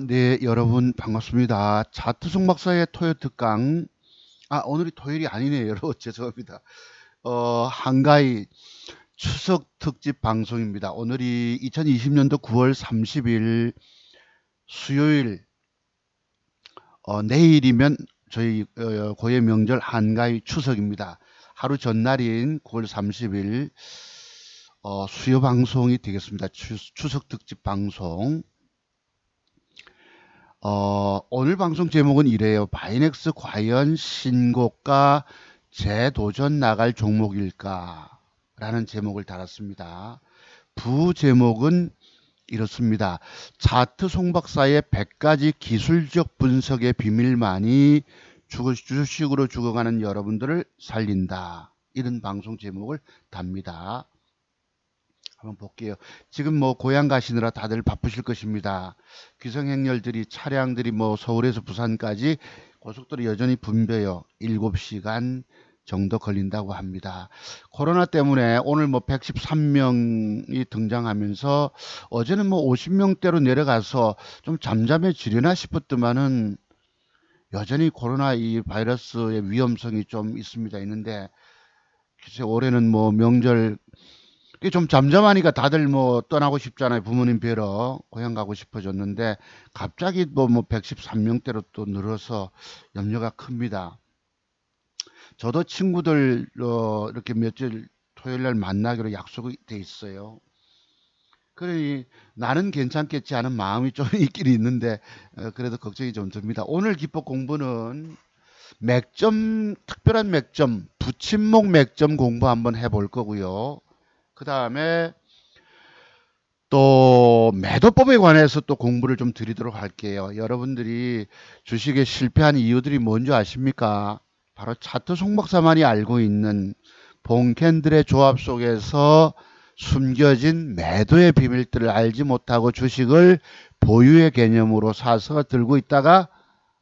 네, 여러분 반갑습니다. 자투성 박사의 토요 특강. 오늘이 토요일이 아니네요, 여러분. 죄송합니다. 한가위 추석 특집 방송입니다. 오늘이 2020년도 9월 30일 수요일, 내일이면 저희 고유 명절 한가위 추석입니다. 하루 전날인 9월 30일 수요 방송이 되겠습니다. 추석 특집 방송. 오늘 방송 제목은 이래요. 바이넥스 과연 신고가 재도전 나갈 종목일까? 라는 제목을 달았습니다. 부제목은 이렇습니다. 차트 송박사의 100가지 기술적 분석의 비밀만이 주식으로 죽어가는 여러분들을 살린다. 이런 방송 제목을 답니다. 한번 볼게요. 지금 뭐 고향 가시느라 다들 바쁘실 것입니다. 귀성행렬들이 차량들이 뭐 서울에서 부산까지 고속도로 여전히 붐벼요. 7시간 정도 걸린다고 합니다. 코로나 때문에 오늘 뭐 113명이 등장하면서 어제는 뭐 50명대로 내려가서 좀 잠잠해지려나 싶었더만은 여전히 코로나 이 바이러스의 위험성이 좀 있는데 글쎄 올해는 뭐 명절 이게 좀 잠잠하니까 다들 뭐 떠나고 싶잖아요. 부모님 뵈러 고향 가고 싶어졌는데 갑자기 뭐 113명대로 또 늘어서 염려가 큽니다. 저도 친구들 이렇게 며칠 토요일 날 만나기로 약속이 돼 있어요. 그러니 나는 괜찮겠지 하는 마음이 좀 있긴 있는데 그래도 걱정이 좀 듭니다. 오늘 기법 공부는 맥점, 특별한 맥점, 붙임목 맥점 공부 한번 해볼 거고요. 그 다음에 또 매도법에 관해서 또 공부를 좀 드리도록 할게요. 여러분들이 주식에 실패한 이유들이 뭔지 아십니까? 바로 차트 송박사만이 알고 있는 봉캔들의 조합 속에서 숨겨진 매도의 비밀들을 알지 못하고 주식을 보유의 개념으로 사서 들고 있다가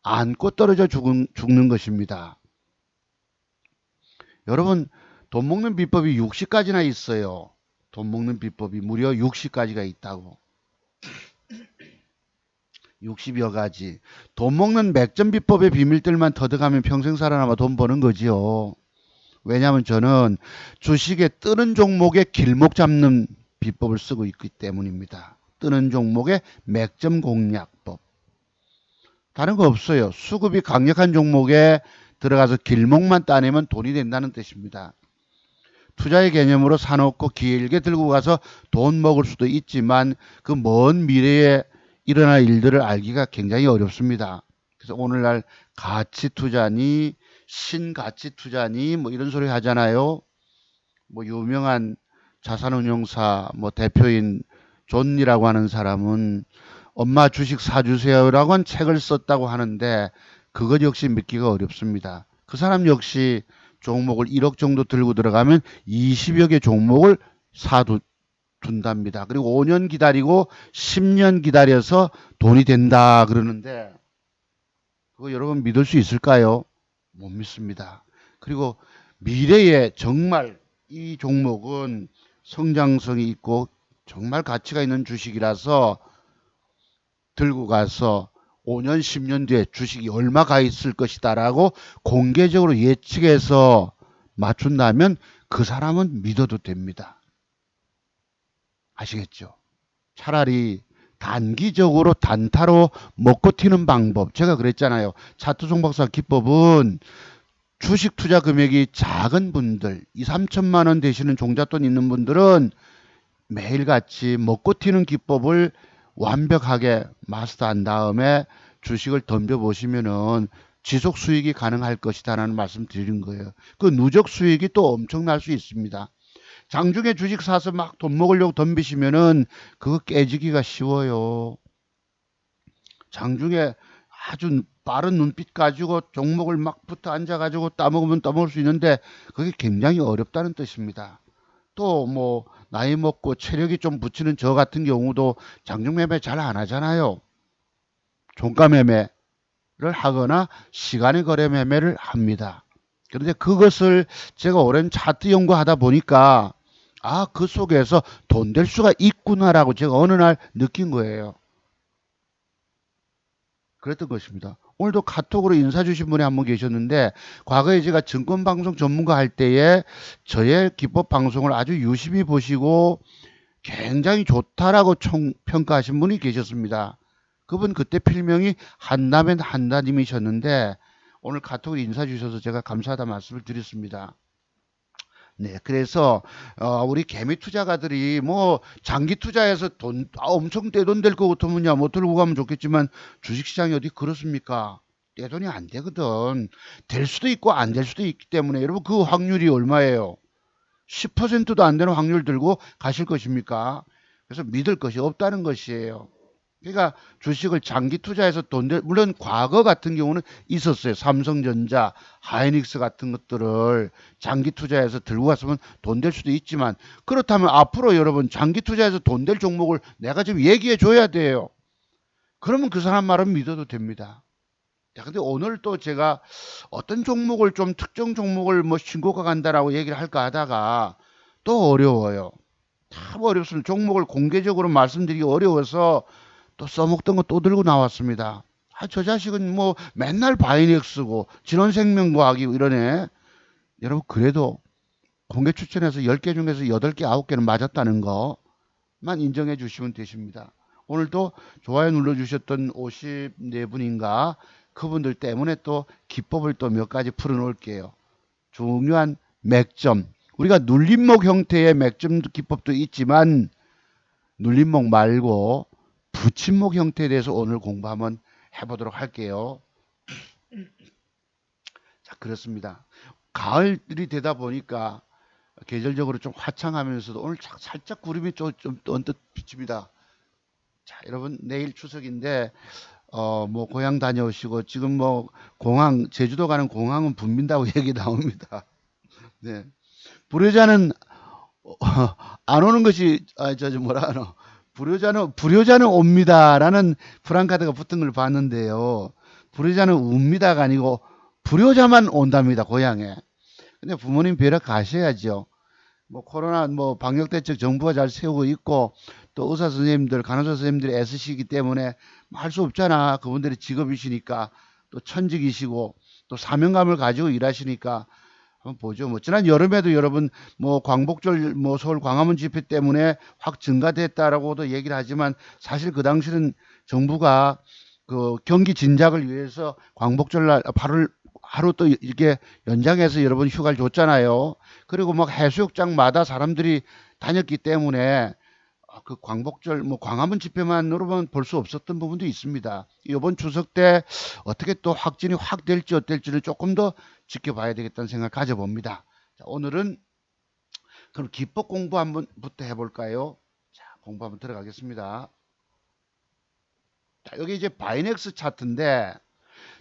안고 떨어져 죽는 것입니다. 여러분, 돈 먹는 비법이 60가지나 있어요. 돈 먹는 비법이 무려 60가지가 있다고. 60여 가지. 돈 먹는 맥점 비법의 비밀들만 터득하면 평생 살아남아 돈 버는 거지요. 왜냐하면 저는 주식에 뜨는 종목의 길목 잡는 비법을 쓰고 있기 때문입니다. 뜨는 종목의 맥점 공략법. 다른 거 없어요. 수급이 강력한 종목에 들어가서 길목만 따내면 돈이 된다는 뜻입니다. 투자의 개념으로 사놓고 길게 들고 가서 돈 먹을 수도 있지만 그 먼 미래에 일어날 일들을 알기가 굉장히 어렵습니다. 그래서 오늘날 가치 투자니 신가치 투자니 뭐 이런 소리 하잖아요. 뭐 유명한 자산운용사 뭐 대표인 존이라고 하는 사람은 엄마 주식 사주세요라고 한 책을 썼다고 하는데 그것 역시 믿기가 어렵습니다. 그 사람 역시 종목을 1억 정도 들고 들어가면 20여 개 종목을 사둔답니다. 그리고 5년 기다리고 10년 기다려서 돈이 된다 그러는데 그거 여러분 믿을 수 있을까요? 못 믿습니다. 그리고 미래에 정말 이 종목은 성장성이 있고 정말 가치가 있는 주식이라서 들고 가서 5년, 10년 뒤에 주식이 얼마 가 있을 것이다라고 공개적으로 예측해서 맞춘다면 그 사람은 믿어도 됩니다. 아시겠죠? 차라리 단기적으로 단타로 먹고 튀는 방법. 제가 그랬잖아요. 차트 송박사 기법은 주식 투자 금액이 작은 분들, 2, 3천만 원 되시는 종잣돈 있는 분들은 매일같이 먹고 튀는 기법을 완벽하게 마스터한 다음에 주식을 덤벼보시면은 지속 수익이 가능할 것이다라는 말씀 드린 거예요. 그 누적 수익이 또 엄청날 수 있습니다. 장중에 주식 사서 막 돈 먹으려고 덤비시면은 그거 깨지기가 쉬워요. 장중에 아주 빠른 눈빛 가지고 종목을 막 붙어 앉아가지고 따먹으면 따먹을 수 있는데 그게 굉장히 어렵다는 뜻입니다. 또 뭐 나이 먹고 체력이 좀 붙이는 저 같은 경우도 장중 매매 잘 안 하잖아요. 종가 매매를 하거나 시간의 거래 매매를 합니다. 그런데 그것을 제가 오랜 차트 연구하다 보니까 그 속에서 돈 될 수가 있구나라고 제가 어느 날 느낀 거예요. 그랬던 것입니다. 오늘도 카톡으로 인사 주신 분이 한 분 계셨는데 과거에 제가 증권방송 전문가 할 때에 저의 기법 방송을 아주 유심히 보시고 굉장히 좋다라고 평가하신 분이 계셨습니다. 그분 그때 필명이 한다면 한다님이셨는데 오늘 카톡으로 인사 주셔서 제가 감사하다 말씀을 드렸습니다. 네, 그래서 우리 개미 투자가들이 뭐 장기 투자해서 돈 엄청 떼돈 될 것 같으면야 뭐 들고 가면 좋겠지만 주식시장이 어디 그렇습니까? 떼돈이 안 되거든. 될 수도 있고 안 될 수도 있기 때문에 여러분 그 확률이 얼마예요? 10%도 안 되는 확률 들고 가실 것입니까? 그래서 믿을 것이 없다는 것이에요. 그러니까 주식을 장기 투자해서 물론 과거 같은 경우는 있었어요. 삼성전자, 하이닉스 같은 것들을 장기 투자해서 들고 갔으면 돈 될 수도 있지만 그렇다면 앞으로 여러분 장기 투자해서 돈 될 종목을 내가 좀 얘기해 줘야 돼요. 그러면 그 사람 말은 믿어도 됩니다. 자, 근데 오늘 또 제가 어떤 종목을 좀 특정 종목을 뭐 신고가 간다라고 얘기를 할까 하다가 또 어려워요. 참 어렵습니다. 종목을 공개적으로 말씀드리기 어려워서 또 써먹던 거 또 들고 나왔습니다. 아, 저 자식은 뭐 맨날 바이넥스고 진원생명과학이 이러네. 여러분 그래도 공개 추천해서 10개 중에서 8개, 9개는 맞았다는 거만 인정해 주시면 되십니다. 오늘도 좋아요 눌러주셨던 54분인가 그분들 때문에 또 기법을 또 몇 가지 풀어놓을게요. 중요한 맥점. 우리가 눌림목 형태의 맥점 기법도 있지만 눌림목 말고 붙임목 형태에 대해서 오늘 공부 한번 해보도록 할게요. 자, 그렇습니다. 가을이 되다 보니까 계절적으로 좀 화창하면서도 오늘 살짝 구름이 좀 언뜻 비칩니다. 자, 여러분 내일 추석인데 뭐 고향 다녀오시고 지금 뭐 공항 제주도 가는 공항은 붐빈다고 얘기 나옵니다. 네. 불효자는 안 오는 것이 뭐라 하노? 불효자는 옵니다라는 프랑카드가 붙은 걸 봤는데요. 불효자는 웁니다가 아니고 불효자만 온답니다. 고향에. 근데 부모님 뵈러 가셔야죠. 뭐 코로나 뭐 방역 대책 정부가 잘 세우고 있고 또 의사 선생님들, 간호사 선생님들이 애쓰시기 때문에 할 수 없잖아. 그분들이 직업이시니까 또 천직이시고 또 사명감을 가지고 일하시니까 한번 보죠. 뭐 지난 여름에도 여러분 뭐 광복절 뭐 서울 광화문 집회 때문에 확 증가됐다라고도 얘기를 하지만 사실 그 당시는 정부가 그 경기 진작을 위해서 광복절날 하루 또 이렇게 연장해서 여러분 휴가를 줬잖아요. 그리고 막 해수욕장마다 사람들이 다녔기 때문에 그 광복절 뭐 광화문 집회만으로만 볼 수 없었던 부분도 있습니다. 이번 추석 때 어떻게 또 확진이 확 될지 어떨지를 조금 더 지켜봐야 되겠다는 생각 가져봅니다. 자, 오늘은 그럼 기법 공부 한번부터 해볼까요? 자, 공부 한번 들어가겠습니다. 자, 여기 이제 바이넥스 차트인데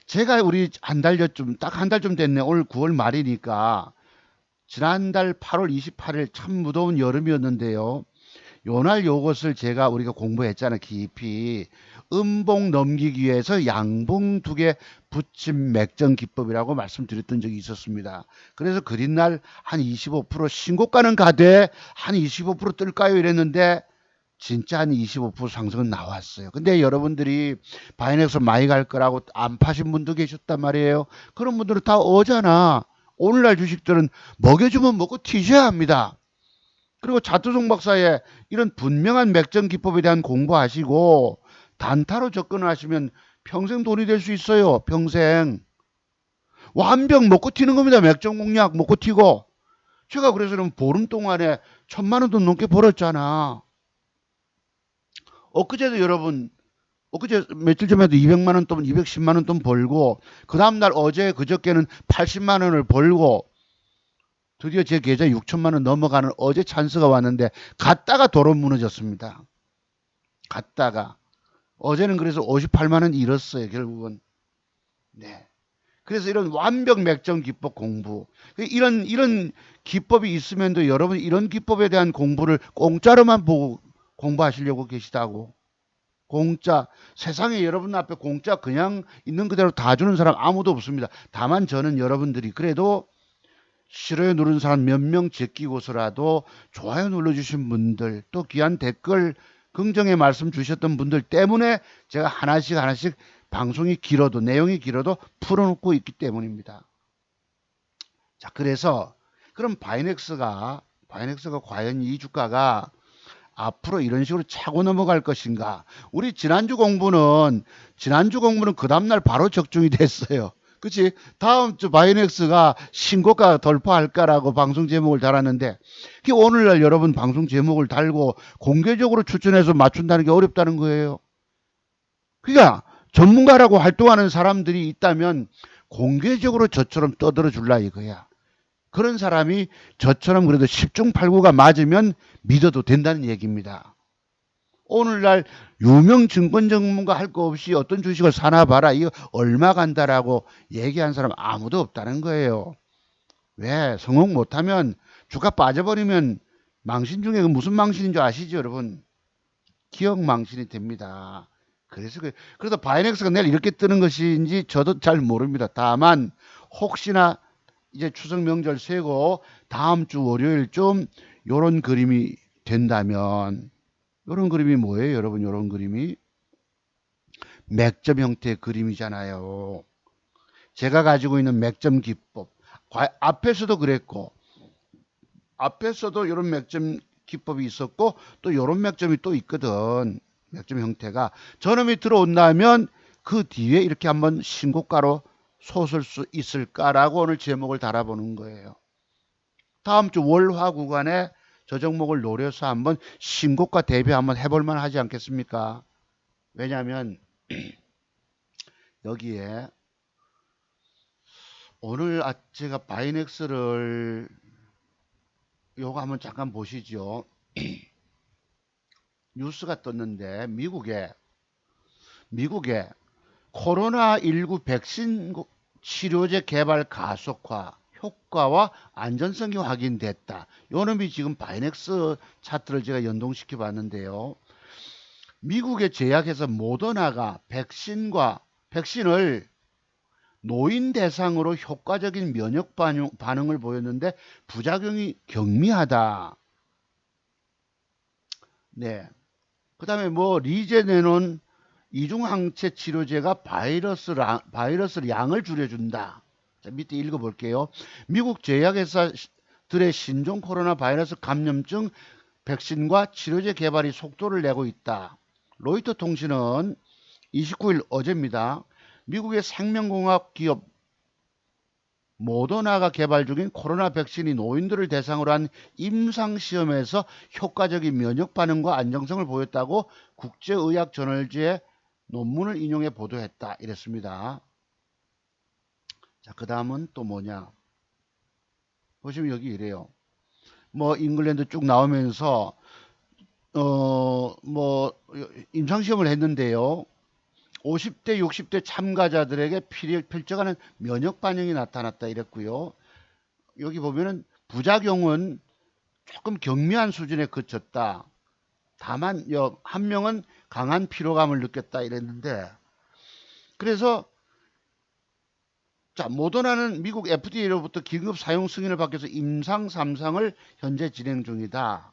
제가 우리 한 달 좀 딱 한 달 좀 됐네. 오늘 9월 말이니까 지난달 8월 28일 참 무더운 여름이었는데요. 요날 요것을 우리가 공부했잖아요. 깊이 음봉 넘기기 위해서 양봉 2개 붙임 맥점 기법이라고 말씀드렸던 적이 있었습니다. 그래서 그린 날 한 25% 신고가는 가되 한 25% 뜰까요 이랬는데 진짜 한 25% 상승은 나왔어요. 근데 여러분들이 바이넥스 많이 갈 거라고 안 파신 분도 계셨단 말이에요. 그런 분들은 다 어잖아. 오늘날 주식들은 먹여주면 먹고 튀셔야 합니다. 그리고 자투송 박사의 이런 분명한 맥점 기법에 대한 공부하시고 단타로 접근을 하시면 평생 돈이 될 수 있어요. 평생. 완벽 먹고 튀는 겁니다. 맥점 공략 먹고 튀고. 제가 그래서 보름 동안에 1,000만 원 돈 넘게 벌었잖아. 엊그제도 여러분 엊그제 며칠 전에도 200만 원 돈, 210만 원 돈 벌고 그 다음날 어제 그저께는 80만 원을 벌고 드디어 제 계좌 6천만 원 넘어가는 어제 찬스가 왔는데 갔다가 도로 무너졌습니다. 갔다가 어제는 그래서 58만 원 잃었어요. 결국은. 네. 그래서 이런 완벽 맥점 기법 공부 이런 기법이 있으면도 여러분 이런 기법에 대한 공부를 공짜로만 보고 공부하시려고 계시다고. 공짜 세상에 여러분 앞에 공짜 그냥 있는 그대로 다 주는 사람 아무도 없습니다. 다만 저는 여러분들이 그래도 싫어요 누른 사람 몇 명 제끼고서라도 좋아요 눌러주신 분들 또 귀한 댓글 긍정의 말씀 주셨던 분들 때문에 제가 하나씩 방송이 길어도 내용이 길어도 풀어놓고 있기 때문입니다. 자, 그래서 그럼 바이넥스가 과연 이 주가가 앞으로 이런 식으로 차고 넘어갈 것인가? 우리 지난주 공부는 그 다음날 바로 적중이 됐어요. 그치? 다음 주 바이넥스가 신고가 돌파할까라고 방송 제목을 달았는데, 오늘날 여러분 방송 제목을 달고 공개적으로 추천해서 맞춘다는 게 어렵다는 거예요. 그러니까 전문가라고 활동하는 사람들이 있다면 공개적으로 저처럼 떠들어 줄라 이거야. 그런 사람이 저처럼 그래도 10중 8구가 맞으면 믿어도 된다는 얘기입니다. 오늘날 유명 증권 전문가 할 거 없이 어떤 주식을 사나 봐라, 이거 얼마 간다라고 얘기한 사람 아무도 없다는 거예요. 왜? 성공 못하면 주가 빠져버리면 망신 중에 무슨 망신인 줄 아시죠, 여러분? 기억 망신이 됩니다. 그래서 바이넥스가 내일 이렇게 뜨는 것인지 저도 잘 모릅니다. 다만 혹시나 이제 추석 명절 세고 다음 주 월요일쯤 요런 그림이 된다면, 요런 그림이 뭐예요, 여러분? 요런 그림이 맥점 형태의 그림이잖아요. 제가 가지고 있는 맥점 기법, 앞에서도 그랬고, 앞에서도 요런 맥점 기법이 있었고, 또 요런 맥점이 또 있거든. 맥점 형태가 저놈이 들어온다면 그 뒤에 이렇게 한번 신고가로 솟을 수 있을까라고 오늘 제목을 달아보는 거예요. 다음 주 월화 구간에 저 종목을 노려서 한번 신고가 대비 한번 해볼만 하지 않겠습니까? 왜냐하면 여기에 오늘 제가 바이넥스를 요거 한번 잠깐 보시죠. 뉴스가 떴는데 미국에 코로나19 백신 치료제 개발 가속화 효과와 안전성이 확인됐다. 요 놈이 지금 바이넥스 차트를 제가 연동시켜 봤는데요. 미국의 제약회사 모더나가 백신을 노인 대상으로 효과적인 면역 반응을 보였는데 부작용이 경미하다. 네. 그 다음에 리제네논 이중항체 치료제가 바이러스 양을 줄여준다. 자, 밑에 읽어볼게요. 미국 제약회사들의 신종 코로나 바이러스 감염증 백신과 치료제 개발이 속도를 내고 있다. 로이터 통신은 29일 어제입니다. 미국의 생명공학 기업 모더나가 개발 중인 코로나 백신이 노인들을 대상으로 한 임상시험에서 효과적인 면역 반응과 안정성을 보였다고 국제의학저널지의 논문을 인용해 보도했다. 이랬습니다. 자, 그 다음은 또 뭐냐. 보시면 여기 이래요. 잉글랜드 쭉 나오면서, 임상시험을 했는데요. 50대, 60대 참가자들에게 펼쳐가는 면역 반응이 나타났다 이랬고요. 여기 보면은 부작용은 조금 경미한 수준에 그쳤다. 다만 한 명은 강한 피로감을 느꼈다 이랬는데, 그래서 자, 모더나는 미국 FDA로부터 긴급 사용 승인을 받기 위해서 임상 3상을 현재 진행 중이다.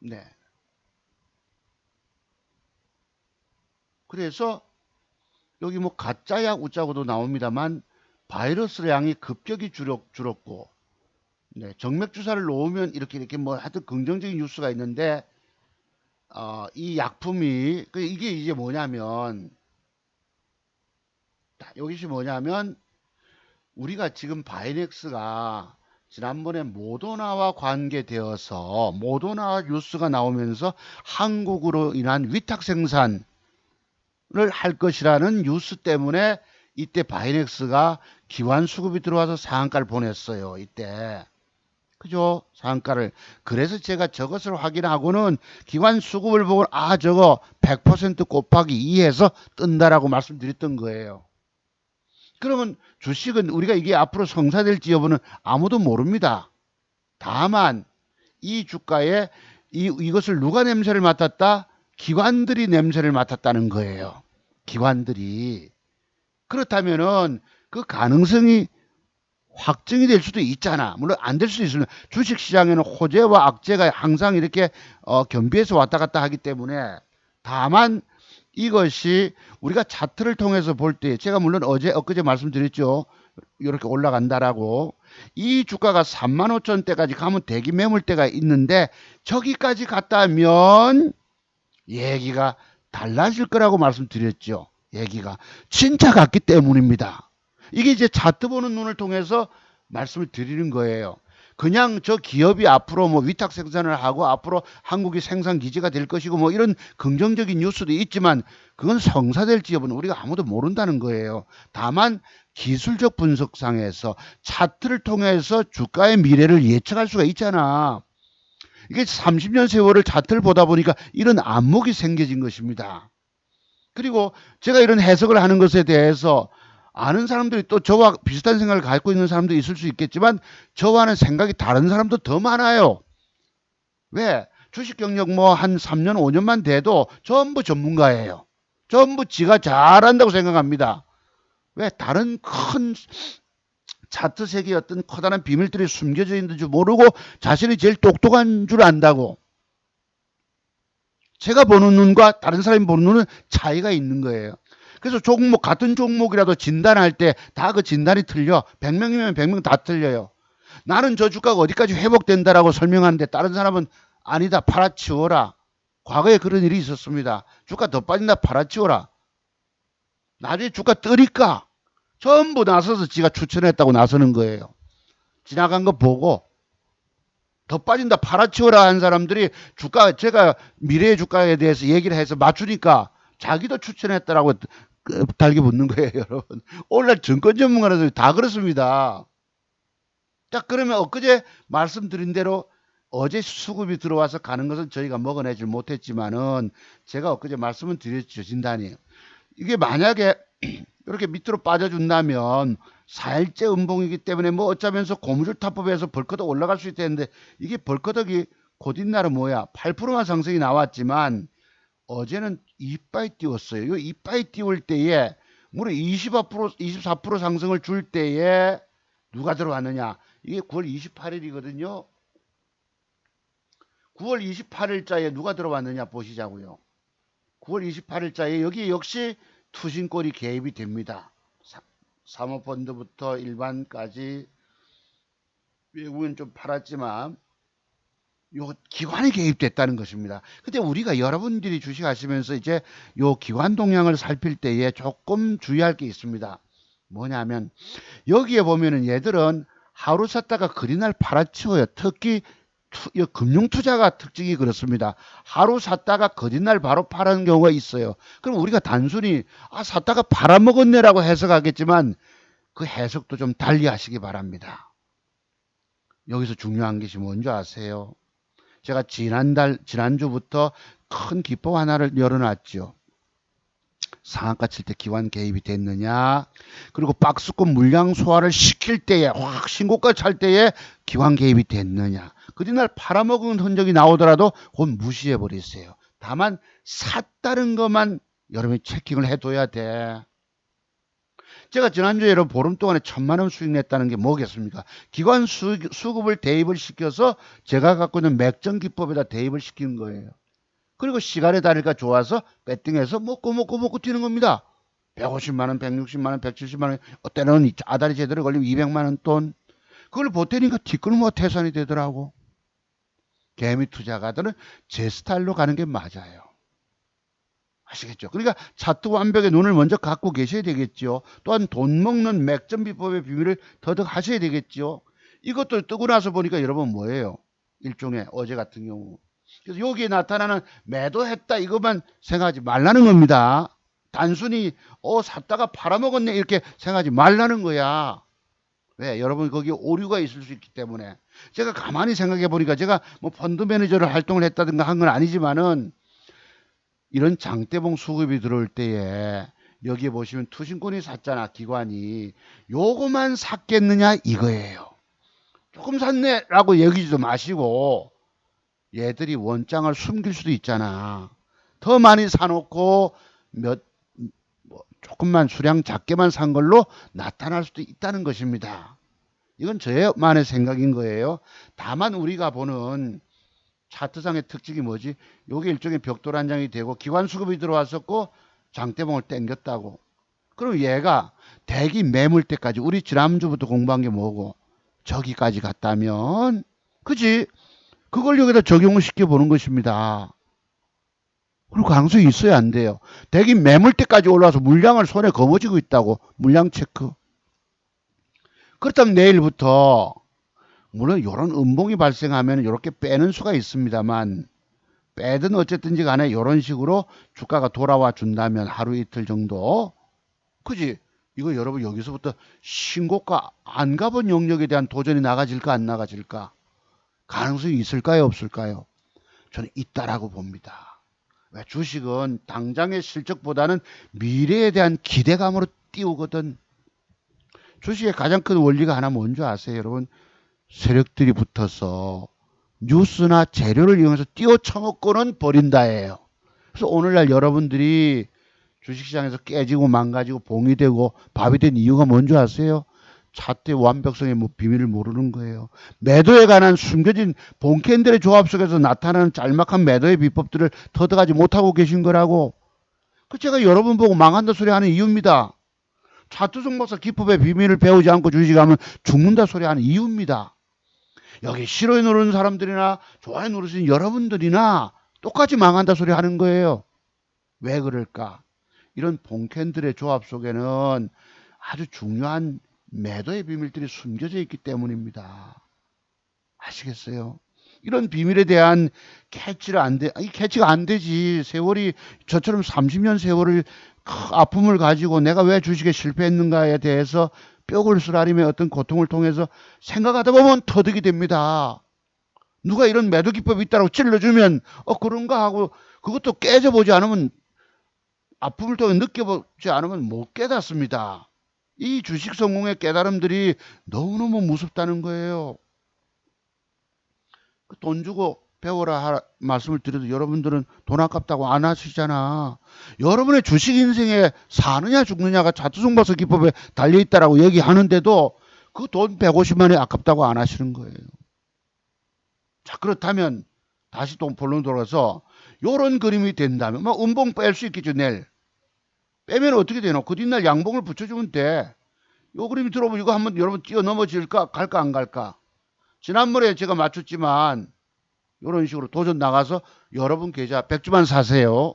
네. 그래서 여기 가짜약 우짜고도 나옵니다만 바이러스 양이 급격히 줄었고, 네, 정맥 주사를 놓으면 이렇게 하여튼 긍정적인 뉴스가 있는데, 이 약품이 이게 이제 뭐냐면, 여기서 뭐냐면 우리가 지금 바이넥스가 지난번에 모더나와 관계되어서 모더나 뉴스가 나오면서 한국으로 인한 위탁 생산을 할 것이라는 뉴스 때문에 이때 바이넥스가 기관 수급이 들어와서 상한가를 보냈어요. 이때. 그죠? 상한가를. 그래서 제가 저것을 확인하고는 기관 수급을 보고 저거 100% 곱하기 2해서 뜬다라고 말씀드렸던 거예요. 그러면 주식은 우리가 이게 앞으로 성사될지 여부는 아무도 모릅니다. 다만 이 주가에 이것을 누가 냄새를 맡았다? 기관들이 냄새를 맡았다는 거예요. 기관들이. 그렇다면은 그 가능성이 확정이 될 수도 있잖아. 물론 안 될 수도 있습니다. 주식시장에는 호재와 악재가 항상 이렇게 겸비해서 왔다 갔다 하기 때문에, 다만 이것이 우리가 차트를 통해서 볼 때, 제가 물론 엊그제 말씀드렸죠. 이렇게 올라간다라고. 이 주가가 35,000대까지 가면 대기 매물대가 있는데 저기까지 갔다면 얘기가 달라질 거라고 말씀드렸죠. 얘기가 진짜 같기 때문입니다. 이게 이제 차트 보는 눈을 통해서 말씀을 드리는 거예요. 그냥 저 기업이 앞으로 뭐 위탁 생산을 하고 앞으로 한국이 생산 기지가 될 것이고 뭐 이런 긍정적인 뉴스도 있지만 그건 성사될지 여부는 우리가 아무도 모른다는 거예요. 다만 기술적 분석상에서 차트를 통해서 주가의 미래를 예측할 수가 있잖아. 이게 30년 세월을 차트를 보다 보니까 이런 안목이 생겨진 것입니다. 그리고 제가 이런 해석을 하는 것에 대해서 아는 사람들이 또 저와 비슷한 생각을 갖고 있는 사람도 있을 수 있겠지만 저와는 생각이 다른 사람도 더 많아요. 왜? 주식 경력 뭐 한 3년 5년만 돼도 전부 전문가예요. 전부 지가 잘한다고 생각합니다. 왜? 다른 큰 차트 세계의 어떤 커다란 비밀들이 숨겨져 있는 줄 모르고 자신이 제일 똑똑한 줄 안다고. 제가 보는 눈과 다른 사람이 보는 눈은 차이가 있는 거예요. 그래서 종목, 같은 종목이라도 진단할 때 다 그 진단이 틀려. 100명이면 100명 다 틀려요. 나는 저 주가가 어디까지 회복된다라고 설명하는데 다른 사람은 아니다, 팔아치워라. 과거에 그런 일이 있었습니다. 주가 더 빠진다, 팔아치워라. 나중에 주가 뜨니까 전부 나서서 지가 추천했다고 나서는 거예요. 지나간 거 보고 더 빠진다, 팔아치워라 한 사람들이 주가, 제가 미래의 주가에 대해서 얘기를 해서 맞추니까 자기도 추천했다라고 달기 붙는 거예요, 여러분. 오늘날 증권 전문가들이 다 그렇습니다. 자, 그러면 엊그제 말씀드린 대로 어제 수급이 들어와서 가는 것은 저희가 먹어내질 못했지만은 제가 엊그제 말씀을 드렸죠, 진단이. 이게 만약에 이렇게 밑으로 빠져준다면 4일째 음봉이기 때문에 뭐 어쩌면서 고무줄 타법에서 벌크덕 올라갈 수 있다는데 이게 벌크덕이 곧잇날은 뭐야? 8%만 상승이 나왔지만 어제는 이빠이 띄웠어요. 이 이빠이 띄울 때에 무려 24% 상승을 줄 때에 누가 들어왔느냐? 이게 9월 28일이거든요. 9월 28일자에 누가 들어왔느냐 보시자고요. 9월 28일자에 여기 역시 투신권이 개입이 됩니다. 사모펀드부터 일반까지 외국은 좀 팔았지만 요 기관이 개입됐다는 것입니다. 근데 우리가 여러분들이 주식하시면서 이제 요 기관 동향을 살필 때에 조금 주의할 게 있습니다. 뭐냐면 여기에 보면은 얘들은 하루 샀다가 그리날 팔아치워요. 특히 금융투자가 특징이 그렇습니다. 하루 샀다가 거짓날 바로 파는 경우가 있어요. 그럼 우리가 단순히 샀다가 팔아먹었네라고 해석하겠지만 그 해석도 좀 달리 하시기 바랍니다. 여기서 중요한 것이 뭔지 아세요? 제가 지난주부터 큰 기법 하나를 열어놨죠. 상한가 칠 때 기관 개입이 됐느냐, 그리고 박스권 물량 소화를 시킬 때에 확 신고가 찰 때에 기관 개입이 됐느냐. 그날 팔아먹은 흔적이 나오더라도 그건 무시해 버리세요. 다만 샀다는 것만 여러분이 체킹을 해둬야 돼. 제가 지난주에 여러분 보름 동안에 1,000만원 수익 냈다는 게 뭐겠습니까? 기관 수급을 대입을 시켜서 제가 갖고 있는 맥정 기법에다 대입을 시키는 거예요. 그리고 시간의 단위가 좋아서 배팅해서 먹고 뛰는 겁니다. 150만원, 160만원, 170만원, 때로는 아다리 제대로 걸리면 200만원 돈. 그걸 보태니까 뒷걸음으로 태산이 되더라고. 개미 투자가들은 제 스타일로 가는 게 맞아요. 아시겠죠? 그러니까 차트 완벽의 눈을 먼저 갖고 계셔야 되겠죠. 또한 돈 먹는 맥점 비법의 비밀을 더덕 하셔야 되겠죠. 이것도 뜨고 나서 보니까 여러분 뭐예요? 일종의 어제 같은 경우. 그래서 여기에 나타나는 매도했다 이것만 생각하지 말라는 겁니다. 단순히 샀다가 팔아먹었네 이렇게 생각하지 말라는 거야. 왜? 여러분 거기 오류가 있을 수 있기 때문에. 제가 가만히 생각해 보니까 제가 뭐 펀드 매니저를 활동을 했다든가 한 건 아니지만은 이런 장대봉 수급이 들어올 때에 여기에 보시면 투신권이 샀잖아, 기관이. 요거만 샀겠느냐 이거예요. 조금 샀네 라고 여기지도 마시고 얘들이 원장을 숨길 수도 있잖아. 더 많이 사놓고 조금만 수량 작게만 산 걸로 나타날 수도 있다는 것입니다. 이건 저만의 생각인 거예요. 다만 우리가 보는 차트상의 특징이 뭐지? 요게 일종의 벽돌 한 장이 되고 기관 수급이 들어왔었고 장대봉을 땡겼다고. 그럼 얘가 대기 매물대까지 우리 지난주부터 공부한 게 뭐고 저기까지 갔다면 그지? 그걸 여기다 적용을 시켜보는 것입니다. 그리고 가능성이 있어야 안 돼요. 대기 매물대까지 올라와서 물량을 손에 거머쥐고 있다고. 물량 체크. 그렇다면 내일부터 물론 이런 음봉이 발생하면 이렇게 빼는 수가 있습니다만 빼든 어쨌든지 간에 이런 식으로 주가가 돌아와 준다면 하루 이틀 정도 그지? 이거 여러분 여기서부터 신고가 안 가본 영역에 대한 도전이 나가질까 안 나가질까? 가능성이 있을까요 없을까요? 저는 있다라고 봅니다. 왜? 주식은 당장의 실적보다는 미래에 대한 기대감으로 띄우거든. 주식의 가장 큰 원리가 하나 뭔지 아세요 여러분? 세력들이 붙어서 뉴스나 재료를 이용해서 띄워 쳐먹고는 버린다예요. 그래서 오늘날 여러분들이 주식시장에서 깨지고 망가지고 봉이 되고 밥이 된 이유가 뭔지 아세요? 차트의 완벽성의 비밀을 모르는 거예요. 매도에 관한 숨겨진 본캔들의 조합 속에서 나타나는 짤막한 매도의 비법들을 터득하지 못하고 계신 거라고. 그 제가 여러분 보고 망한다 소리 하는 이유입니다. 차트 종목사 기법의 비밀을 배우지 않고 주식하면 죽는다 소리 하는 이유입니다. 여기 싫어요 누르는 사람들이나 좋아요 누르시는 여러분들이나 똑같이 망한다 소리 하는 거예요. 왜 그럴까? 이런 본캔들의 조합 속에는 아주 중요한 매도의 비밀들이 숨겨져 있기 때문입니다. 아시겠어요? 이런 비밀에 대한 캐치가 안 되지. 세월이 저처럼 30년 세월을 아픔을 가지고 내가 왜 주식에 실패했는가에 대해서 뼈를 쓰라림의 어떤 고통을 통해서 생각하다 보면 터득이 됩니다. 누가 이런 매도 기법이 있다고 찔러주면 그런가 하고 그것도 깨져보지 않으면 아픔을 통해 느껴보지 않으면 못 깨닫습니다. 이 주식 성공의 깨달음들이 너무너무 무섭다는 거예요. 돈 주고 배워라 말씀을 드려도 여러분들은 돈 아깝다고 안 하시잖아. 여러분의 주식 인생에 사느냐 죽느냐가 차트종박사 기법에 달려있다라고 얘기하는데도 그 돈 150만이 아깝다고 안 하시는 거예요. 자, 그렇다면 다시 또 본론 돌아서 요런 그림이 된다면 뭐 음봉 뺄 수 있겠죠. 내일 빼면 어떻게 되노? 그 뒷날 양봉을 붙여주면 돼. 요 그림이 들어보면 이거 한번 여러분 뛰어넘어질까? 갈까 안 갈까? 지난번에 제가 맞췄지만 이런 식으로 도전 나가서 여러분 계좌 100주만 사세요.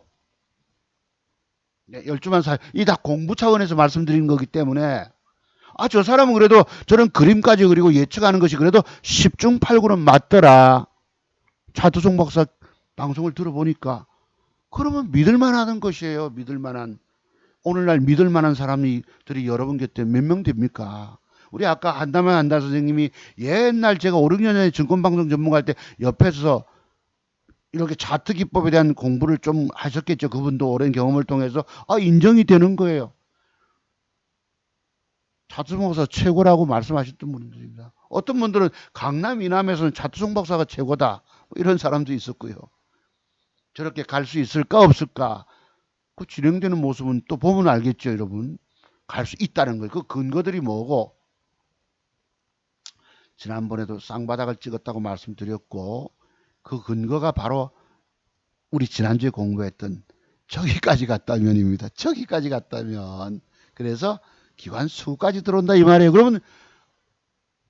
네, 10주만 사. 이 다 공부 차원에서 말씀드린 거기 때문에 저 사람은 그래도 저는 그림까지 그리고 예측하는 것이 그래도 10중 8구는 맞더라. 차트송 박사 방송을 들어보니까 그러면 믿을만 하는 것이에요. 믿을만한. 오늘날 믿을만한 사람들이 여러분 곁에 몇 명 됩니까? 우리 아까 한다면 한다 선생님이 옛날 제가 5, 6년 전에 증권방송 전문가할 때 옆에서 이렇게 차트 기법에 대한 공부를 좀 하셨겠죠. 그분도 오랜 경험을 통해서 인정이 되는 거예요. 차트 송박사 최고라고 말씀하셨던 분들입니다. 어떤 분들은 강남 이남에서는 차트 송박사가 최고다 이런 사람도 있었고요. 저렇게 갈 수 있을까 없을까? 그 진행되는 모습은 또 보면 알겠죠, 여러분. 갈 수 있다는 거예요. 그 근거들이 뭐고 지난번에도 쌍바닥을 찍었다고 말씀드렸고 그 근거가 바로 우리 지난주에 공부했던 저기까지 갔다면입니다. 저기까지 갔다면. 그래서 기관 수까지 들어온다 이 말이에요. 그러면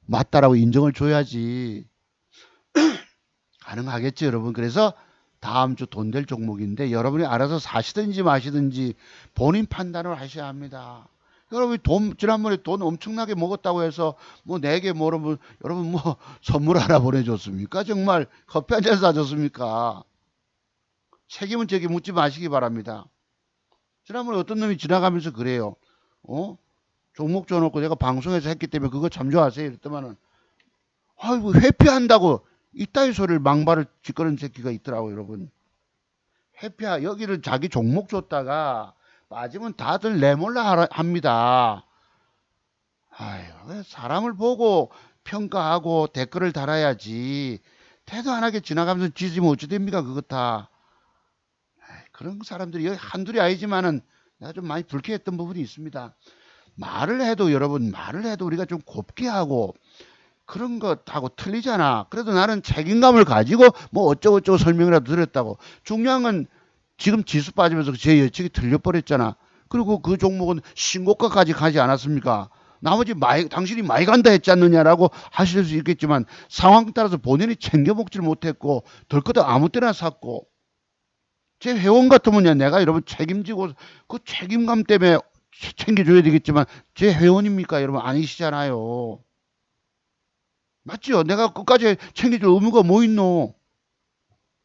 맞다라고 인정을 줘야지. 가능하겠죠, 여러분. 그래서 다음 주 돈 될 종목인데 여러분이 알아서 사시든지 마시든지 본인 판단을 하셔야 합니다. 여러분이 지난번에 돈 엄청나게 먹었다고 해서 뭐 4개 뭐라면 여러분 뭐 선물 하나 보내줬습니까? 정말 커피 한 잔 사줬습니까? 책임은 저기 묻지 마시기 바랍니다. 지난번에 어떤 놈이 지나가면서 그래요. 종목 줘놓고 내가 방송에서 했기 때문에 그거 참 좋아하세요. 이랬더만은 아이고 회피한다고 이따위 소리를 망발을 짓거리는 새끼가 있더라고요. 여러분. 회피야 여기를 자기 종목 줬다가 빠지면 다들 내몰라 합니다. 아유, 사람을 보고 평가하고 댓글을 달아야지. 태도 안 하게 지나가면서 지지면 어찌 됩니까? 그것 다. 그런 사람들이 여기 한둘이 아니지만은 내가 좀 많이 불쾌했던 부분이 있습니다. 말을 해도 여러분, 말을 해도 우리가 좀 곱게 하고 그런 것하고 틀리잖아. 그래도 나는 책임감을 가지고 뭐 어쩌고저쩌고 설명이라도 드렸다고. 중요한 건 지금 지수 빠지면서 제 예측이 틀려버렸잖아. 그리고 그 종목은 신고가까지 가지 않았습니까? 나머지 당신이 많이 간다 했지 않느냐라고 하실 수 있겠지만 상황 따라서 본인이 챙겨 먹질 못했고 덜커덕 아무 때나 샀고 제 회원 같으면요 내가 여러분 책임지고 그 책임감 때문에 챙겨줘야 되겠지만 제 회원입니까 여러분 아니시잖아요. 맞죠? 내가 끝까지 챙겨줄 의무가 뭐 있노?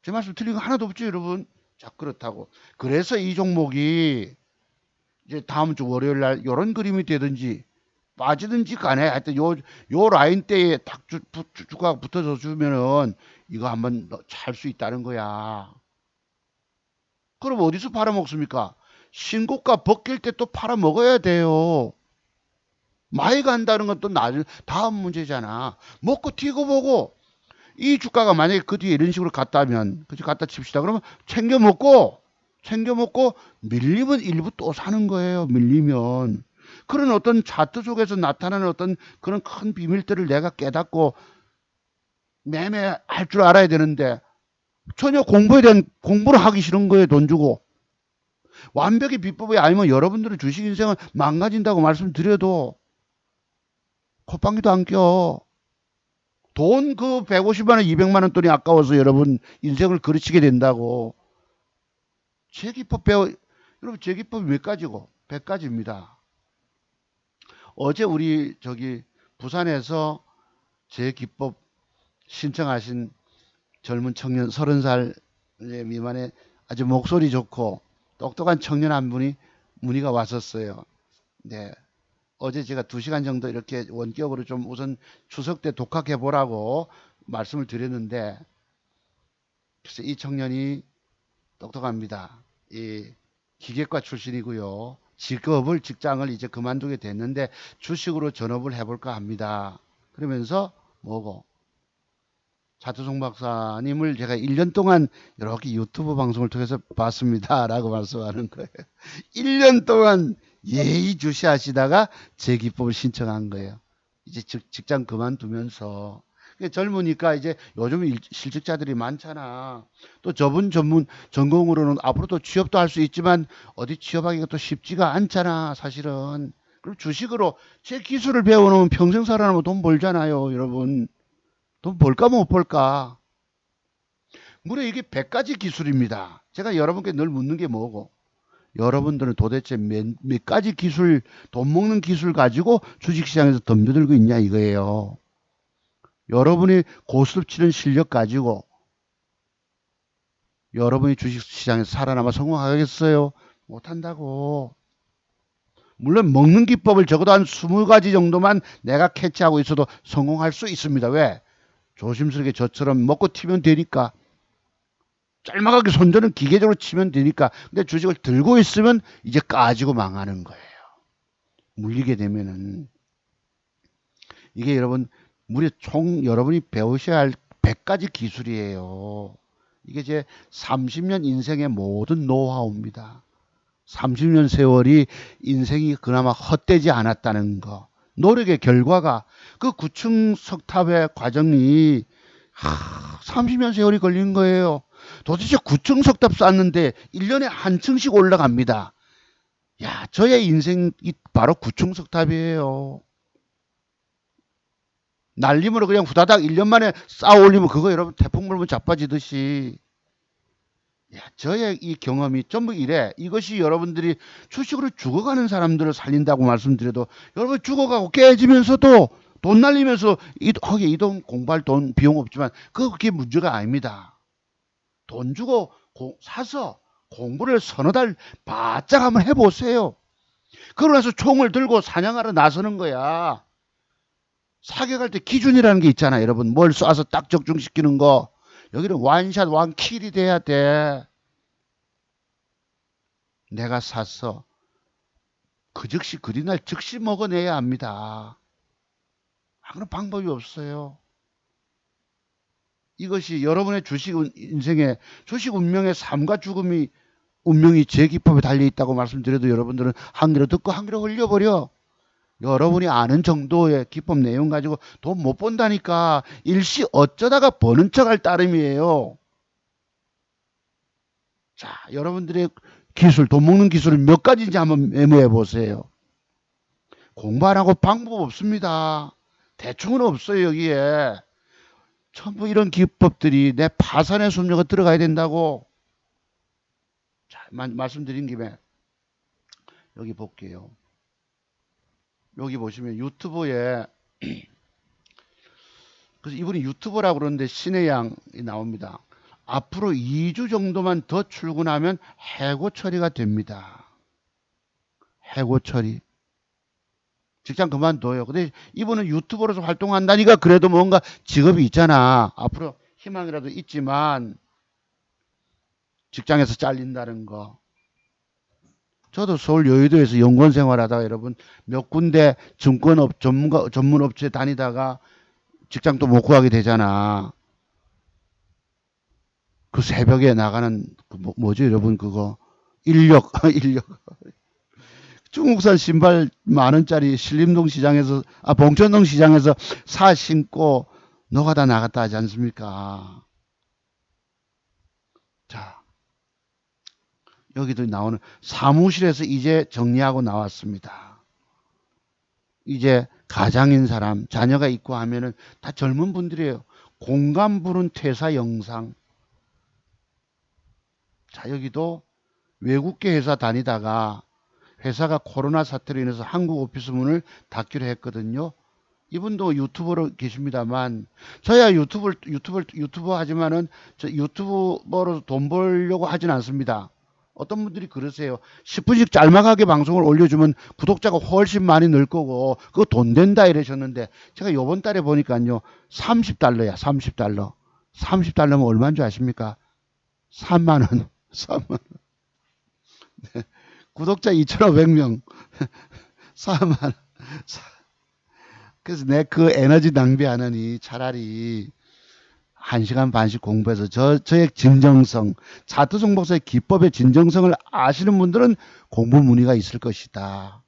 제 말씀 틀린 거 하나도 없죠 여러분. 자 그렇다고 그래서 이 종목이 이제 다음 주 월요일 날 요런 그림이 되든지 빠지든지 간에 하여튼 요 라인 대에 딱 주가가 붙어서 주면은 이거 한번 찰 수 있다는 거야. 그럼 어디서 팔아먹습니까? 신고가 벗길 때 또 팔아먹어야 돼요. 많이 간다는 건 또 다음 문제잖아. 먹고 튀고 보고 이 주가가 만약에 그 뒤에 이런 식으로 갔다면 그치 갖다 칩시다. 그러면 챙겨 먹고 밀리면 일부 또 사는 거예요. 밀리면. 그런 어떤 차트 속에서 나타나는 어떤 그런 큰 비밀들을 내가 깨닫고 매매할 줄 알아야 되는데 전혀 공부에 대한 공부를 하기 싫은 거예요. 돈 주고. 완벽히 비법이 아니면 여러분들의 주식 인생은 망가진다고 말씀드려도 콧방귀도 안 껴. 돈 그 150만 원, 200만 원 돈이 아까워서 여러분 인생을 그르치게 된다고. 제 기법 여러분 제 기법이 몇 가지고? 100가지입니다. 어제 우리 저기 부산에서 제 기법 신청하신 젊은 청년 30살 미만의 아주 목소리 좋고 똑똑한 청년 한 분이 문의가 왔었어요. 네. 어제 제가 2시간 정도 이렇게 원격으로 좀 우선 추석 때 독학해 보라고 말씀을 드렸는데 글쎄 이 청년이 똑똑합니다. 이 기계과 출신이고요. 직장을 이제 그만두게 됐는데 주식으로 전업을 해볼까 합니다. 그러면서 뭐고 차트송 박사님을 제가 1년 동안 이렇게 유튜브 방송을 통해서 봤습니다. 라고 말씀하는 거예요. 1년 동안 예의주시하시다가 제 기법을 신청한 거예요. 이제 직장 그만두면서. 젊으니까 이제 요즘 실직자들이 많잖아. 또 저분 전공으로는 앞으로도 취업도 할 수 있지만 어디 취업하기가 또 쉽지가 않잖아, 사실은. 그럼 주식으로 제 기술을 배워놓으면 평생 살아남으면 돈 벌잖아요, 여러분. 돈 벌까 못 벌까? 무려 이게 100가지 기술입니다. 제가 여러분께 늘 묻는 게 뭐고? 여러분들은 도대체 몇 가지 기술, 돈 먹는 기술 가지고 주식시장에서 덤벼들고 있냐 이거예요. 여러분이 고스톱 치는 실력 가지고 여러분이 주식시장에서 살아남아 성공하겠어요? 못한다고. 물론 먹는 기법을 적어도 한 20가지 정도만 내가 캐치하고 있어도 성공할 수 있습니다. 왜? 조심스럽게 저처럼 먹고 튀면 되니까. 짤막하게 손전은 기계적으로 치면 되니까. 근데 주식을 들고 있으면 이제 까지고 망하는 거예요. 물리게 되면은. 이게 여러분 무려 총 여러분이 배우셔야 할 100가지 기술이에요. 이게 제 30년 인생의 모든 노하우입니다. 30년 세월이 인생이 그나마 헛되지 않았다는 거. 노력의 결과가 그 9층 석탑의 과정이 30년 세월이 걸린 거예요. 도대체 9층 석탑 쌓는데 1년에 한 층씩 올라갑니다. 야, 저의 인생이 바로 9층 석탑이에요. 날림으로 그냥 후다닥 1년 만에 쌓아 올리면 그거 여러분 태풍 불면 자빠지듯이. 야, 저의 이 경험이 전부 이래. 이것이 여러분들이 주식으로 죽어가는 사람들을 살린다고 말씀드려도 여러분 죽어가고 깨지면서도 돈 날리면서 하긴 이 돈 공부할 돈 비용 없지만 그게 문제가 아닙니다. 돈 주고 사서 공부를 서너 달 바짝 한번 해보세요. 그러고 나서 총을 들고 사냥하러 나서는 거야. 사격할 때 기준이라는 게 있잖아 여러분. 뭘 쏴서 딱 적중시키는 거. 여기는 원샷 원킬이 돼야 돼. 내가 샀어. 그 즉시 그리날 즉시 먹어내야 합니다. 그런 방법이 없어요. 이것이 여러분의 주식 인생의 주식 운명의 삶과 죽음이 운명이 제 기법에 달려있다고 말씀드려도 여러분들은 한 귀로 듣고 한 귀로 흘려버려. 여러분이 아는 정도의 기법 내용 가지고 돈 못 번다니까. 일시 어쩌다가 버는 척할 따름이에요. 자, 여러분들의 기술, 돈 먹는 기술을 몇 가지인지 한번 메모해 보세요. 공부 안 하고 방법 없습니다. 대충은 없어요, 여기에. 전부 이런 기법들이 내 파산의 섭녀가 들어가야 된다고. 자, 말씀드린 김에 여기 볼게요. 여기 보시면 유튜브에 그래서 이분이 유튜버라고 그러는데 신의 양이 나옵니다. 앞으로 2주 정도만 더 출근하면 해고 처리가 됩니다. 해고 처리. 직장 그만둬요. 근데 이분은 유튜버로서 활동한다니까 그래도 뭔가 직업이 있잖아. 앞으로 희망이라도 있지만 직장에서 잘린다는 거. 저도 서울 여의도에서 연구원 생활하다가 여러분 몇 군데 증권업 전문업체 다니다가 직장도 못 구하게 되잖아. 그 새벽에 나가는 그 뭐죠 여러분 그거 인력 중국산 신발 10,000원짜리 신림동 시장에서 봉천동 시장에서 사 신고 노가다 나갔다 하지 않습니까? 자, 여기도 나오는 사무실에서 이제 정리하고 나왔습니다. 이제 가장인 사람, 자녀가 있고 하면은 다 젊은 분들이에요. 공감 부른 퇴사 영상. 자, 여기도 외국계 회사 다니다가 회사가 코로나 사태로 인해서 한국 오피스 문을 닫기로 했거든요. 이분도 유튜버로 계십니다만 저야 유튜버 하지만은 저 유튜버로 돈 벌려고 하진 않습니다. 어떤 분들이 그러세요. 10분씩 짤막하게 방송을 올려주면 구독자가 훨씬 많이 늘 거고 그거 돈 된다 이러셨는데 제가 요번 달에 보니까요 30달러야 30달러 30달러면 얼마인 줄 아십니까? 3만원 3만 네. 구독자 2,500명 4만 그래서 내 그 에너지 낭비하느니 차라리 1시간 반씩 공부해서 저의 진정성, 차트 정복사의 기법의 진정성을 아시는 분들은 공부 문의가 있을 것이다.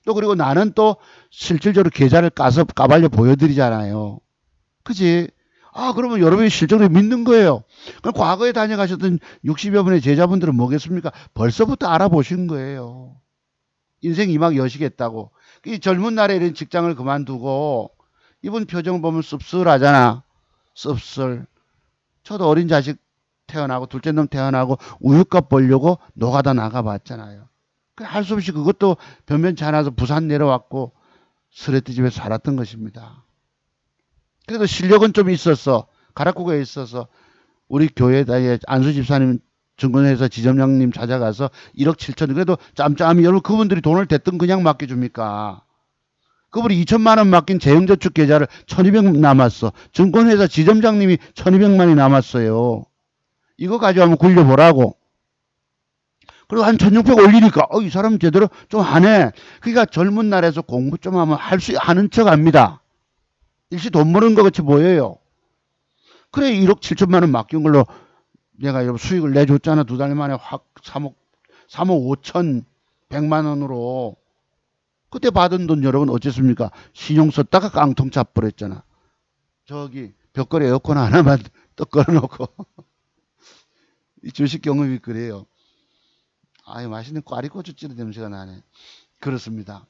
또 그리고 나는 또 실질적으로 계좌를 까발려 보여드리잖아요. 그지? 그러면 여러분이 실적을 믿는 거예요. 그럼 과거에 다녀가셨던 60여 분의 제자분들은 뭐겠습니까? 벌써부터 알아보신 거예요. 인생 이막 여시겠다고. 이 젊은 날에 이런 직장을 그만두고 이분 표정을 보면 씁쓸하잖아. 씁쓸. 저도 어린 자식 태어나고 둘째 놈 태어나고 우유값 벌려고 노가다 나가봤잖아요. 할 수 없이 그것도 변변치 않아서 부산 내려왔고 스레트 집에서 살았던 것입니다. 그래도 실력은 좀 있었어. 가락구가 있어서 우리 교회에 안수 집사님 증권회사 지점장님 찾아가서 1억 7천 그래도 짬짬이 여러분 그분들이 돈을 대뜸 그냥 맡겨줍니까? 그분이 2천만 원 맡긴 재형저축 계좌를 1,200 남았어. 증권회사 지점장님이 1,200만이 남았어요. 이거 가지고 한번 굴려보라고. 그리고 한 1,600 올리니까 이 사람 제대로 좀 하네. 그러니까 젊은 날에서 공부 좀 하면 하는 척 합니다. 일시 돈 버는 것 같이 보여요. 그래 1억 7천만 원 맡긴 걸로 내가 수익을 내줬잖아. 2달 만에 확 3억 5천 100만 원으로. 그때 받은 돈 여러분 어쨌습니까? 신용 썼다가 깡통 잡버렸잖아. 저기 벽걸이 에어컨 하나만 떡 걸어놓고. 이 주식 경험이 그래요. 맛있는 꽈리고추찌개 냄새가 나네. 그렇습니다.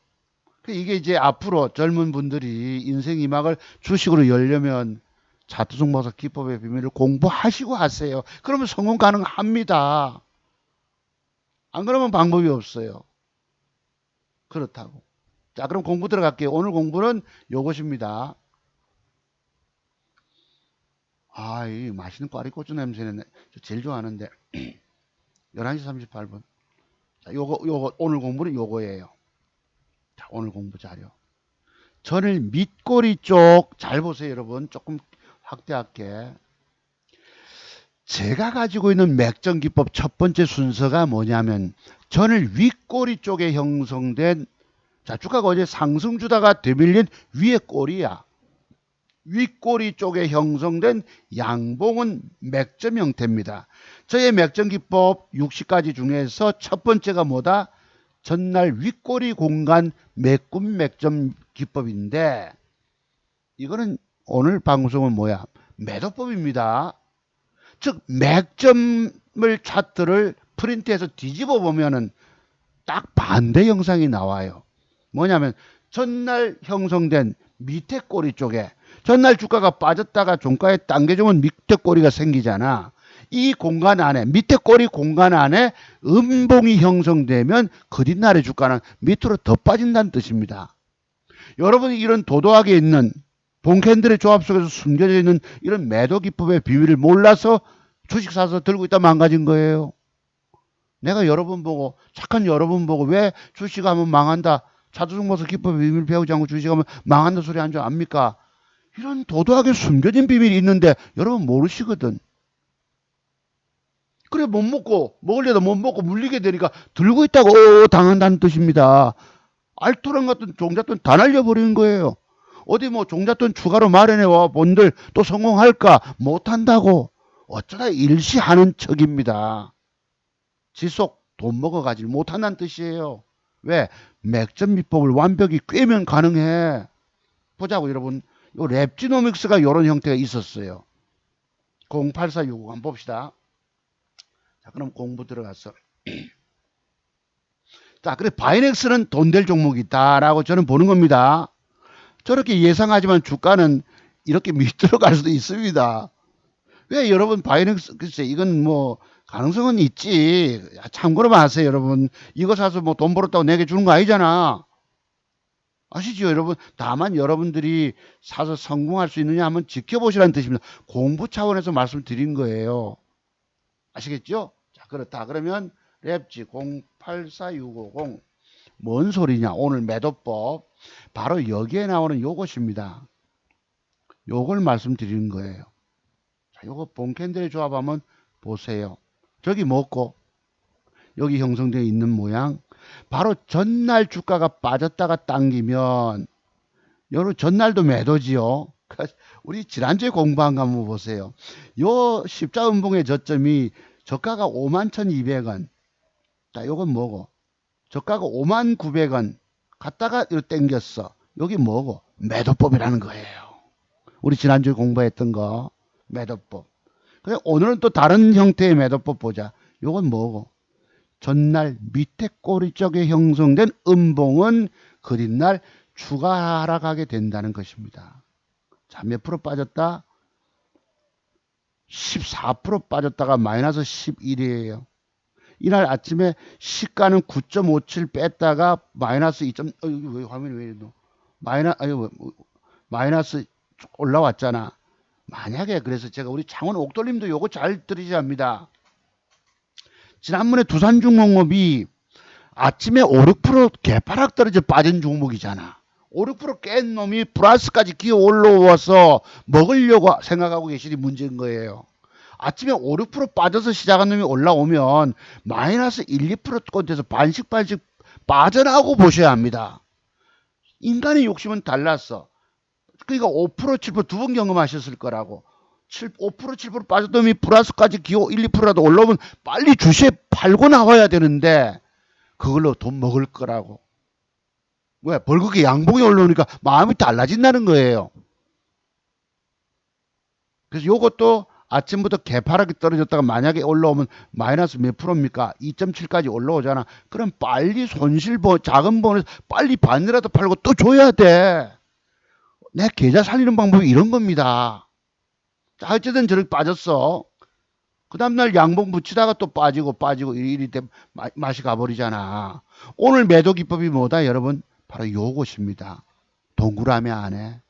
이게 이제 앞으로 젊은 분들이 인생 이막을 주식으로 열려면 차트종목사 기법의 비밀을 공부하시고 하세요. 그러면 성공 가능합니다. 안 그러면 방법이 없어요. 그렇다고. 자, 그럼 공부 들어갈게요. 오늘 공부는 요것입니다. 이 맛있는 꽈리고추 냄새는 저 제일 좋아하는데 11시 38분. 자, 요거 오늘 공부는 요거예요. 자, 오늘 공부 자료. 전일 밑꼬리 쪽 잘 보세요, 여러분. 조금 확대할게. 제가 가지고 있는 맥정 기법 첫 번째 순서가 뭐냐면 전일 윗꼬리 쪽에 형성된 주가가 어제 상승 주다가 되밀린 위에 꼬리야. 윗꼬리 쪽에 형성된 양봉은 맥점 형태입니다. 저의 맥점 기법 60가지 중에서 첫 번째가 뭐다? 전날 윗꼬리 공간 매꿈 맥점 기법인데 이거는 오늘 방송은 뭐야? 매도법입니다. 즉 맥점을 차트를 프린트해서 뒤집어 보면은 딱 반대 영상이 나와요. 뭐냐면 전날 형성된 밑에 꼬리 쪽에 전날 주가가 빠졌다가 종가에 당겨주면 밑에 꼬리가 생기잖아. 이 공간 안에 밑에 꼬리 공간 안에 음봉이 형성되면 그뒷날의 주가는 밑으로 더 빠진다는 뜻입니다. 여러분이 이런 도도하게 있는 본캔들의 조합 속에서 숨겨져 있는 이런 매도 기법의 비밀을 몰라서 주식 사서 들고 있다 망가진 거예요. 내가 여러분 보고 착한 여러분 보고 왜 주식하면 망한다 차두종버섯 기법의 비밀 배우지 않고 주식하면 망한다 소리 한 줄 압니까? 이런 도도하게 숨겨진 비밀이 있는데 여러분 모르시거든. 그래 못 먹고 먹으려다 못 먹고 물리게 되니까 들고 있다고 당한다는 뜻입니다. 알토란 같은 종잣돈 다 날려버리는 거예요. 어디 뭐 종잣돈 추가로 마련해와 본들 또 성공할까? 못한다고 어쩌다 일시하는 척입니다. 지속 돈 먹어가지 못한다는 뜻이에요. 왜? 맥점 비법을 완벽히 꿰면 가능해. 보자고 여러분. 요 랩지노믹스가 이런 형태가 있었어요. 08465 한번 봅시다. 자, 그럼 공부 들어갔어. 자, 그래 바이넥스는 돈 될 종목이 있다라고 저는 보는 겁니다. 저렇게 예상하지만 주가는 이렇게 밑으로 갈 수도 있습니다. 왜 여러분 바이넥스 글쎄 이건 뭐 가능성은 있지. 참고로만 하세요 여러분. 이거 사서 뭐 돈 벌었다고 내게 주는 거 아니잖아. 아시죠 여러분? 다만 여러분들이 사서 성공할 수 있느냐 한번 지켜보시라는 뜻입니다. 공부 차원에서 말씀드린 거예요. 아시겠죠? 자, 그렇다. 그러면 랩지 084650 뭔 소리냐? 오늘 매도법 바로 여기에 나오는 요것입니다. 요걸 말씀드리는 거예요. 자, 요거 본캔들의 조합하면 보세요. 저기 뭐고 여기 형성되어 있는 모양 바로 전날 주가가 빠졌다가 당기면 여러 전날도 매도지요. 우리 지난주에 공부한 거 한번 보세요. 요 십자음봉의 저점이 저가가 51,200원. 자, 요건 뭐고? 저가가 59,900원. 갔다가 이거 땡겼어. 여기 뭐고? 매도법이라는 거예요. 우리 지난주에 공부했던 거 매도법. 그래 오늘은 또 다른 형태의 매도법 보자. 요건 뭐고? 전날 밑에 꼬리 쪽에 형성된 음봉은 그뒷날 추가 하락하게 된다는 것입니다. 자, 몇 프로 빠졌다? 14% 빠졌다가 마이너스 11이에요. 이날 아침에 시가는 9.57 뺐다가 마이너스 2. 여기 왜 화면이 왜 이래? 마이너스 올라왔잖아. 만약에 그래서 제가 우리 창원 옥돌님도 요거 잘 들으셔야 합니다. 지난번에 두산중공업이 아침에 5, 6% 개파락 떨어져 빠진 종목이잖아. 5, 6%깬 놈이 플러스까지 기어 올라와서 먹으려고 생각하고 계시니 문제인 거예요. 아침에 5, 6% 빠져서 시작한 놈이 올라오면 마이너스 1, 2% 꼴대에서 반씩 빠져나오고 보셔야 합니다. 인간의 욕심은 달랐어. 그러니까 5%, 7% 두 번 경험하셨을 거라고. 5%, 7% 빠졌던 놈이 플러스까지 기어 1, 2%라도 올라오면 빨리 주시에 팔고 나와야 되는데 그걸로 돈 먹을 거라고. 왜? 벌겋게 양봉이 올라오니까 마음이 달라진다는 거예요. 그래서 요것도 아침부터 개파랗게 떨어졌다가 만약에 올라오면 마이너스 몇 프로입니까? 2.7까지 올라오잖아. 그럼 빨리 작은 번에서 빨리 반이라도 팔고 또 줘야 돼. 내 계좌 살리는 방법이 이런 겁니다. 자, 어쨌든 저렇게 빠졌어. 그 다음날 양봉 붙이다가 또 빠지고 이리 맛이 가버리잖아. 오늘 매도 기법이 뭐다 여러분? 바로 요것입니다. 동그라미 안에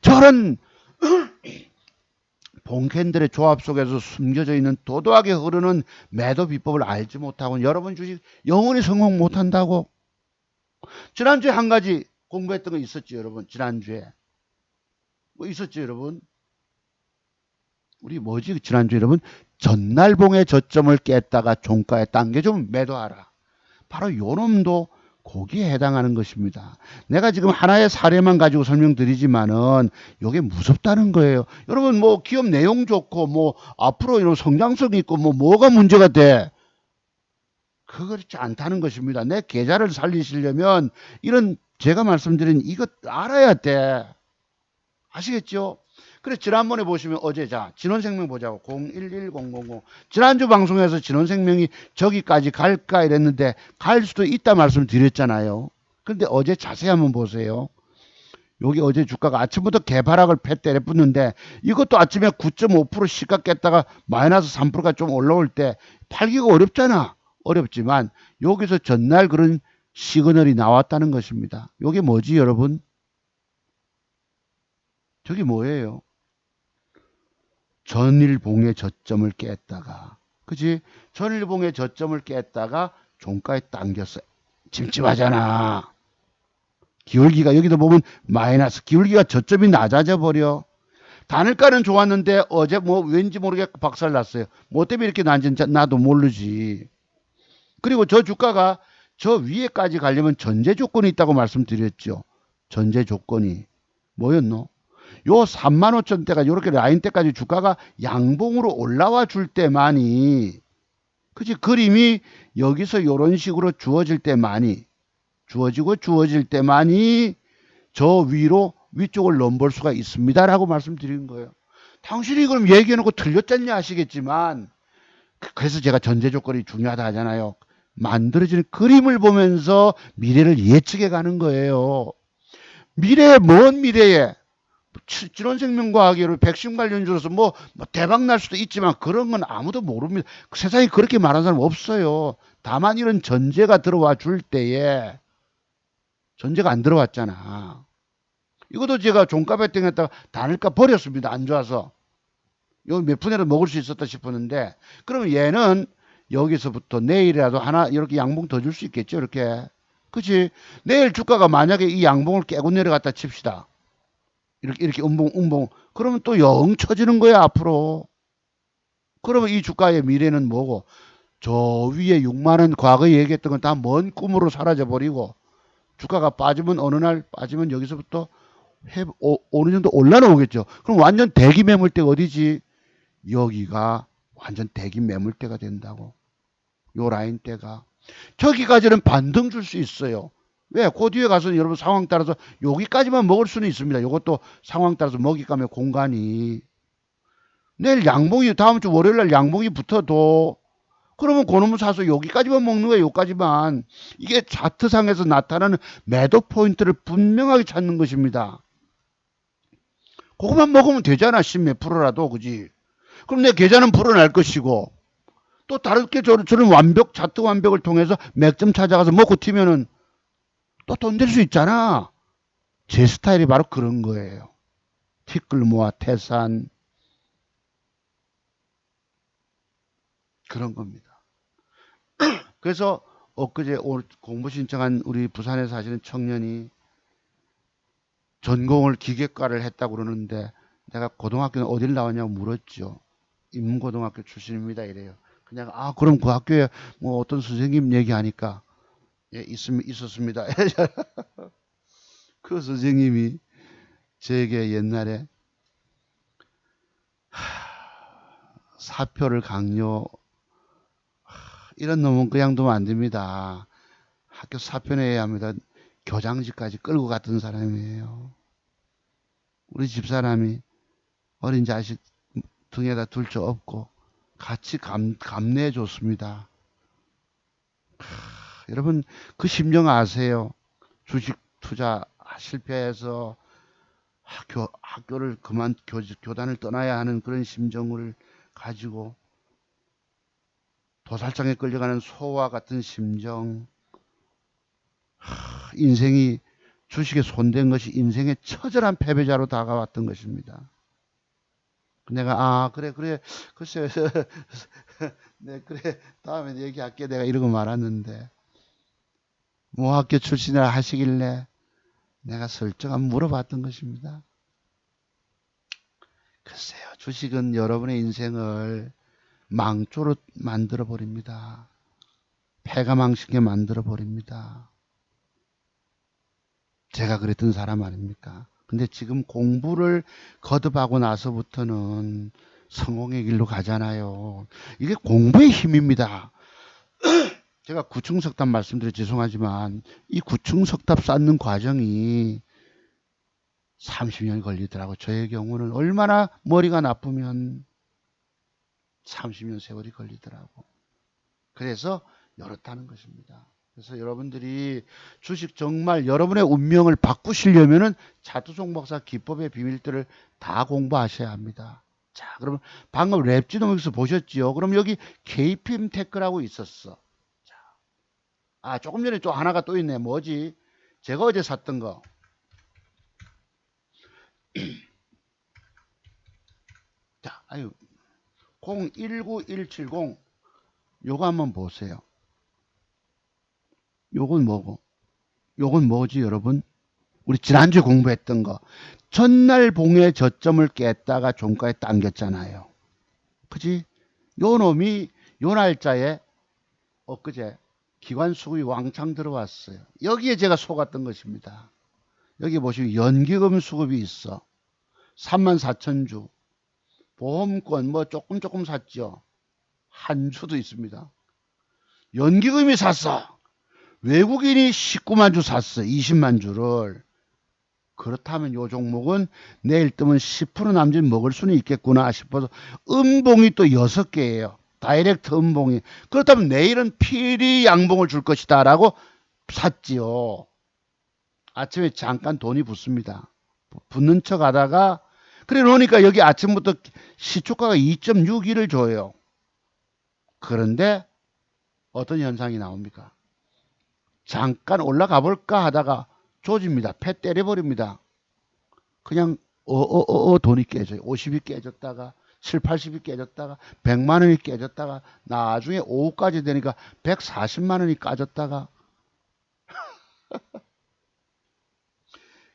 저런 본캔들의 조합 속에서 숨겨져 있는 도도하게 흐르는 매도 비법을 알지 못하고 여러분 주식 영원히 성공 못한다고. 지난주에 한 가지 공부했던 거 있었죠 여러분. 지난주에 뭐 있었죠 여러분. 우리 뭐지 지난주에 여러분. 전날봉의 저점을 깼다가 종가에 당겨주면 매도하라. 바로 요놈도 거기에 해당하는 것입니다. 내가 지금 하나의 사례만 가지고 설명드리지만은 이게 무섭다는 거예요. 여러분 뭐 기업 내용 좋고 뭐 앞으로 이런 성장성 있고 뭐가 문제가 돼? 그렇지 않다는 것입니다. 내 계좌를 살리시려면 이런 제가 말씀드린 이것 알아야 돼. 아시겠죠? 그래 지난번에 보시면 어제 자 진원생명 보자고 011000 지난주 방송에서 진원생명이 저기까지 갈까 이랬는데 갈 수도 있다 말씀드렸잖아요. 근데 어제 자세히 한번 보세요. 여기 어제 주가가 아침부터 개파락을 패 때려 붙는데 이것도 아침에 9.5% 시가 깼다가 마이너스 3%가 좀 올라올 때 팔기가 어렵잖아. 어렵지만 여기서 전날 그런 시그널이 나왔다는 것입니다. 이게 뭐지 여러분? 저게 뭐예요? 전일봉의 저점을 깼다가 그지? 전일봉의 저점을 깼다가 종가에 당겼어요. 찜찜하잖아. 기울기가 여기도 보면 마이너스 기울기가 저점이 낮아져 버려. 단일가는 좋았는데 어제 뭐 왠지 모르게 박살 났어요. 뭐 때문에 이렇게 난지 나도 모르지. 그리고 저 주가가 저 위에까지 가려면 전제 조건이 있다고 말씀드렸죠. 전제 조건이 뭐였노? 요 35,000대가 요렇게 라인 때까지 주가가 양봉으로 올라와 줄 때만이 그치 그림이 여기서 요런 식으로 주어질 때만이 주어질 때만이 저 위로 위쪽을 넘볼 수가 있습니다라고 말씀드린 거예요. 당신이 그럼 얘기해놓고 틀렸잖냐 하시겠지만 그래서 제가 전제 조건이 중요하다 하잖아요. 만들어지는 그림을 보면서 미래를 예측해 가는 거예요. 미래에 먼 미래에 진원생명과학으로 백신 관련주로서 뭐 대박 날 수도 있지만 그런 건 아무도 모릅니다. 세상에 그렇게 말하는 사람 없어요. 다만 이런 전제가 들어와 줄 때에 전제가 안 들어왔잖아. 이것도 제가 종가 배팅했다가 단일가 버렸습니다. 안 좋아서. 여기 몇 푼이라도 먹을 수 있었다 싶었는데 그러면 얘는 여기서부터 내일이라도 하나 이렇게 양봉 더 줄 수 있겠죠. 이렇게. 그치? 내일 주가가 만약에 이 양봉을 깨고 내려갔다 칩시다. 이렇게 음봉. 그러면 또 영 쳐지는 거야, 앞으로. 그러면 이 주가의 미래는 뭐고? 저 위에 6만원 과거에 얘기했던 건 다 먼 꿈으로 사라져버리고, 주가가 빠지면 어느 날 빠지면 여기서부터 어느 정도 올라오겠죠. 그럼 완전 대기 매물대가 어디지? 여기가 완전 대기 매물대가 된다고. 요 라인대가. 저기까지는 반등 줄 수 있어요. 왜? 그 뒤에 가서 여러분 상황 따라서 여기까지만 먹을 수는 있습니다. 이것도 상황 따라서 먹잇감의 공간이. 내일 양봉이 다음 주 월요일날 양봉이 붙어도 그러면 그놈을 사서 여기까지만 먹는 거예요. 여기까지만. 이게 차트상에서 나타나는 매도 포인트를 분명하게 찾는 것입니다. 그것만 먹으면 되잖아. 10몇 프로라도. 그지? 그럼 내 계좌는 불어날 것이고 또 다르게 저는 완벽 차트 완벽을 통해서 맥점 찾아가서 먹고 튀면은 또 돈 될 수 있잖아. 제 스타일이 바로 그런 거예요. 티끌 모아 태산 그런 겁니다. 그래서 엊그제 공부 신청한 우리 부산에 사시는 청년이 전공을 기계과를 했다고 그러는데 내가 고등학교는 어딜 나왔냐고 물었죠. 인문고등학교 출신입니다 이래요. 그냥 그럼 그 학교에 뭐 어떤 선생님 얘기하니까 예, 있었습니다. 그 선생님이 제게 옛날에 사표를 강요 이런 놈은 그냥 두면 안 됩니다. 학교 사표 내야 합니다. 교장직까지 끌고 갔던 사람이에요. 우리 집사람이 어린 자식 등에다 둘 줄 없고 같이 감내해 줬습니다. 여러분 그 심정 아세요? 주식 투자 실패해서 학교를 그만 교단을 떠나야 하는 그런 심정을 가지고 도살장에 끌려가는 소와 같은 심정. 인생이 주식에 손댄 것이 인생의 처절한 패배자로 다가왔던 것입니다. 내가 그래 글쎄 네 그래 다음에 얘기할게 내가 이러고 말았는데 뭐 학교 출신이라 하시길래 내가 슬쩍 한번 물어봤던 것입니다. 글쎄요 주식은 여러분의 인생을 망조로 만들어 버립니다. 패가망신게 만들어 버립니다. 제가 그랬던 사람 아닙니까? 근데 지금 공부를 거듭하고 나서부터는 성공의 길로 가잖아요. 이게 공부의 힘입니다. 제가 구층석답 말씀드려 죄송하지만 이 구층석답 쌓는 과정이 30년 걸리더라고. 저의 경우는 얼마나 머리가 나쁘면 30년 세월이 걸리더라고. 그래서 열었다는 것입니다. 그래서 여러분들이 주식 정말 여러분의 운명을 바꾸시려면은 차두종 박사 기법의 비밀들을 다 공부하셔야 합니다. 자, 그러면 방금 랩지노믹스 보셨지요? 그럼 여기 KPM 테크라고 있었어. 자, 조금 전에 또 하나가 또 있네. 뭐지? 제가 어제 샀던 거. 자, 019170 요거 한번 보세요. 요건 뭐고? 요건 뭐지, 여러분? 우리 지난주에 공부했던 거. 전날 봉의 저점을 깼다가 종가에 당겼잖아요. 그지? 요 놈이 요 날짜에 엊그제 기관 수급이 왕창 들어왔어요. 여기에 제가 속았던 것입니다. 여기 보시면 연기금 수급이 있어. 34,000주. 보험권 뭐 조금 샀죠. 한 주도 있습니다. 연기금이 샀어. 외국인이 19만 주 샀어. 20만 주를. 그렇다면 요 종목은 내일 뜨면 10% 남짓 먹을 수는 있겠구나 싶어서 음봉이 또 6개예요. 다이렉트 음봉이. 그렇다면 내일은 필히 양봉을 줄 것이다 라고 샀지요. 아침에 잠깐 돈이 붙습니다. 붙는 척 하다가 그래 놓으니까 여기 아침부터 시초가가 2.61을 줘요. 그런데 어떤 현상이 나옵니까? 잠깐 올라가 볼까 하다가 조집니다. 패 때려버립니다. 그냥 돈이 깨져요. 50이 깨졌다가 7, 80이 깨졌다가 100만 원이 깨졌다가 나중에 오후까지 되니까 140만 원이 까졌다가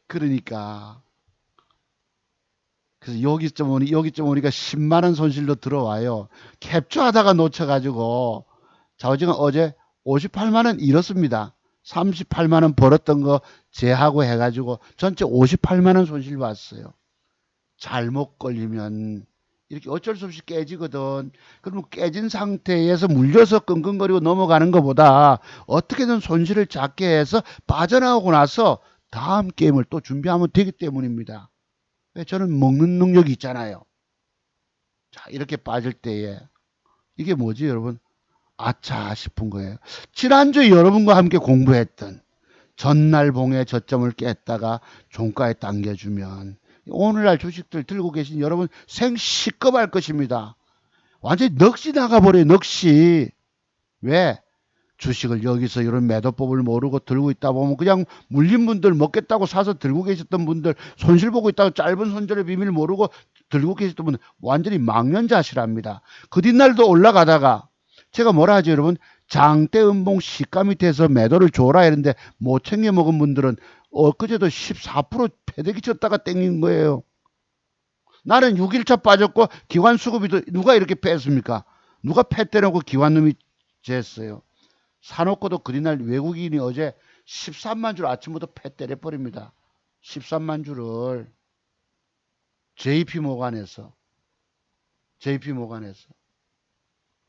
그러니까 그래서 여기쯤 오니까 10만 원 손실도 들어와요. 캡처하다가 놓쳐가지고 좌우지가 어제 58만 원 잃었습니다. 38만 원 벌었던 거 제하고 해가지고 전체 58만 원 손실 봤어요. 잘못 걸리면 이렇게 어쩔 수 없이 깨지거든. 그러면 깨진 상태에서 물려서 끙끙거리고 넘어가는 것보다 어떻게든 손실을 작게 해서 빠져나오고 나서 다음 게임을 또 준비하면 되기 때문입니다. 저는 먹는 능력이 있잖아요. 자, 이렇게 빠질 때에 이게 뭐지 여러분? 아차 싶은 거예요. 지난주에 여러분과 함께 공부했던 전날 봉의 저점을 깼다가 종가에 당겨주면 오늘날 주식들 들고 계신 여러분 생시급할 것입니다. 완전히 넋이 나가버려요. 넋이. 왜? 주식을 여기서 이런 매도법을 모르고 들고 있다 보면 그냥 물린 분들 먹겠다고 사서 들고 계셨던 분들 손실 보고 있다고 짧은 손절의 비밀 모르고 들고 계셨던 분들 완전히 망연자실합니다. 그 뒷날도 올라가다가 제가 뭐라 하죠 여러분? 장대 음봉 시가 밑에서 매도를 줘라 이랬는데 못 챙겨 먹은 분들은 엊그제도 14% 패대기 쳤다가 땡긴 거예요. 나는 6일차 빠졌고 기관 수급이 누가 이렇게 뺐습니까? 누가 패 때려놓고 기관놈이 쟀어요. 사놓고도 그날 외국인이 어제 13만 줄 아침부터 패 때려버립니다. 13만 줄을 JP모간에서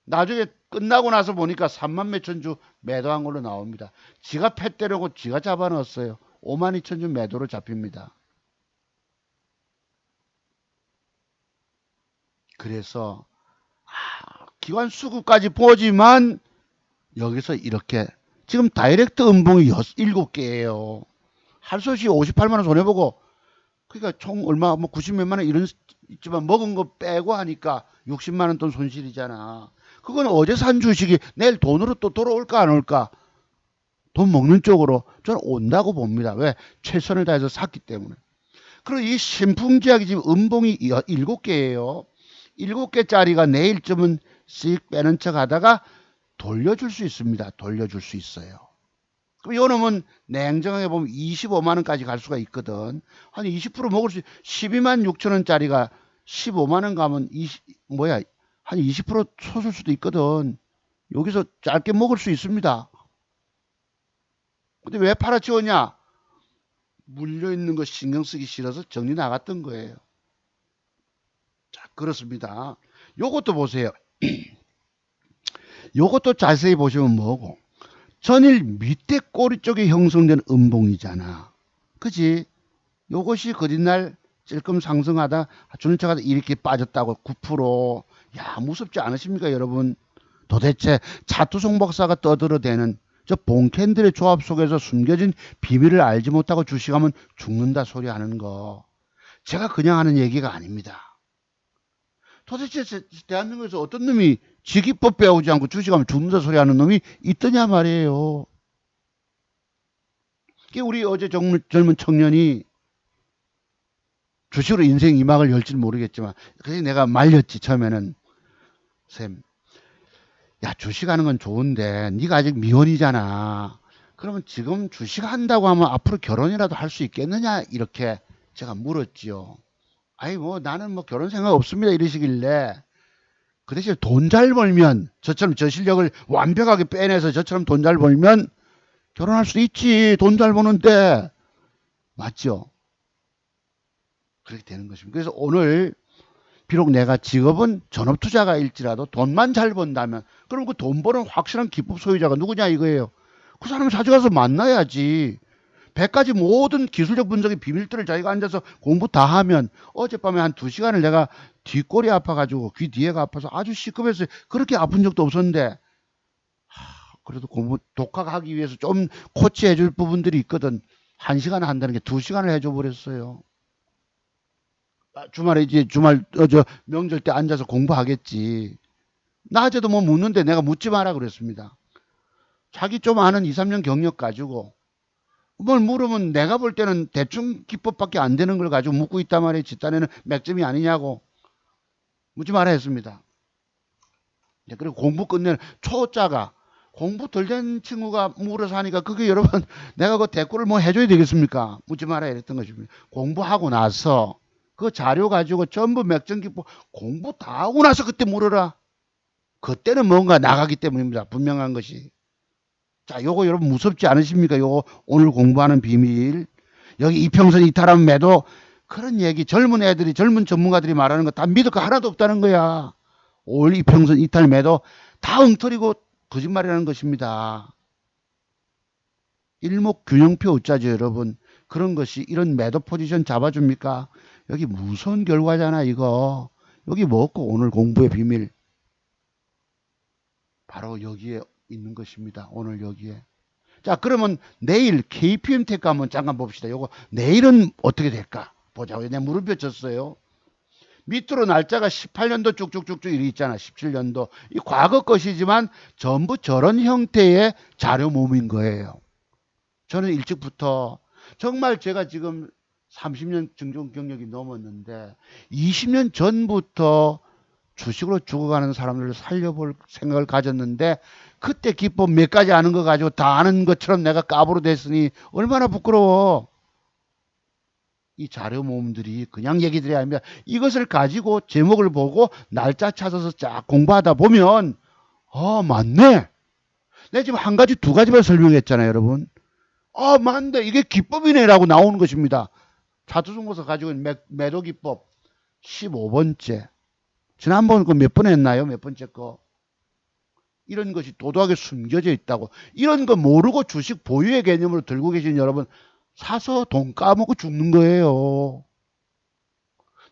나중에 끝나고 나서 보니까 3만 몇천 주 매도한 걸로 나옵니다. 지가 패 때려고 지가 잡아넣었어요. 5만 2천 주 매도로 잡힙니다. 그래서 기관 수급까지 보지만 여기서 이렇게 지금 다이렉트 음봉이 7개예요. 할 수 없이 58만 원 손해보고 그러니까 총 얼마 뭐 90몇만 원 이런 있지만 먹은 거 빼고 하니까 60만 원 돈 손실이잖아. 그건 어제 산 주식이 내일 돈으로 또 돌아올까 안 올까? 돈 먹는 쪽으로 저는 온다고 봅니다. 왜? 최선을 다해서 샀기 때문에. 그리고 이 신풍지약이 지금 음봉이 7개예요. 7개짜리가 내일쯤은 씩 빼는 척 하다가 돌려줄 수 있습니다. 돌려줄 수 있어요. 그럼 요 놈은 냉정하게 보면 25만 원까지 갈 수가 있거든. 한 20% 먹을 수 12만 6천 원짜리가 15만 원 가면 한 20% 솟을 수도 있거든. 여기서 짧게 먹을 수 있습니다. 근데 왜 팔아치웠냐? 물려있는 거 신경 쓰기 싫어서 정리 나갔던 거예요. 자, 그렇습니다. 요것도 보세요. 요것도 자세히 보시면 뭐고 전일 밑에 꼬리 쪽에 형성된 음봉이잖아. 그지? 요것이 그뒷날 찔끔 상승하다 주는척 하다 이렇게 빠졌다고 9%. 야, 무섭지 않으십니까 여러분? 도대체 차투송 박사가 떠들어대는 저 봉캔들의 조합 속에서 숨겨진 비밀을 알지 못하고 주식하면 죽는다 소리 하는 거, 제가 그냥 하는 얘기가 아닙니다. 도대체 대한민국에서 어떤 놈이 지기법 배우지 않고 주식하면 죽는다 소리 하는 놈이 있더냐 말이에요. 우리 어제 젊은 청년이 주식으로 인생 이막을 열지는 모르겠지만, 그래서 내가 말렸지 처음에는. 쌤, 야, 주식하는 건 좋은데 네가 아직 미혼이잖아. 그러면 지금 주식한다고 하면 앞으로 결혼이라도 할 수 있겠느냐, 이렇게 제가 물었지요. 아니 뭐 나는 뭐 결혼 생각 없습니다 이러시길래, 그 대신 돈 잘 벌면, 저처럼 저 실력을 완벽하게 빼내서 저처럼 돈 잘 벌면 결혼할 수 있지. 돈 잘 버는데. 맞죠? 그렇게 되는 것입니다. 그래서 오늘 비록 내가 직업은 전업투자가일지라도 돈만 잘 번다면, 그럼 그 돈 버는 확실한 기법 소유자가 누구냐 이거예요. 그 사람을 찾아가서 만나야지. 100가지 모든 기술적 분석의 비밀들을 자기가 앉아서 공부 다 하면, 어젯밤에 한 2시간을 내가 뒷골이 아파가지고 귀 뒤에가 아파서 아주 시급했어요. 그렇게 아픈 적도 없었는데, 그래도 공부 독학하기 위해서 좀 코치해 줄 부분들이 있거든. 1시간 한다는 게 2시간을 해줘 버렸어요. 주말에 이제 저 명절 때 앉아서 공부하겠지. 낮에도 뭐 묻는데 내가 묻지 마라 그랬습니다. 자기 좀 아는 2, 3년 경력 가지고 뭘 물으면 내가 볼 때는 대충 기법밖에 안 되는 걸 가지고 묻고 있단 말이에요. 집단에는 맥점이 아니냐고. 묻지 마라 했습니다. 그리고 공부 끝내는 초짜가, 공부 덜 된 친구가 물어서 하니까 그게 여러분 내가 그 대꾸를 뭐 해줘야 되겠습니까? 묻지 마라 이랬던 것입니다. 공부하고 나서 그 자료 가지고 전부 맥점 기법 공부 다 하고 나서 그때 물어라. 그때는 뭔가 나가기 때문입니다. 분명한 것이. 자, 요거 여러분 무섭지 않으십니까? 요거 오늘 공부하는 비밀. 여기 이평선 이탈하면 매도, 그런 얘기 젊은 애들이, 젊은 전문가들이 말하는 거 다 믿을 거 하나도 없다는 거야. 올 이평선 이탈 매도 다 엉터리고 거짓말이라는 것입니다. 일목균형표 웃자죠 여러분. 그런 것이 이런 매도 포지션 잡아줍니까? 여기 무서운 결과잖아 이거. 여기 뭐고 오늘 공부의 비밀. 바로 여기에 있는 것입니다. 오늘 여기에. 자, 그러면 내일 KPM 테크 한번 잠깐 봅시다. 요거 내일은 어떻게 될까 보자고. 내가 물음표 쳤어요. 밑으로 날짜가 18년도 쭉쭉쭉쭉 이렇게 있잖아. 17년도. 이 과거 것이지만 전부 저런 형태의 자료 몸인 거예요. 저는 일찍부터, 정말 제가 지금 30년 증종 경력이 넘었는데 20년 전부터 주식으로 죽어가는 사람들을 살려볼 생각을 가졌는데, 그때 기법 몇 가지 아는 거 가지고 다 아는 것처럼 내가 까부로 됐으니 얼마나 부끄러워. 이 자료 모음들이 그냥 얘기들이 아닙니다. 이것을 가지고 제목을 보고 날짜 찾아서 쫙 공부하다 보면 맞네. 내가 지금 한 가지 두 가지만 설명했잖아요 여러분. 맞네, 이게 기법이네 라고 나오는 것입니다. 차트중고서 가지고 있는 매도 기법 15번째. 지난번 그 몇 번 했나요? 몇 번째 거. 이런 것이 도도하게 숨겨져 있다고. 이런 거 모르고 주식 보유의 개념으로 들고 계신 여러분, 사서 돈 까먹고 죽는 거예요.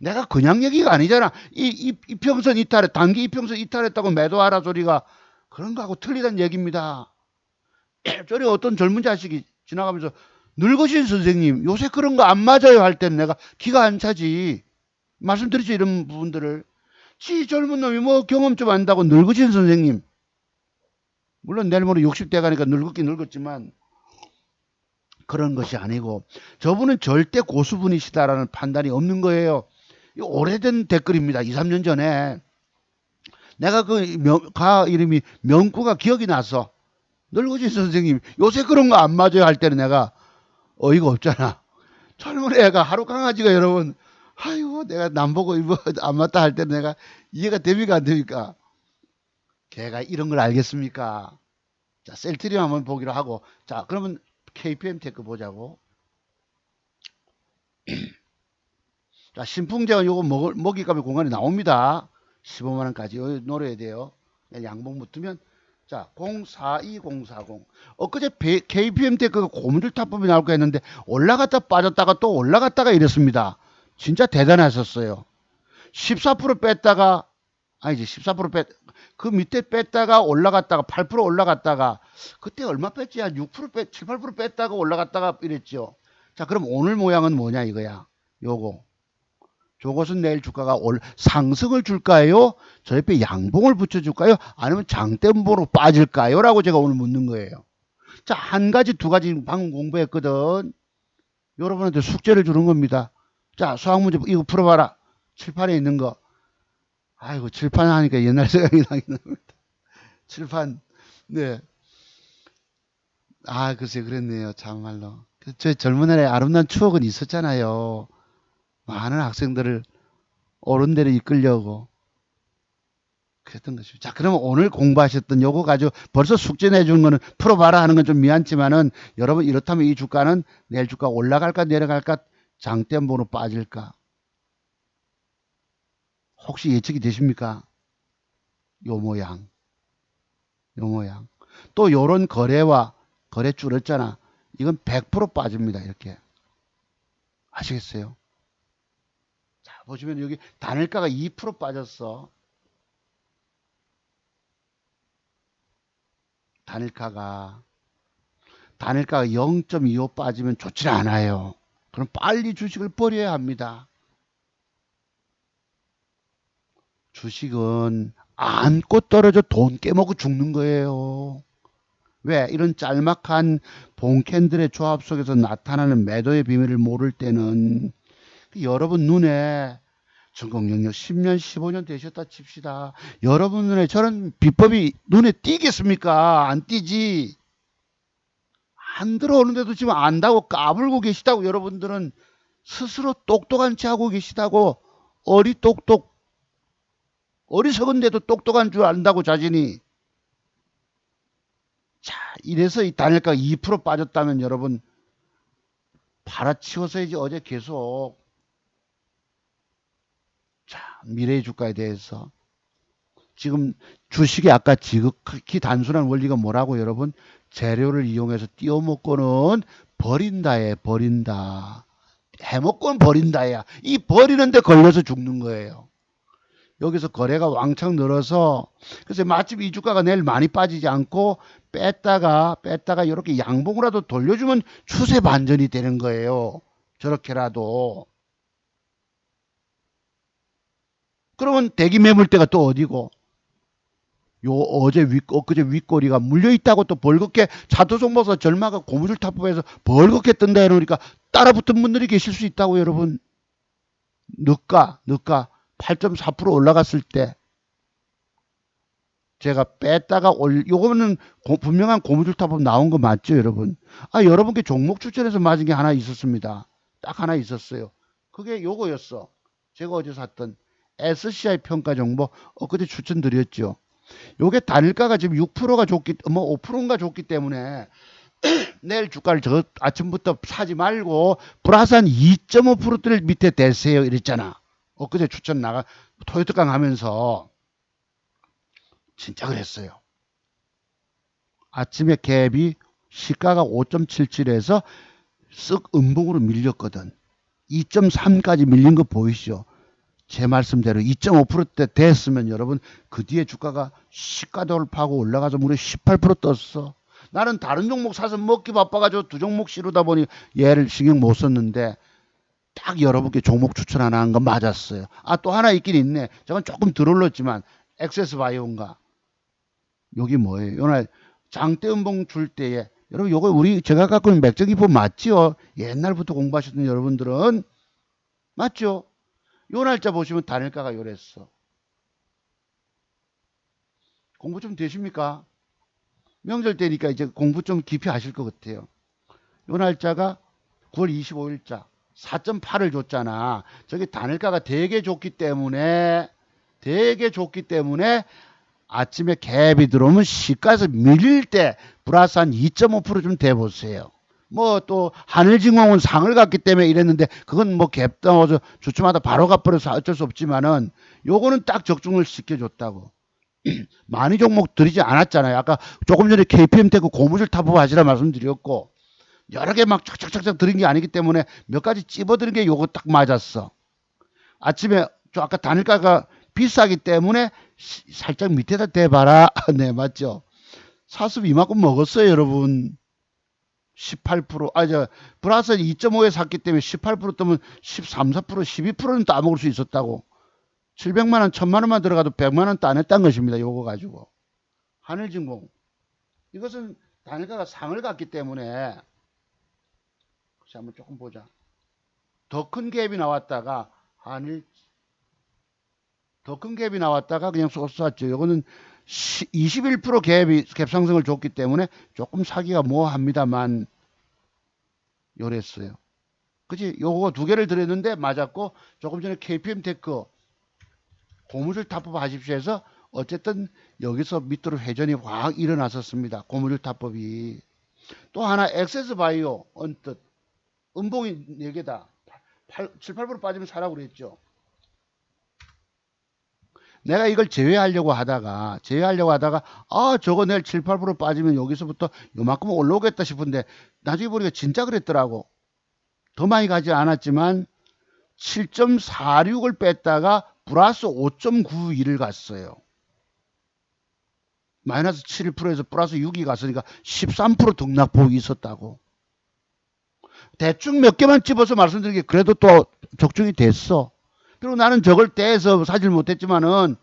내가 그냥 얘기가 아니잖아. 이평선 이탈해, 단기 이평선 이탈했다고 매도하라 소리가 그런 거하고 틀리다는 얘기입니다. 저리 어떤 젊은 자식이 지나가면서 늙으신 선생님 요새 그런 거 안 맞아요 할 때는 내가 기가 안 차지. 말씀드리죠 이런 부분들을. 젊은 놈이 뭐 경험 좀 안다고 늙으신 선생님. 물론 내일 모레 60대 가니까 늙었긴 늙었지만 그런 것이 아니고, 저분은 절대 고수분이시다라는 판단이 없는 거예요. 오래된 댓글입니다. 2, 3년 전에. 내가 이름이 명구가 기억이 나서, 늙으신 선생님 요새 그런 거 안 맞아요 할 때는 내가 어이가 없잖아. 젊은 애가 하루 강아지가 여러분, 아이고 내가 남보고 안 맞다 할 때는 내가 이해가 됩니까 안 됩니까? 걔가 이런 걸 알겠습니까? 자, 셀트리움 한번 보기로 하고, 자 그러면 KPM 테크 보자고. 자, 신풍제가 요거 먹잇감의 공간이 나옵니다. 15만원까지 노려야 돼요. 양봉 붙으면 자, 042040. 엊그제 KPM 때 그 고무줄 타법이 나올까 했는데 올라갔다 빠졌다가 또 올라갔다가 이랬습니다. 진짜 대단하셨어요. 14% 뺐다가 아니지 14% 그 밑에 뺐다가 올라갔다가 8% 올라갔다가 그때 얼마 뺐지? 한 6% 7, 8% 뺐다가 올라갔다가 이랬죠. 자, 그럼 오늘 모양은 뭐냐 이거야. 요거. 저것은 내일 주가가 상승을 줄까요? 저 옆에 양봉을 붙여줄까요? 아니면 장대음보로 빠질까요? 라고 제가 오늘 묻는 거예요. 자, 한 가지, 두 가지 방금 공부했거든. 여러분한테 숙제를 주는 겁니다. 자, 수학문제 이거 풀어봐라. 칠판에 있는 거. 아이고, 칠판 하니까 옛날 생각이 나긴 합니다. 칠판, 네. 아, 글쎄, 그랬네요. 참말로. 저 젊은 날에 아름다운 추억은 있었잖아요. 많은 학생들을 옳은 데로 이끌려고. 그랬던 것이죠. 자, 그러면 오늘 공부하셨던 요거 가지고 벌써 숙제 내주는 거는 풀어봐라 하는 건 좀 미안지만은 여러분 이렇다면 이 주가는 내일 주가 올라갈까 내려갈까 장대음보로 빠질까 혹시 예측이 되십니까? 요 모양, 요 모양. 또 요런 거래와 거래 줄었잖아. 이건 100% 빠집니다. 이렇게. 아시겠어요? 자, 보시면 여기 단일가가 2% 빠졌어. 단일가가 0.25 빠지면 좋지 않아요. 그럼 빨리 주식을 버려야 합니다. 주식은 안고 떨어져 돈 깨먹고 죽는 거예요. 왜? 이런 짤막한 봉캔들의 조합 속에서 나타나는 매도의 비밀을 모를 때는 여러분 눈에 전공 영역 10년, 15년 되셨다 칩시다. 여러분 눈에 저런 비법이 눈에 띄겠습니까? 안 띄지. 안 들어오는데도 지금 안다고 까불고 계시다고 여러분들은 스스로 똑똑한 체 하고 계시다고 어리석은데도 똑똑한 줄 안다고 자신이. 자, 이래서 이 단일가가 2% 빠졌다면 여러분 팔아치워서야지. 어제 계속 자, 미래의 주가에 대해서 지금 주식이 아까 지극히 단순한 원리가 뭐라고 여러분? 재료를 이용해서 띄워먹고는 버린다에 버린다. 해먹고는 버린다야. 이 버리는데 걸려서 죽는 거예요. 여기서 거래가 왕창 늘어서 그래서 마침 이 주가가 내일 많이 빠지지 않고 뺐다가 이렇게 양봉이라도 돌려주면 추세 반전이 되는 거예요. 저렇게라도. 그러면 대기 매물대가 또 어디고? 요 엊그제 윗꼬리가 물려있다고 또 벌겋게 차도종목사 절마가 고무줄 타법에서 벌겋게 뜬다 해놓으니까 따라붙은 분들이 계실 수 있다고 여러분. 늦가 8.4% 올라갔을 때 제가 뺐다가 요거는 분명한 고무줄 타법 나온 거 맞죠 여러분? 아, 여러분께 종목 추천해서 맞은 게 하나 있었습니다. 딱 하나 있었어요. 그게 요거였어. 제가 어제 샀던 SCI 평가 정보 엊그제 추천드렸죠. 요게 단일가가 지금 6%가 좋기, 뭐 5%인가 좋기 때문에 내일 주가를 저 아침부터 사지 말고 플러스 한 2.5%를 밑에 대세요 이랬잖아. 엊그제 추천 토요특강 하면서 진짜 그랬어요. 아침에 갭이 시가가 5.77에서 쓱 음봉으로 밀렸거든. 2.3까지 밀린 거 보이시죠? 제 말씀대로 2.5%대 됐으면 여러분 그 뒤에 주가가 시가 돌파하고 올라가서 무려 18% 떴어. 나는 다른 종목 사서 먹기 바빠가지고 두 종목 시루다 보니 얘를 신경 못 썼는데 딱 여러분께 종목 추천 하나 한 건 맞았어요. 아, 또 하나 있긴 있네. 저건 조금 덜 올랐지만 엑세스바이오인가. 여기 뭐예요? 오늘 장대음봉 줄 때에 여러분 요거 제가 갖고 있는 맥정기법 맞지요? 옛날부터 공부하셨던 여러분들은 맞죠? 요 날짜 보시면 단일가가 요랬어. 공부 좀 되십니까? 명절 때니까 이제 공부 좀 깊이 하실 것 같아요. 요 날짜가 9월 25일자 4.8을 줬잖아. 저기 단일가가 되게 좋기 때문에 아침에 갭이 들어오면 시가에서 밀릴 때 플러스 한 2.5%좀 돼보세요. 뭐 또 하늘진공은 상을 갔기 때문에 이랬는데 그건 뭐 갭 나와서 주춤하다 바로 가버려서 어쩔 수 없지만은 요거는 딱 적중을 시켜줬다고. 많이 종목 드리지 않았잖아요. 아까 조금 전에 KPM 테크 고무줄 타법 하시라 말씀드렸고, 여러 개 막 착착착착 드린 게 아니기 때문에 몇 가지 찝어드린 게 요거 딱 맞았어. 아침에 저 아까 단일가가 비싸기 때문에 살짝 밑에다 대봐라. 네, 맞죠? 사습 이만큼 먹었어요, 여러분. 18%, 플러스 2.5에 샀기 때문에 18% 뜨면 13, 4%, 12%는 따먹을 수 있었다고. 700만 원, 1000만 원만 들어가도 100만 원 따냈다는 것입니다. 요거 가지고. 하늘진공. 이것은 단일가가 상을 갔기 때문에, 한번 조금 보자. 더 큰 갭이 나왔다가, 더 큰 갭이 나왔다가 그냥 쏟았죠. 이거는 21% 갭 상승을 줬기 때문에 조금 사기가 뭐합니다만 요랬어요. 그치? 요거 두 개를 드렸는데 맞았고, 조금 전에 KPM 테크 고무줄 타법 하십시오 해서 어쨌든 여기서 밑으로 회전이 확 일어났었습니다. 고무줄 타법이. 또 하나 엑세스 바이오 언뜻 음봉이 4개다. 7, 8% 빠지면 사라고 그랬죠. 내가 이걸 제외하려고 하다가 저거 내일 7, 8% 빠지면 여기서부터 요만큼 올라오겠다 싶은데 나중에 보니까 진짜 그랬더라고. 더 많이 가지 않았지만 7.46을 뺐다가 플러스 5.91을 갔어요. 마이너스 7%에서 플러스 6이 갔으니까 13% 등락폭이 있었다고. 대충 몇 개만 집어서 말씀드리게 그래도 또 적중이 됐어. 그리고 나는 저걸 떼서 사질 못했지만은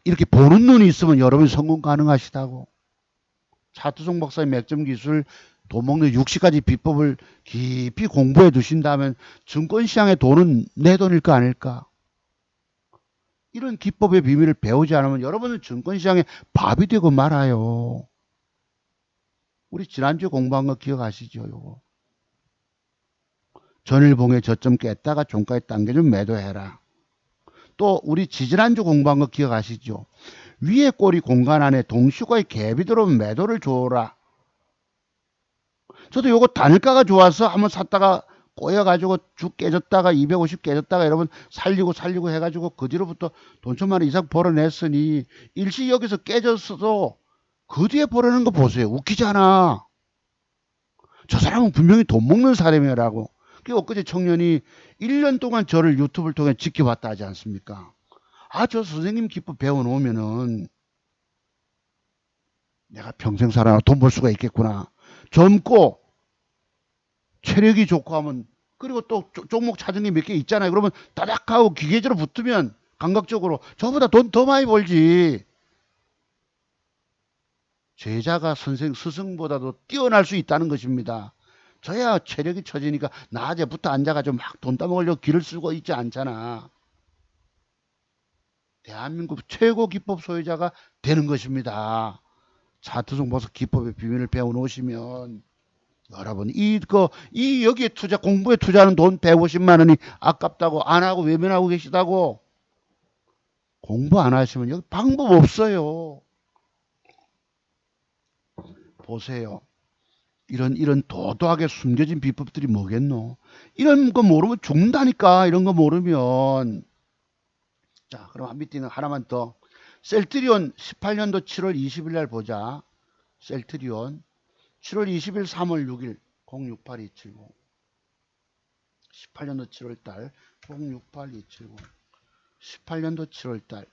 이렇게 보는 눈이 있으면 여러분이 성공 가능하시다고. 차트송 박사의 맥점 기술, 돈 먹는 60가지 비법을 깊이 공부해 두신다면 증권시장의 돈은 내 돈일까 아닐까? 이런 기법의 비밀을 배우지 않으면 여러분은 증권시장의 밥이 되고 말아요. 우리 지난주에 공부한 거 기억하시죠? 요거. 전일봉의 저점 깼다가 종가에 당겨준 매도해라. 또 우리 지지난주 공부한 거 기억하시죠? 위에 꼬리 공간 안에 동시가의 갭이 들어오면 매도를 줘라. 저도 요거 단일가가 좋아서 한번 샀다가 꼬여가지고 쭉 깨졌다가 250 깨졌다가 여러분 살리고 해가지고 그 뒤로부터 돈 천만 원 이상 벌어냈으니 일시 여기서 깨졌어도 그 뒤에 벌어낸 거 보세요. 웃기잖아. 저 사람은 분명히 돈 먹는 사람이라고. 그 엊그제 청년이 1년 동안 저를 유튜브를 통해 지켜봤다 하지 않습니까? 아, 저 선생님 기법 배워놓으면은 내가 평생 살아 돈 벌 수가 있겠구나. 젊고 체력이 좋고 하면 그리고 또 종목 찾은 게 몇 개 있잖아요. 그러면 따닥하고 기계적으로 붙으면 감각적으로 저보다 돈 더 많이 벌지. 제자가 스승보다도 뛰어날 수 있다는 것입니다. 저야 체력이 처지니까 낮에부터 앉아가지고 막 돈 따먹으려고 길을 쓰고 있지 않잖아. 대한민국 최고 기법 소유자가 되는 것입니다. 차트송 보서 기법의 비밀을 배워놓으시면 여러분 여기에 공부에 투자하는 돈 150만 원이 아깝다고 안 하고 외면하고 계시다고. 공부 안 하시면 여기 방법 없어요. 보세요. 이런 도도하게 숨겨진 비법들이 뭐겠노? 이런 거 모르면 죽는다니까. 이런 거 모르면. 자, 그럼 밑에 있는 하나만 더. 셀트리온 18년도 7월 20일 날 보자. 셀트리온 7월 20일 3월 6일 068270 18년도 7월 달 068270 18년도 7월 달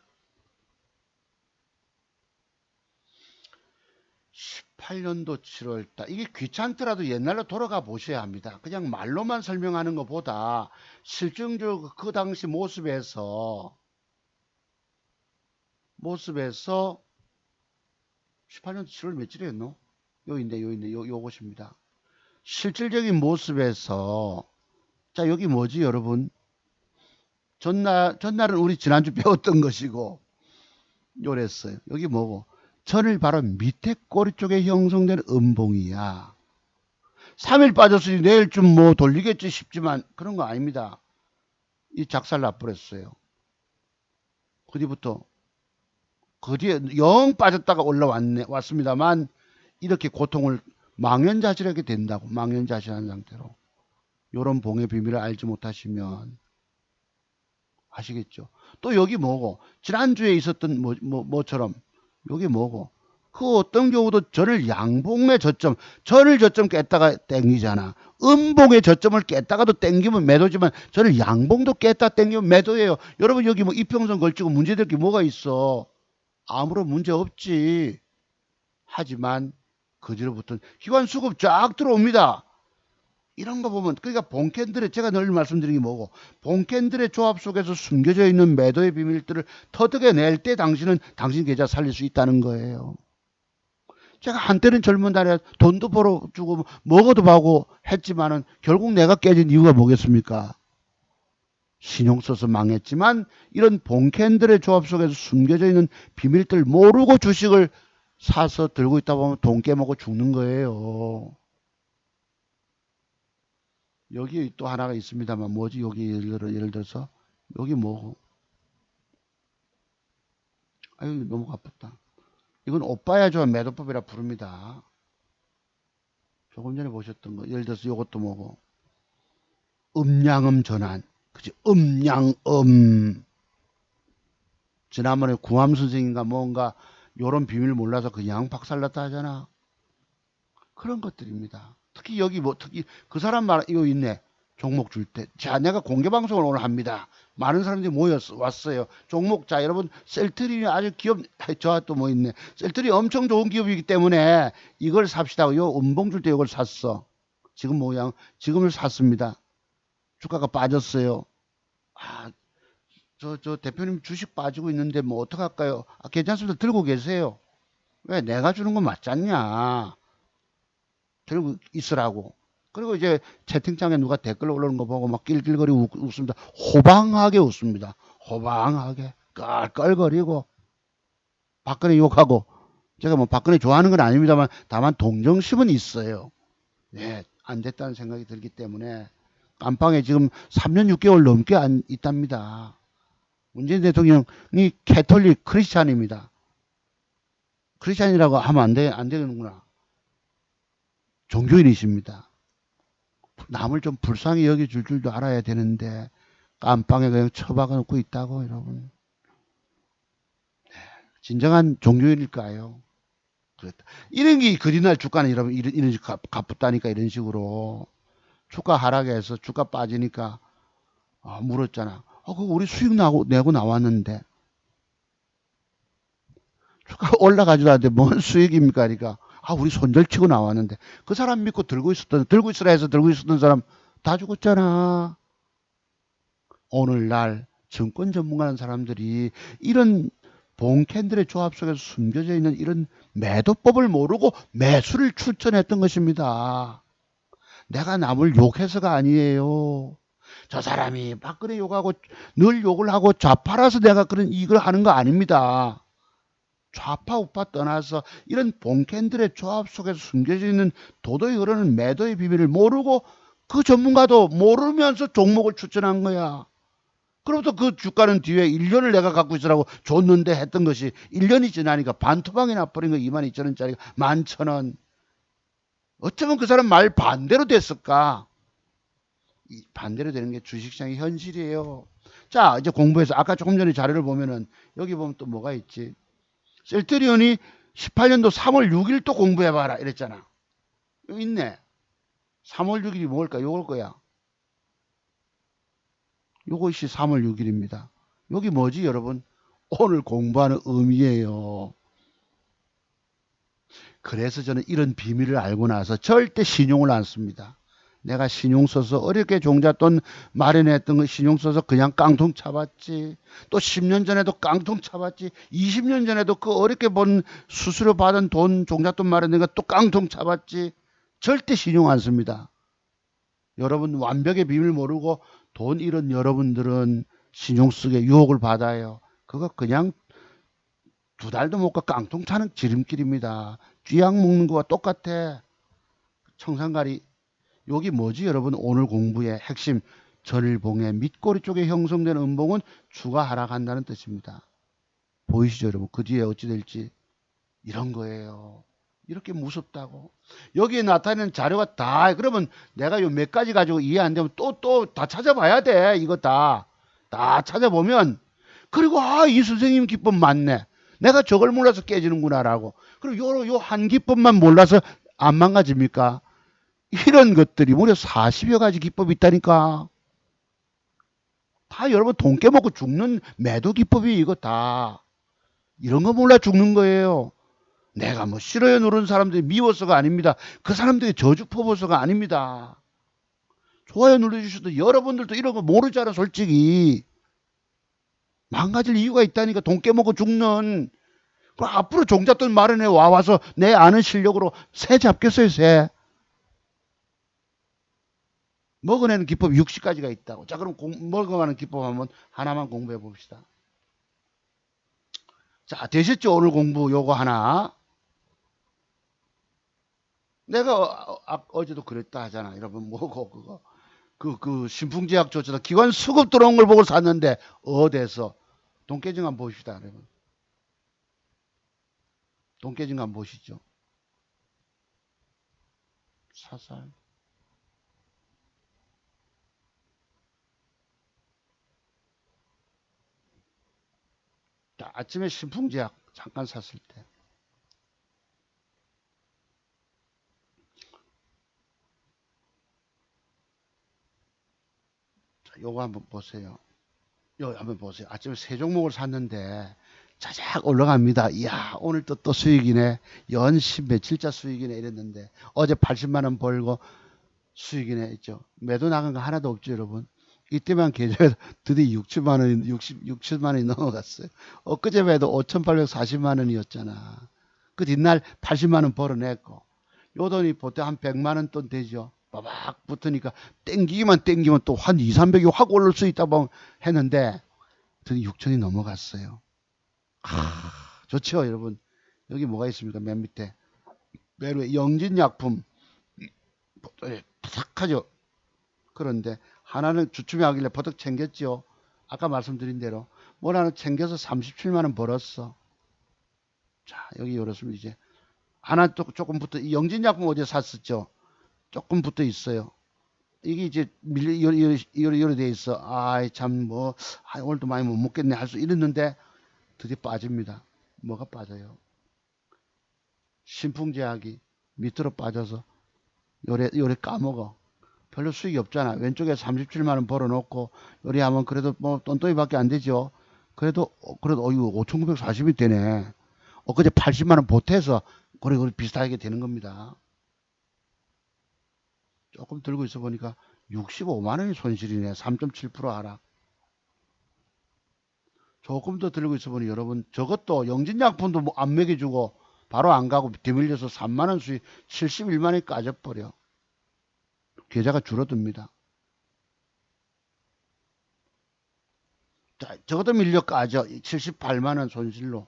18년도 7월 달 이게 귀찮더라도 옛날로 돌아가 보셔야 합니다. 그냥 말로만 설명하는 것보다 실증적으로 그 당시 모습에서 18년도 7월 며칠이었노? 요것입니다. 실질적인 모습에서 자 여기 뭐지 여러분? 전날은 우리 지난주 배웠던 것이고 요랬어요. 여기 뭐고? 전일 바로 밑에 꼬리 쪽에 형성된 음봉이야. 3일 빠졌으니 내일쯤 뭐 돌리겠지 싶지만 그런 거 아닙니다. 이 작살 나버렸어요. 그 뒤부터 그 뒤에 영 빠졌다가 왔습니다만 이렇게 고통을 망연자실하게 된다고. 망연자실한 상태로. 요런 봉의 비밀을 알지 못하시면 아시겠죠? 또 여기 뭐고? 지난주에 있었던 뭐처럼 여기 뭐고? 그 어떤 경우도 전을 양봉의 저점, 전을 저점 깼다가 땡기잖아. 음봉의 저점을 깼다가도 땡기면 매도지만 전을 양봉도 깼다 땡기면 매도예요. 여러분 여기 뭐 이평선 걸치고 문제될 게 뭐가 있어? 아무런 문제 없지. 하지만 그뒤로부터 기관 수급 쫙 들어옵니다. 이런 거 보면 그러니까 본캔들의 제가 늘 말씀드린 게 뭐고 본캔들의 조합 속에서 숨겨져 있는 매도의 비밀들을 터득해낼 때 당신은 당신 계좌 살릴 수 있다는 거예요. 제가 한때는 젊은 날에 돈도 벌어주고 먹어도 하고 했지만은 결국 내가 깨진 이유가 뭐겠습니까? 신용 써서 망했지만 이런 본캔들의 조합 속에서 숨겨져 있는 비밀들 모르고 주식을 사서 들고 있다 보면 돈 깨먹고 죽는 거예요. 여기 또 하나가 있습니다만 뭐지? 여기 예를 들어서 여기 뭐고? 아유 너무 가쁘다. 이건 오빠야 좋아 매도법이라 부릅니다. 조금 전에 보셨던 거. 예를 들어서 이것도 뭐고? 음양음 전환. 그치? 음양음. 지난번에 구암 선생인가 뭔가 요런 비밀 몰라서 그냥 박살났다 하잖아. 그런 것들입니다. 특히 여기 뭐 특히 그 사람 말 이거 있네. 종목 줄 때. 자, 내가 공개 방송을 오늘 합니다. 많은 사람들이 왔어요. 종목, 자, 여러분, 셀트리온이 아주 기업, 저 또 뭐 있네. 셀트리 엄청 좋은 기업이기 때문에 이걸 삽시다. 요 음봉 줄 때 이걸 샀어. 지금 모양, 지금을 샀습니다. 주가가 빠졌어요. 아, 저 대표님 주식 빠지고 있는데 뭐 어떡할까요? 아, 괜찮습니다. 들고 계세요. 왜 내가 주는 건 맞잖냐. 들고 있으라고. 그리고 이제 채팅창에 누가 댓글 올라오는 거 보고 막 낄낄거리고 웃습니다. 호방하게 웃습니다. 호방하게. 깔깔거리고. 박근혜 욕하고. 제가 뭐 박근혜 좋아하는 건 아닙니다만 다만 동정심은 있어요. 네, 안 됐다는 생각이 들기 때문에 깜빵에 지금 3년 6개월 넘게 있답니다. 문재인 대통령이 캐톨릭 크리스찬입니다. 크리스찬이라고 하면 안 되는구나. 종교인이십니다. 남을 좀 불쌍히 여겨줄 줄도 알아야 되는데 깜빵에 그냥 처박아 놓고 있다고 여러분. 진정한 종교인일까요? 그렇다. 이런 게 그리날 주가는 여러분 이런 가쁘다니까 이런 식으로 주가 하락해서 주가 빠지니까 물었잖아. 그거 우리 수익 내고 나왔는데 주가 올라가지도 않는데 뭔 수익입니까? 그러니까 우리 손절치고 나왔는데 그 사람 믿고 들고 있으라 해서 들고 있었던 사람 다 죽었잖아. 오늘날 증권 전문가라는 사람들이 이런 본캔들의 조합 속에서 숨겨져 있는 이런 매도법을 모르고 매수를 추천했던 것입니다. 내가 남을 욕해서가 아니에요. 저 사람이 박근혜 욕하고 늘 욕을 하고 좌파라서 내가 그런 이걸 하는 거 아닙니다. 좌파 우파 떠나서 이런 본캔들의 조합 속에서 숨겨져 있는 도도히 흐르는 매도의 비밀을 모르고 그 전문가도 모르면서 종목을 추천한 거야. 그로부터 그 주가는 뒤에 1년을 내가 갖고 있으라고 줬는데 했던 것이 1년이 지나니까 반토막이 나버린 거 22,000원짜리가 11,000원. 어쩌면 그 사람 말 반대로 됐을까? 반대로 되는 게 주식시장의 현실이에요. 자, 이제 공부해서 아까 조금 전에 자료를 보면은 여기 보면 또 뭐가 있지? 셀트리온이 18년도 3월 6일 또 공부해봐라 이랬잖아. 여기 있네. 3월 6일이 뭘까? 요걸 거야. 요것이 3월 6일입니다. 여기 뭐지 여러분? 오늘 공부하는 의미예요. 그래서 저는 이런 비밀을 알고 나서 절대 신용을 안 씁니다. 내가 신용 써서 어렵게 종잣돈 마련했던 거 신용 써서 그냥 깡통 차봤지. 또 10년 전에도 깡통 차봤지. 20년 전에도 그 어렵게 번 수수료 받은 돈 종잣돈 마련된 거 또 깡통 차봤지. 절대 신용 안 씁니다. 여러분 완벽의 비밀 모르고 돈 잃은 여러분들은 신용 쓰게 유혹을 받아요. 그거 그냥 2달도 못 가 깡통 차는 지름길입니다. 쥐약 먹는 거와 똑같아. 청산가리. 여기 뭐지 여러분? 오늘 공부의 핵심 전일봉의 밑꼬리 쪽에 형성된 음봉은 주가 하락한다는 뜻입니다. 보이시죠 여러분? 그 뒤에 어찌 될지 이런 거예요. 이렇게 무섭다고. 여기에 나타내는 자료가 다 그러면 내가 요 몇 가지 가지고 이해 안 되면 또 다 찾아봐야 돼. 이거 다 찾아보면 그리고 아, 이 선생님 기법 맞네. 내가 저걸 몰라서 깨지는구나라고. 그리고 요 한 기법만 몰라서 안 망가집니까? 이런 것들이 무려 40여 가지 기법이 있다니까. 다 여러분 돈 깨먹고 죽는 매도 기법이 이거 다. 이런 거 몰라 죽는 거예요. 내가 뭐 싫어요 누르는 사람들이 미워서가 아닙니다. 그 사람들이 저주 퍼부어서가 아닙니다. 좋아요 눌러주셔도 여러분들도 이런 거 모르잖아 솔직히. 망가질 이유가 있다니까. 돈 깨먹고 죽는. 그럼 앞으로 종잣돈 마련해 와서 내 아는 실력으로 새 잡겠어요 새. 먹어내는 기법 60가지가 있다고. 자 그럼 먹어가는 기법 한번 하나만 공부해 봅시다. 자 되셨죠? 오늘 공부 요거 하나. 내가 어제도 그랬다 하잖아. 여러분 뭐고 그거. 그 신풍제약 조치다 기관 수급 들어온 걸 보고 샀는데 어디서 돈 깨진 거 한번 보십시다. 여러분. 돈 깨진 거 한번 보시죠. 사살. 자, 아침에 신풍제약 잠깐 샀을 때. 자, 요거 한번 보세요. 요 한번 보세요. 아침에 세 종목을 샀는데 자작 올라갑니다. 이야 오늘 또 수익이네. 연십 며칠자 수익이네 이랬는데 어제 80만 원 벌고 수익이네 했죠. 매도 나간 거 하나도 없죠 여러분. 이때만 계좌에 드디어 6천만 원이 6천만 원이 넘어갔어요. 엊그제 매도 5,840만 원이었잖아. 그 뒷날 80만 원 벌어냈고 요 돈이 보통 한 100만 원 돈 되죠. 빠박 붙으니까 땡기면 또 한 2, 300이 확 오를 수 있다고 했는데 드디어 6천이 넘어갔어요. 좋죠 여러분. 여기 뭐가 있습니까? 맨 밑에 매로 영진약품 탁하죠. 그런데 하나는 주춤이 하길래 버덕 챙겼죠. 아까 말씀드린 대로 뭐라는 챙겨서 37만 원 벌었어. 자 여기 이렇습니다. 이제 하나 조금 붙어 영진약품 어제 샀었죠. 조금 붙어 있어요. 이게 이제 이래 돼 있어. 아이 참 뭐 오늘도 많이 못 먹겠네 할 수 이랬는데 드디어 빠집니다. 뭐가 빠져요? 신풍제약이 밑으로 빠져서 요래 까먹어. 별로 수익이 없잖아. 왼쪽에 37만 원 벌어놓고 요리 하면 그래도 뭐 똔똔이밖에 안 되죠. 그래도 이거 5,940이 되네. 엊그제 80만 원 보태서 그래 비슷하게 되는 겁니다. 조금 들고 있어 보니까 65만 원이 손실이네. 3.7% 하락. 조금 더 들고 있어 보니 여러분 저것도 영진약품도 뭐 안 먹여주고 바로 안 가고 뒤밀려서 3만 원 수익 71만 원이 까져버려. 계좌가 줄어듭니다. 자, 저것도 밀려 까져. 78만 원 손실로.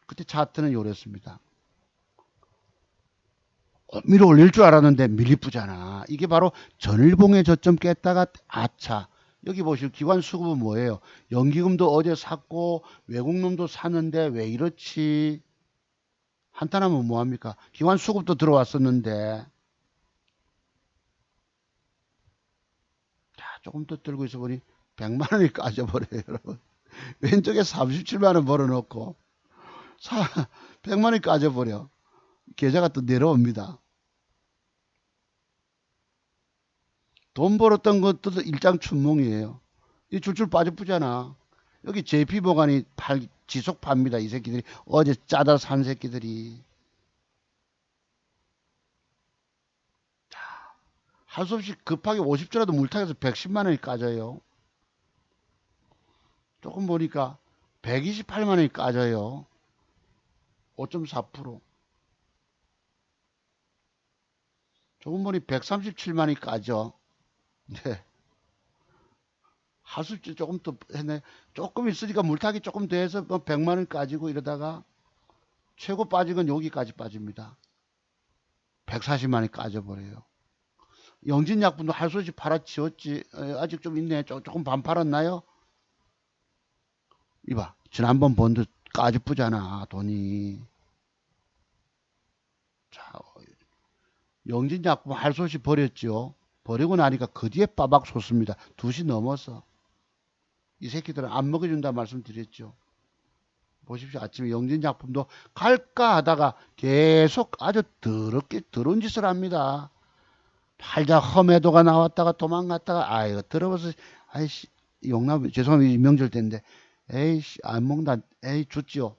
그때 차트는 요랬습니다. 밀어 올릴 줄 알았는데 밀리쁘잖아. 이게 바로 전일봉의 저점 깼다가 아차. 여기 보실 기관 수급은 뭐예요? 연기금도 어제 샀고 외국놈도 샀는데 왜 이렇지? 한탄하면 뭐합니까? 기관 수급도 들어왔었는데 자, 조금 더 들고 있어 보니 100만 원이 까져버려요 여러분. 왼쪽에 37만 원 벌어놓고 100만 원이 까져버려. 계좌가 또 내려옵니다. 돈 벌었던 것도 일장춘몽이에요. 이 줄줄 빠져쁘잖아. 여기 JP보관이 지속 팝니다. 이 새끼들이 어제 짜다 산 새끼들이. 할 수 없이 급하게 50조라도 물타기해서 110만 원이 까져요. 조금 보니까 128만 원이 까져요. 5.4%. 조금 보니 137만 원이 까져. 네. 하수치 조금 더 했네. 조금 있으니까 물타기 조금 더 해서 뭐 100만 원 까지고 이러다가 최고 빠진 건 여기까지 빠집니다. 140만 원이 까져버려요. 영진약품도 할 수 없이 팔아치웠지. 아직 좀 있네. 조금 반 팔았나요? 이봐. 지난번 본드 까지쁘잖아. 돈이. 자, 영진약품 할 수 없이 버렸죠. 버리고 나니까 그 뒤에 빠박 솟습니다. 2시 넘어서. 이 새끼들은 안 먹여준다 말씀드렸죠. 보십시오. 아침에 영진작품도 갈까 하다가 계속 아주 더럽게 더러운 짓을 합니다. 팔자 험해도가 나왔다가 도망갔다가 아이고 들어봐서 아이씨 용남 죄송합니다. 명절 때인데 에이씨 안 먹는다 에이 죽지요.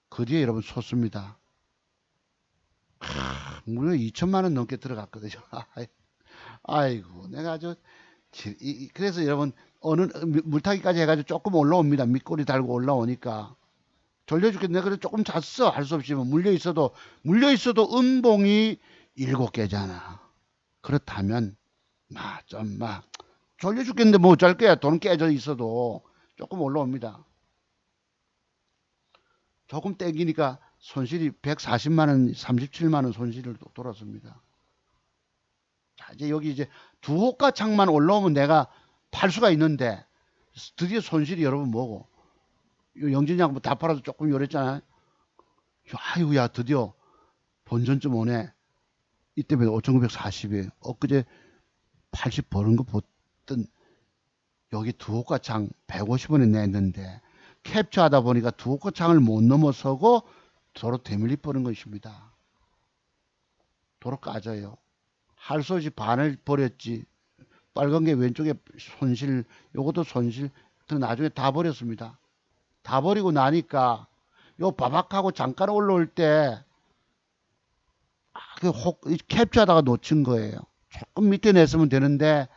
그 뒤에 여러분 솟습니다. 무려 2천만 원 넘게 들어갔거든요. 아이고 내가 아주 그래서 여러분 어느 물타기까지 해가지고 조금 올라옵니다. 밑꼬리 달고 올라오니까 졸려 죽겠네. 그래서 조금 잤어. 할 수 없이 물려 있어도 음봉이 7개잖아. 그렇다면 막 졸려 죽겠는데 뭐 어쩔 거야. 돈 깨져 있어도 조금 올라옵니다. 조금 땡기니까 손실이 140만 원, 37만 원 손실을 돌았습니다. 자, 이제 여기 이제 두 호가 창만 올라오면 내가 팔 수가 있는데 드디어 손실이 여러분 뭐고 영진양 뭐 다 팔아도 조금 요랬잖아요. 아이고야 드디어 본전쯤 오네. 이때면 5,940이에요. 엊그제 80 버는 거 보던 여기 두 호가 창 150원에 냈는데 캡처하다 보니까 두 호가 창을 못 넘어서고 도로 대밀리 버는 것입니다. 도로 까져요. 할 수 없이 반을 버렸지. 빨간 게 왼쪽에 손실, 요것도 손실. 나중에 다 버렸습니다. 다 버리고 나니까 요 바박하고 잠깐 올라올 때 캡처하다가 놓친 거예요. 조금 밑에 냈으면 되는데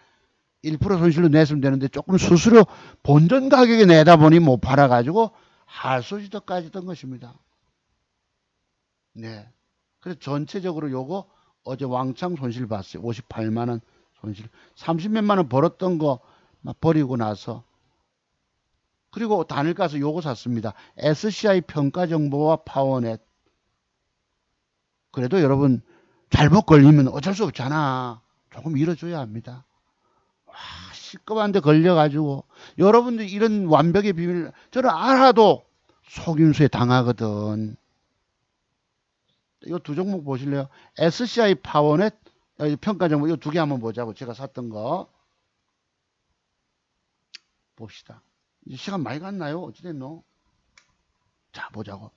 1% 손실로 냈으면 되는데 조금 스스로 본전 가격에 내다 보니 못 팔아가지고 할 수 없이 더 까졌던 것입니다. 네. 그래서 전체적으로 요거 어제 왕창 손실 봤어요. 58만 원 손실. 30몇만 원 벌었던 거 막 버리고 나서 그리고 단일가서 요거 샀습니다. SCI 평가정보와 파워넷. 그래도 여러분 잘못 걸리면 어쩔 수 없잖아. 조금 밀어줘야 합니다. 와, 시끄러운데 걸려가지고 여러분들 이런 완벽의 비밀 저는 알아도 속임수에 당하거든. 이 두 종목 보실래요? SCI 파워넷 평가정보 이 두 개 한번 보자고. 제가 샀던 거 봅시다. 시간 많이 갔나요? 어찌됐노? 자 보자고.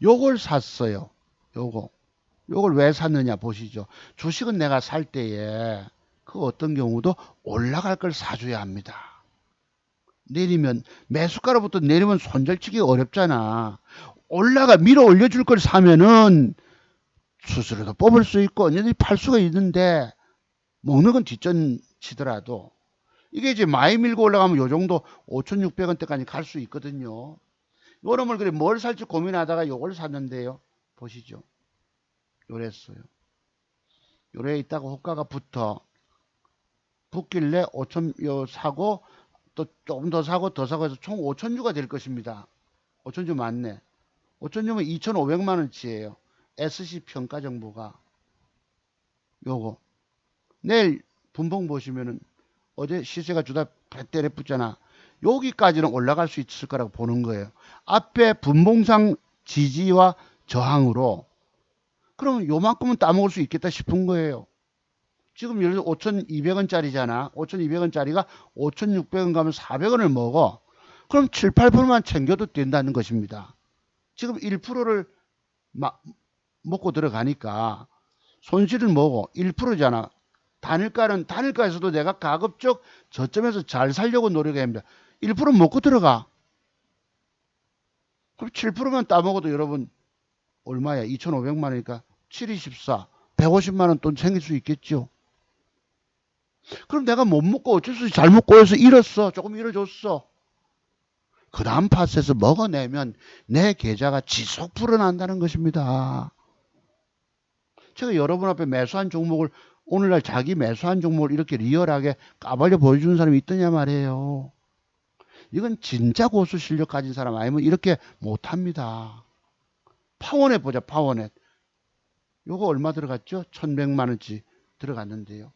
요걸 샀어요. 요걸 왜 샀느냐 보시죠. 주식은 내가 살 때에 그 어떤 경우도 올라갈 걸 사줘야 합니다. 내리면 매수가로부터 내리면 손절치기 어렵잖아. 밀어 올려줄 걸 사면은 수수료도 뽑을 수 있고 언제든지 팔 수가 있는데 먹는 건 뒷전 치더라도 이게 이제 많이 밀고 올라가면 요 정도 5,600원대까지 갈 수 있거든요. 요놈을 그래 뭘 살지 고민하다가 요걸 샀는데요. 보시죠. 요랬어요. 요래 있다가 호가가 붙길래 5천 요 사고 또 조금 더 사고 해서 총 5,000주가 될 것입니다. 5,000주 맞네. 5,000주면 2,500만 원치예요. SC 평가 정보가 요거 내일 분봉 보시면은 어제 시세가 주다 배때려 붙잖아. 여기까지는 올라갈 수 있을 거라고 보는 거예요. 앞에 분봉상 지지와 저항으로 그러면 요만큼은 따먹을 수 있겠다 싶은 거예요. 지금 예를 들어 5,200원짜리잖아. 5,200원짜리가 5,600원 가면 400원을 먹어. 그럼 7, 8%만 챙겨도 된다는 것입니다. 지금 1%를 먹고 들어가니까 손실은 뭐고 1%잖아. 단일가에서도 내가 가급적 저점에서 잘 살려고 노력해야 합니다. 1% 먹고 들어가. 그럼 7%만 따먹어도 여러분 얼마야? 2,500만 원이니까 7, 24, 150만 원 돈 생길 수 있겠죠. 그럼 내가 못 먹고 어쩔 수 없이 잘못 꼬여서 잃었어. 조금 잃어줬어. 그 다음 파스에서 먹어내면 내 계좌가 지속 불어난다는 것입니다. 제가 여러분 앞에 매수한 종목을 오늘날 자기 매수한 종목을 이렇게 리얼하게 까발려 보여주는 사람이 있더냐 말이에요. 이건 진짜 고수 실력 가진 사람 아니면 이렇게 못합니다. 파워넷 보자. 파워넷. 요거 얼마 들어갔죠? 1,100만 원치 들어갔는데요.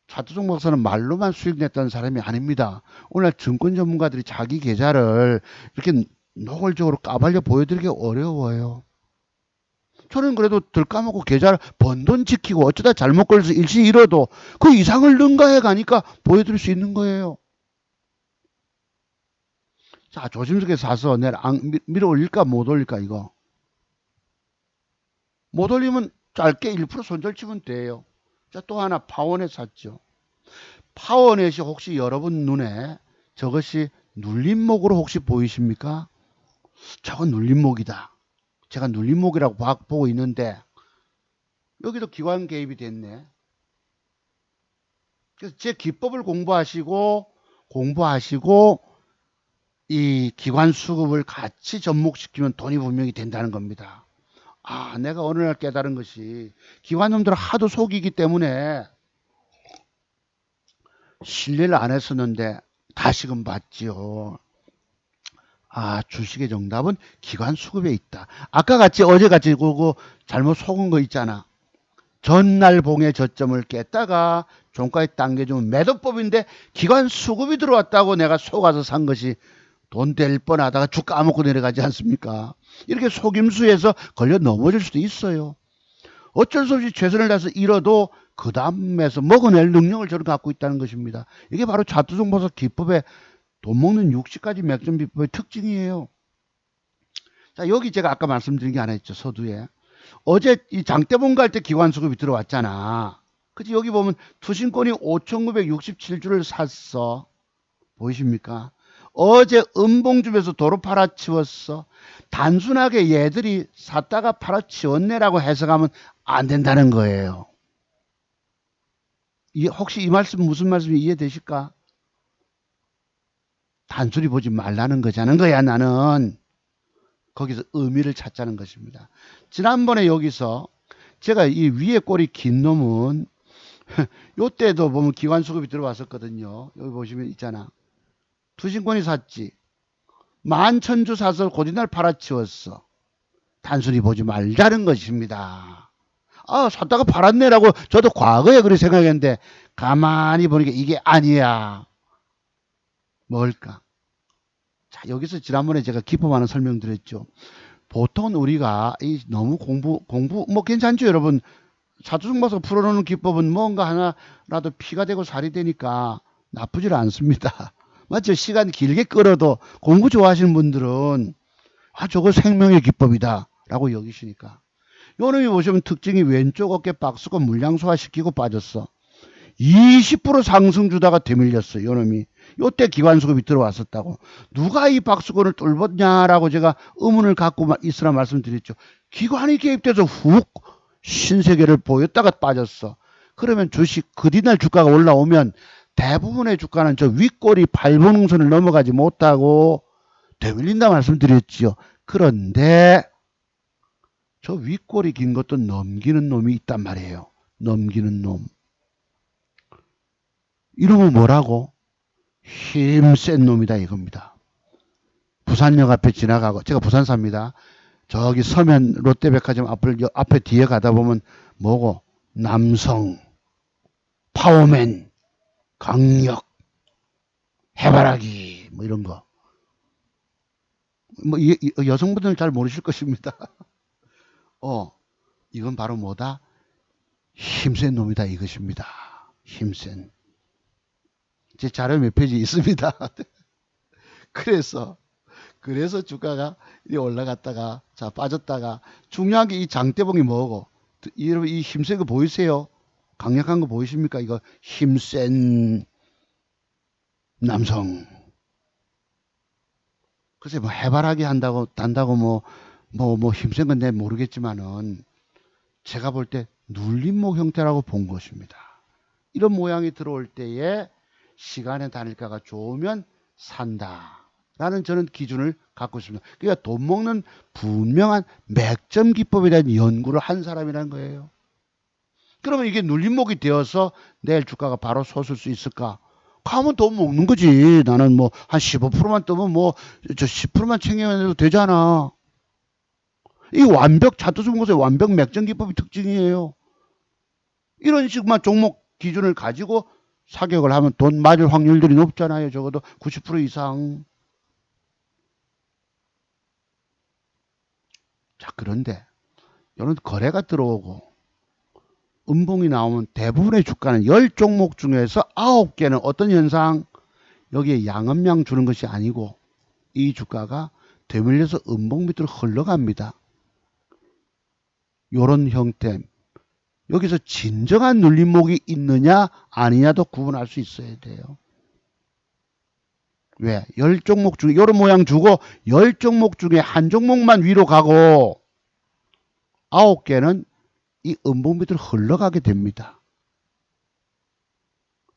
차트종 박사는 말로만 수익 냈다는 사람이 아닙니다. 오늘 증권 전문가들이 자기 계좌를 이렇게 노골적으로 까발려 보여드리기 어려워요. 저는 그래도 덜 까먹고 계좌를 번 돈 지키고 어쩌다 잘못 걸려서 일시 잃어도 그 이상을 능가해 가니까 보여드릴 수 있는 거예요. 자, 조심스럽게 사서 내가 밀어 올릴까 못 올릴까 이거. 못 올리면 짧게 1% 손절 치면 돼요. 자, 또 하나 파워넷 샀죠. 파워넷이 혹시 여러분 눈에 저것이 눌림목으로 혹시 보이십니까? 저건 눌림목이다. 제가 눌림목이라고 보고 있는데 여기도 기관 개입이 됐네. 그래서 제 기법을 공부하시고 이 기관 수급을 같이 접목시키면 돈이 분명히 된다는 겁니다. 아, 내가 어느 날 깨달은 것이 기관놈들을 하도 속이기 때문에 신뢰를 안 했었는데 다시금 봤지요. 아, 주식의 정답은 기관 수급에 있다. 아까 같이 어제같이 그거 잘못 속은 거 있잖아. 전날 봉의 저점을 깼다가 종가에 당겨주면 매도법인데 기관 수급이 들어왔다고 내가 속아서 산 것이 돈 될 뻔하다가 주 까먹고 내려가지 않습니까? 이렇게 속임수에서 걸려 넘어질 수도 있어요. 어쩔 수 없이 최선을 다해서 잃어도 그 다음에서 먹어낼 능력을 저는 갖고 있다는 것입니다. 이게 바로 자투정보석 기법의 돈 먹는 60가지 맥점 비법의 특징이에요. 자, 여기 제가 아까 말씀드린 게 하나 있죠. 서두에. 어제 이 장대봉 갈 때 기관 수급이 들어왔잖아. 그치? 여기 보면 투신권이 5,967주를 샀어. 보이십니까? 어제 음봉주에서 도로 팔아치웠어. 단순하게 얘들이 샀다가 팔아치웠네라고 해석하면 안 된다는 거예요. 혹시 이 말씀 무슨 말씀이 이해되실까? 단순히 보지 말라는 거자는 거야. 나는 거기서 의미를 찾자는 것입니다. 지난번에 여기서 제가 이 위에 꼬리 긴 놈은 요때도 보면 기관 수급이 들어왔었거든요. 여기 보시면 있잖아. 투신권이 샀지. 11,000주 사서 고지날 팔아치웠어. 단순히 보지 말자는 것입니다. 아, 샀다가 팔았네라고 저도 과거에 그렇게 생각했는데 가만히 보니까 이게 아니야. 뭘까? 자, 여기서 지난번에 제가 기법하는 설명드렸죠. 보통 우리가 너무 공부 뭐 괜찮죠, 여러분. 사주승마서 풀어놓는 기법은 뭔가 하나라도 피가 되고 살이 되니까 나쁘질 않습니다. 맞죠? 시간 길게 끌어도 공부 좋아하시는 분들은 아, 저거 생명의 기법이다 라고 여기시니까. 요놈이 보시면 특징이 왼쪽 어깨 박스권 물량 소화시키고 빠졌어. 20% 상승 주다가 되밀렸어. 요놈이. 요때 기관 수급이 들어왔었다고. 누가 이 박스권을 뚫었냐라고 제가 의문을 갖고 있으라 말씀드렸죠. 기관이 개입돼서 훅 신세계를 보였다가 빠졌어. 그러면 주식 그 뒤날 주가가 올라오면 대부분의 주가는 저 윗꼬리 8분홍선을 넘어가지 못하고 되밀린다 말씀드렸지요. 그런데 저 윗꼬리 긴 것도 넘기는 놈이 있단 말이에요. 넘기는 놈. 이러면 뭐라고? 힘센 놈이다 이겁니다. 부산역 앞에 지나가고, 제가 부산 삽니다. 저기 서면 롯데백화점 앞에 뒤에 가다 보면 뭐고? 남성, 파워맨, 강력, 해바라기 뭐 이런 거. 뭐 여성분들은 잘 모르실 것입니다. 이건 바로 뭐다? 힘센 놈이다 이것입니다. 힘센. 제 자료 몇 페이지 있습니다. 그래서 주가가 올라갔다가 자 빠졌다가 중요한 게 이 장대봉이 뭐고 여러분 이 힘센 거 보이세요? 강력한 거 보이십니까? 이거 힘센 남성. 글쎄 뭐 해바라기 단다고 뭐 힘센 건 내 모르겠지만은 제가 볼 때 눌림목 형태라고 본 것입니다. 이런 모양이 들어올 때에 시간의 단일가가 좋으면 산다라는 저는 기준을 갖고 있습니다. 그러니까 돈 먹는 분명한 맥점 기법에 대한 연구를 한 사람이라는 거예요. 그러면 이게 눌림목이 되어서 내일 주가가 바로 솟을 수 있을까? 가면 돈 먹는 거지. 나는 뭐 한 15%만 뜨면 뭐 저 10%만 챙겨내도 되잖아. 이 완벽 차트중고서의 완벽 맥점 기법이 특징이에요. 이런 식만 종목 기준을 가지고 사격을 하면 돈 맞을 확률들이 높잖아요. 적어도 90% 이상. 자, 그런데 이런 거래가 들어오고 음봉이 나오면 대부분의 주가는 10종목 중에서 9개는 어떤 현상? 여기에 양음량 주는 것이 아니고 이 주가가 되밀려서 음봉 밑으로 흘러갑니다. 요런 형태. 여기서 진정한 눌림목이 있느냐 아니냐도 구분할 수 있어야 돼요. 왜? 10종목 중에 요런 모양 주고 10종목 중에 한 종목만 위로 가고 9개는 이 음봉 밑으로 흘러가게 됩니다.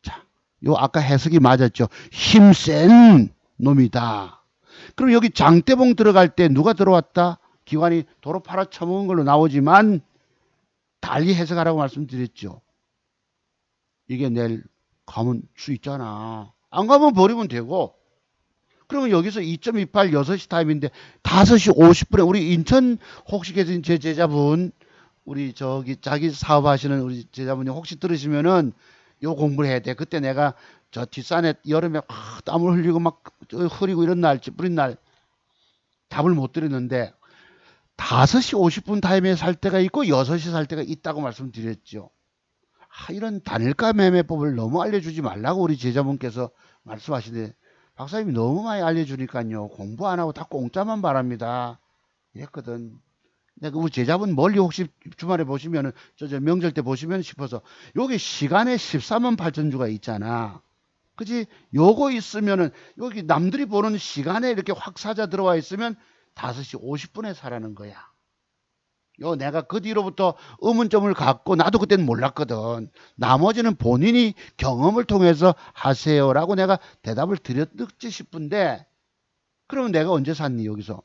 자, 요 아까 해석이 맞았죠. 힘센 놈이다. 그럼 여기 장대봉 들어갈 때 누가 들어왔다? 기관이 도로 팔아 처먹은 걸로 나오지만 달리 해석하라고 말씀드렸죠. 이게 내일 가면 수 있잖아. 안 가면 버리면 되고. 그러면 여기서 2.28 6시 타임인데 5시 50분에 우리 인천 혹시 계신 제 제자분 우리 저기 자기 사업하시는 우리 제자분이 혹시 들으시면은 요 공부를 해야 돼. 그때 내가 저 뒷산에 여름에 땀을 흘리고 막 흐리고 이런 날, 뿌린 날 답을 못 드렸는데 5시 50분 타임에 살 때가 있고 6시 살 때가 있다고 말씀드렸죠. 이런 단일가 매매법을 너무 알려주지 말라고 우리 제자분께서 말씀하시는데 박사님이 너무 많이 알려주니까요. 공부 안 하고 다 공짜만 바랍니다. 이랬거든. 내가 우리 제자분 멀리 혹시 주말에 보시면은 저 명절 때 보시면 싶어서 여기 시간에 13만 8천 주가 있잖아. 그지? 요거 있으면은 여기 남들이 보는 시간에 이렇게 확 사자 들어와 있으면 5시 50분에 사라는 거야. 요 내가 그 뒤로부터 의문점을 갖고 나도 그때는 몰랐거든. 나머지는 본인이 경험을 통해서 하세요라고 내가 대답을 드렸지 싶은데 그러면 내가 언제 샀니 여기서?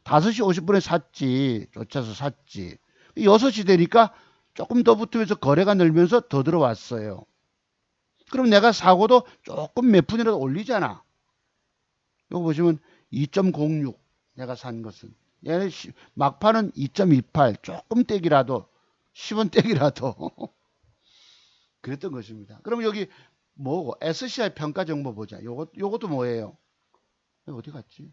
5시 50분에 샀지. 쫓아서 샀지. 6시 되니까 조금 더 붙으면서 거래가 늘면서 더 들어왔어요. 그럼 내가 사고도 조금 몇 분이라도 올리잖아. 이거 보시면 2.06 내가 산 것은. 얘는 막판은 2.28 조금 떼기라도 10원 떼기라도 그랬던 것입니다. 그럼 여기 뭐고 SCI 평가 정보 보자. 요것도 뭐예요? 어디 갔지?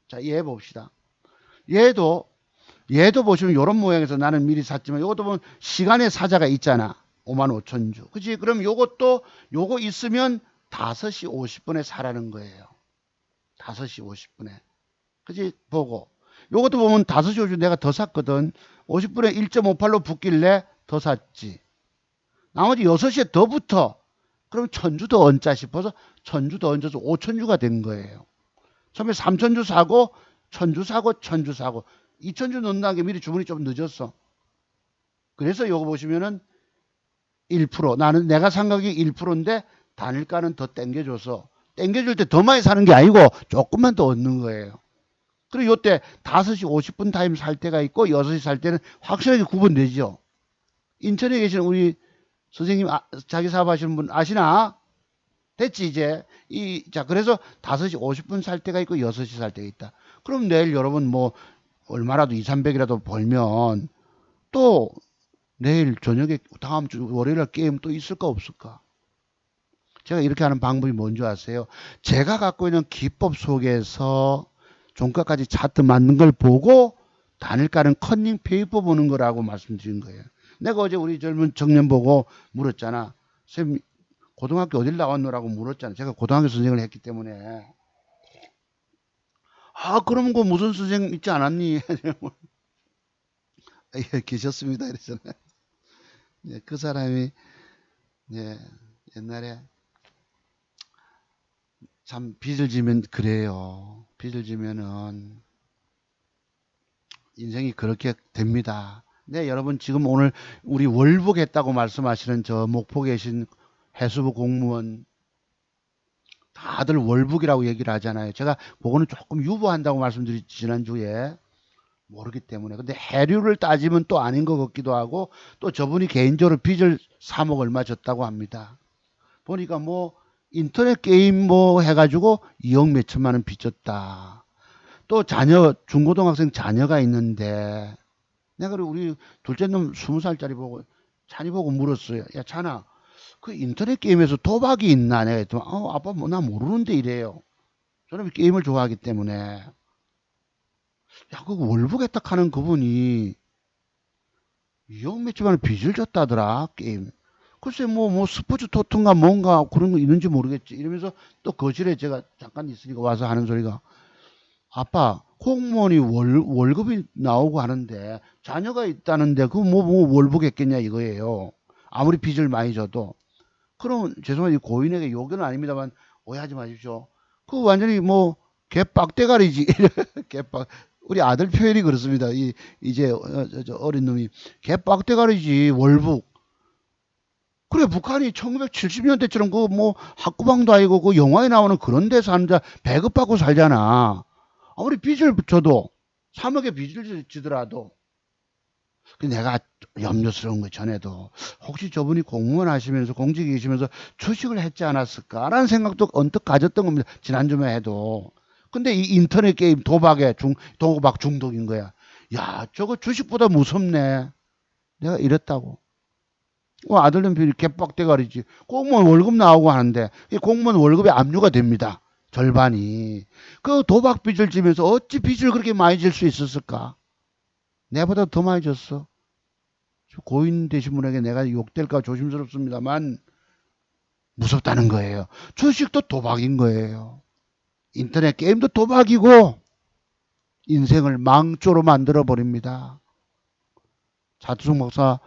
자, 얘 봅시다. 얘도 보시면 이런 모양에서 나는 미리 샀지만 이것도 보면 시간의 사자가 있잖아. 55,000주. 그치? 그럼 요거 있으면 5시 50분에 사라는 거예요. 5시 50분에. 그치? 보고. 요것도 보면 5시 50분 내가 더 샀거든. 50분에 1.58로 붙길래 더 샀지. 나머지 6시에 더 붙어. 그럼 1000주 더 얹자 싶어서 1000주 더 얹어서 5000주가 된 거예요. 처음에 3000주 사고 1000주 사고 1000주 사고 2000주 넣는다는 게 미리 주문이 좀 늦었어. 그래서 요거 보시면은 1% 나는 내가 산 가격이 1%인데 단일가는 더 땡겨줘서 땡겨줄 때 더 많이 사는 게 아니고 조금만 더 얻는 거예요. 그리고 요때 5시 50분 타임 살 때가 있고 6시 살 때는 확실하게 구분되죠. 인천에 계시는 우리 선생님 자기 사업하시는 분 아시나? 됐지 이제. 자 그래서 5시 50분 살 때가 있고 6시 살 때가 있다. 그럼 내일 여러분 뭐 얼마라도 2, 300이라도 벌면 또 내일 저녁에 다음 주 월요일날 게임 또 있을까 없을까? 제가 이렇게 하는 방법이 뭔지 아세요? 제가 갖고 있는 기법 속에서 종가까지 차트 맞는 걸 보고 단일가는 컨닝 페이퍼 보는 거라고 말씀드린 거예요. 내가 어제 우리 젊은 청년 보고 물었잖아. 선생님 고등학교 어딜 나왔노라고 물었잖아. 제가 고등학교 선생을 했기 때문에. 그럼 그 무슨 선생 있지 않았니? 예, 계셨습니다. 이랬잖아요. 예, 그 사람이 예, 옛날에 참 빚을 지면 그래요. 빚을 지면은 인생이 그렇게 됩니다. 네, 여러분 지금 오늘 우리 월북했다고 말씀하시는 저 목포 계신 해수부 공무원 다들 월북이라고 얘기를 하잖아요. 제가 그거는 조금 유보한다고 말씀드렸지 지난주에. 모르기 때문에. 근데 해류를 따지면 또 아닌 것 같기도 하고 또 저분이 개인적으로 빚을 3억 얼마 졌다고 합니다. 보니까 뭐 인터넷 게임 뭐 해가지고 2억 몇 천만 원 빚졌다. 또 자녀 중고등학생 자녀가 있는데 내가 우리 둘째 놈 20살짜리 보고 찬이 보고 물었어요. 야 찬아 그 인터넷 게임에서 도박이 있나? 내가 했더니 아빠 뭐 나 모르는데 이래요. 저는 게임을 좋아하기 때문에 야, 그 월북했다 하는 그분이 2억 몇십 원을 빚을 졌다더라, 게임. 글쎄, 뭐, 스포츠 토트인가 뭔가 그런 거 있는지 모르겠지. 이러면서 또 거실에 제가 잠깐 있으니까 와서 하는 소리가, 아빠, 공무원이 월급이 나오고 하는데, 자녀가 있다는데, 그 뭐 월북했겠냐 이거예요. 아무리 빚을 많이 져도. 그러면, 죄송해요. 고인에게 욕은 아닙니다만, 오해하지 마십시오. 그 완전히 뭐, 개빡대가리지. 개빡, 우리 아들 표현이 그렇습니다. 이제, 저 어린 놈이. 개빡대가리지, 월북. 그래, 북한이 1970년대처럼 그 뭐 학구방도 아니고 그 영화에 나오는 그런 데 사는 배급받고 살잖아. 아무리 빚을 져도 3억의 빚을 지더라도 내가 염려스러운 거 전에도 혹시 저분이 공무원 하시면서 공직에 계시면서 주식을 했지 않았을까라는 생각도 언뜻 가졌던 겁니다. 지난주에 해도. 근데 이 인터넷 게임 도박 중독인 거야. 야, 저거 주식보다 무섭네. 내가 이랬다고. 아들은 비리 개빡대가리지. 공무원 월급 나오고 하는데 이 공무원 월급에 압류가 됩니다. 절반이. 그 도박 빚을 지면서 어찌 빚을 그렇게 많이 질 수 있었을까? 내보다 더 많이 졌어. 고인 되신 분에게 내가 욕될까 조심스럽습니다만 무섭다는 거예요. 주식도 도박인 거예요. 인터넷 게임도 도박이고 인생을 망조로 만들어 버립니다. 차두성 목사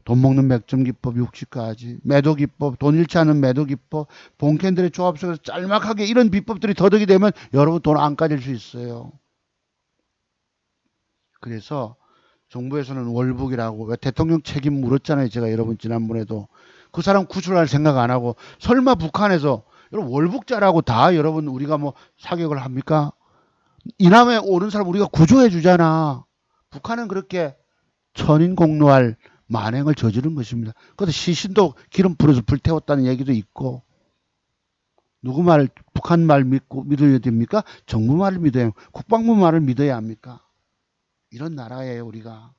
돈 먹는 맥점 기법 60가지, 매도 기법, 돈 잃지 않은 매도 기법, 본캔들의 조합 속에서 짤막하게 이런 비법들이 더덕이 되면 여러분 돈 안 까질 수 있어요. 그래서 정부에서는 월북이라고 왜 대통령 책임 물었잖아요. 제가 여러분 지난번에도 그 사람 구출할 생각 안 하고 설마 북한에서 여러분 월북자라고 다 여러분 우리가 뭐 사격을 합니까? 이남에 오는 사람 우리가 구조해 주잖아. 북한은 그렇게 천인공노할 만행을 저지른 것입니다. 그래서 시신도 기름 불어서 불태웠다는 얘기도 있고, 누구 말, 북한 말 믿어야 됩니까? 정부 말을 믿어야 합니까? 국방부 말을 믿어야 합니까? 이런 나라예요, 우리가.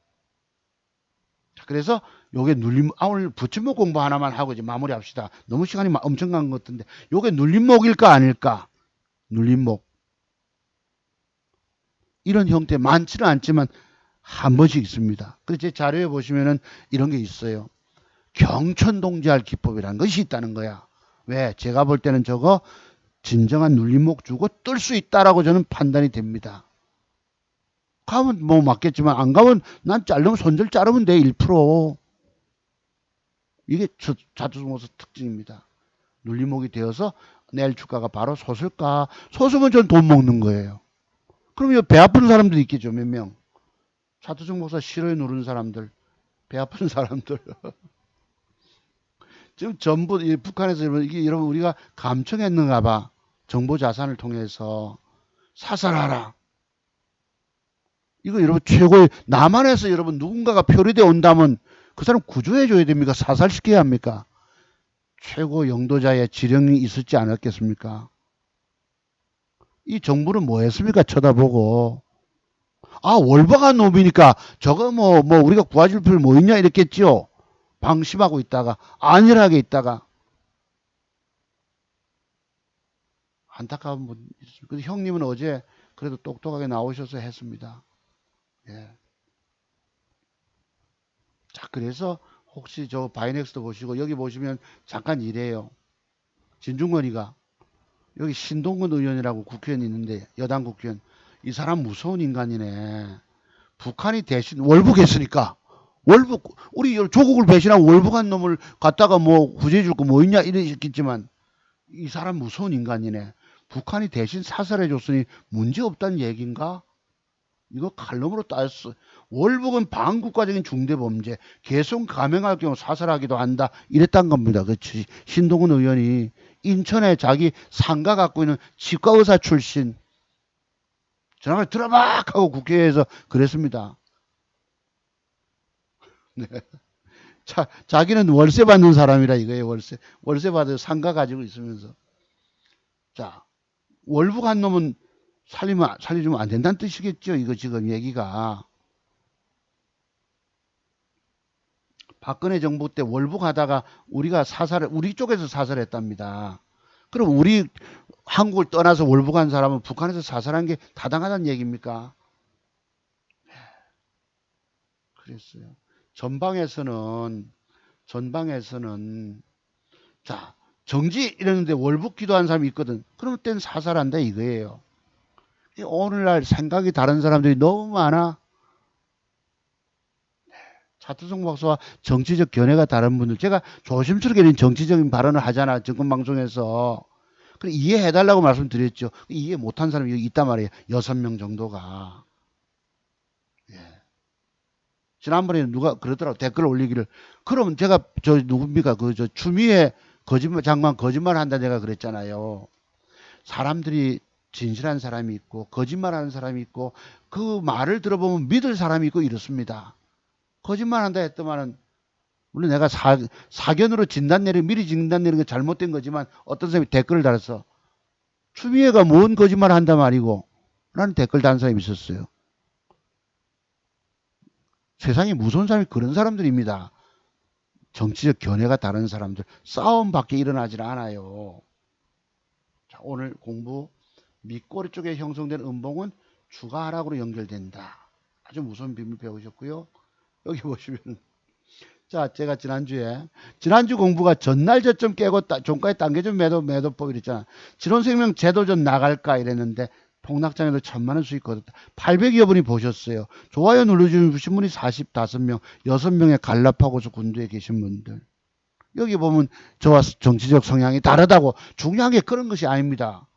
그래서 요게 오늘 부침목 공부 하나만 하고 이제 마무리합시다. 너무 시간이 엄청 간 것 같은데, 요게 눌림목일까 아닐까? 눌림목. 이런 형태 많지는 않지만 한 번씩 있습니다. 그래서 제 자료에 보시면은 이런 게 있어요. 경천동지할 기법이라는 것이 있다는 거야. 왜? 제가 볼 때는 저거 진정한 눌림목 주고 뜰 수 있다라고 저는 판단이 됩니다. 가면 뭐 맞겠지만 안 가면 난 자르면 손절 자르면 돼 1%. 이게 자투수모스 특징입니다. 눌림목이 되어서 내일 주가가 바로 솟을까? 솟으면 전 돈 먹는 거예요. 그럼 배 아픈 사람들 있겠죠 몇 명. 자투성 목사 싫어요 누르는 사람들. 배 아픈 사람들. 지금 전부 북한에서 이게 여러분 우리가 감청했는가 봐. 정보 자산을 통해서 사살하라. 이거 여러분 최고의 남한에서 여러분 누군가가 표류돼 온다면 그 사람 구조해 줘야 됩니까? 사살시켜야 합니까? 최고 영도자의 지령이 있었지 않았겠습니까? 이 정부는 뭐 했습니까? 쳐다보고. 아, 월박한 놈이니까 저거 뭐 우리가 구해줄 필요 뭐 있냐 이랬겠지요. 방심하고 있다가 안일하게 있다가 안타까운 분 있습니다. 형님은 어제 그래도 똑똑하게 나오셔서 했습니다. 예. 자, 그래서 혹시 저 바이넥스도 보시고 여기 보시면 잠깐 이래요. 진중권이가 여기 신동근 의원이라고 국회의원 있는데 여당 국회의원 이 사람 무서운 인간이네. 북한이 대신 월북했으니까 월북 우리 조국을 배신한 월북한 놈을 갖다가 뭐 구제해 줄 거 뭐 있냐 이랬겠지만 이 사람 무서운 인간이네. 북한이 대신 사살해 줬으니 문제 없다는 얘기인가? 이거 칼럼으로 따졌어. 월북은 반국가적인 중대범죄. 개성 감행할 경우 사살하기도 한다. 이랬단 겁니다. 그렇지. 신동훈 의원이 인천에 자기 상가 갖고 있는 치과의사 출신. 전화를 들어봐! 하고 국회에서 그랬습니다. 네. 자기는 월세 받는 사람이라 이거예요. 월세 받아서 상가 가지고 있으면서. 자, 월북한 놈은 살려주면 안 된다는 뜻이겠죠. 이거 지금 얘기가. 박근혜 정부 때 월북하다가 우리 쪽에서 사살했답니다. 그럼 우리 한국을 떠나서 월북한 사람은 북한에서 사살한 게 타당하다는 얘기입니까? 그랬어요. 전방에서는 자, 정지 이러는데 월북 기도한 사람이 있거든. 그러면 땐 사살한다 이거예요. 오늘날 생각이 다른 사람들이 너무 많아. 차트송 박사와 정치적 견해가 다른 분들, 제가 조심스럽게 정치적인 발언을 하잖아, 정권방송에서. 그래, 이해해달라고 말씀드렸죠. 이해 못한 사람이 여기 있단 말이에요. 6명 정도가. 예. 지난번에 누가 그러더라고, 댓글 올리기를. 그럼 제가, 누굽니까? 추미애 장관 거짓말 한다 내가 그랬잖아요. 사람들이 진실한 사람이 있고, 거짓말하는 사람이 있고, 그 말을 들어보면 믿을 사람이 있고 이렇습니다. 거짓말한다 했더만은 물론 내가 사견으로 미리 진단 내리는 게 잘못된 거지만 어떤 사람이 댓글을 달았어. 추미애가 뭔 거짓말 한다 말이고 라는 댓글 단 사람이 있었어요. 세상에 무서운 사람이 그런 사람들입니다. 정치적 견해가 다른 사람들. 싸움밖에 일어나질 않아요. 자, 오늘 공부 밑꼬리 쪽에 형성된 음봉은 주가 하락으로 연결된다. 아주 무서운 비밀 배우셨고요. 여기 보시면 자, 제가 지난주 공부가 전날 저점 깨고 종가에 당겨준 매도법 이랬잖아. 지론생명 제도전 나갈까 이랬는데 폭락장에도 1000만원 수익 거뒀다. 800여 분이 보셨어요. 좋아요 눌러주신 분이 45명, 6명의 갈라파고스 군도에 계신 분들. 여기 보면 저와 정치적 성향이 다르다고. 중요한 게 그런 것이 아닙니다.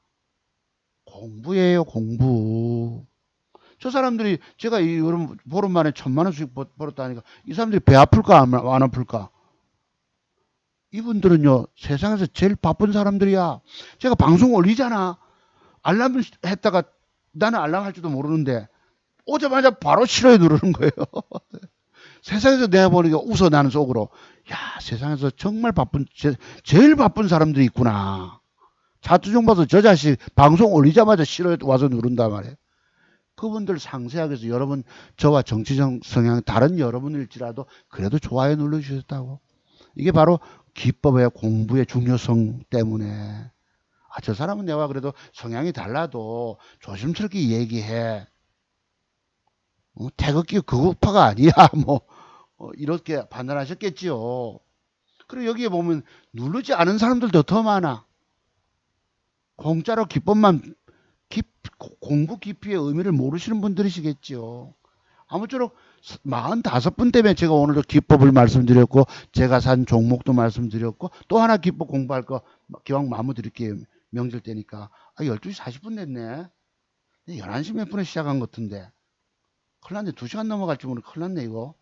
공부예요, 공부. 저 사람들이 제가 여러분 보름 만에 1000만원 수익 벌었다니까 이 사람들이 배 아플까 안 아플까? 이분들은요 세상에서 제일 바쁜 사람들이야. 제가 방송 올리잖아. 알람 했다가 나는 알람 할 줄도 모르는데 오자마자 바로 싫어요 누르는 거예요. 세상에서 내가 보니까 웃어 나는 속으로. 야, 세상에서 정말 제일 바쁜 사람들이 있구나. 자투정 봐서 저 자식 방송 올리자마자 싫어요 와서 누른단 말이에요. 그분들 상세하게 해서 여러분 저와 정치적 성향 다른 여러분일지라도 그래도 좋아요 눌러주셨다고. 이게 바로 기법의 공부의 중요성 때문에 저 사람은 내가 그래도 성향이 달라도 조심스럽게 얘기해. 태극기 극우파가 아니야 뭐 이렇게 판단하셨겠지요. 그리고 여기에 보면 누르지 않은 사람들도 더 많아. 공짜로 기법만 공부 깊이의 의미를 모르시는 분들이시겠죠. 아무쪼록 45분 때문에 제가 오늘도 기법을 말씀드렸고 제가 산 종목도 말씀드렸고 또 하나 기법 공부할 거 기왕 마무 드릴게요. 명절 때니까. 12시 40분 됐네. 11시 몇 분에 시작한 것 같은데. 큰일 났네. 2시간 넘어갈지 모르고 큰일 났네 이거.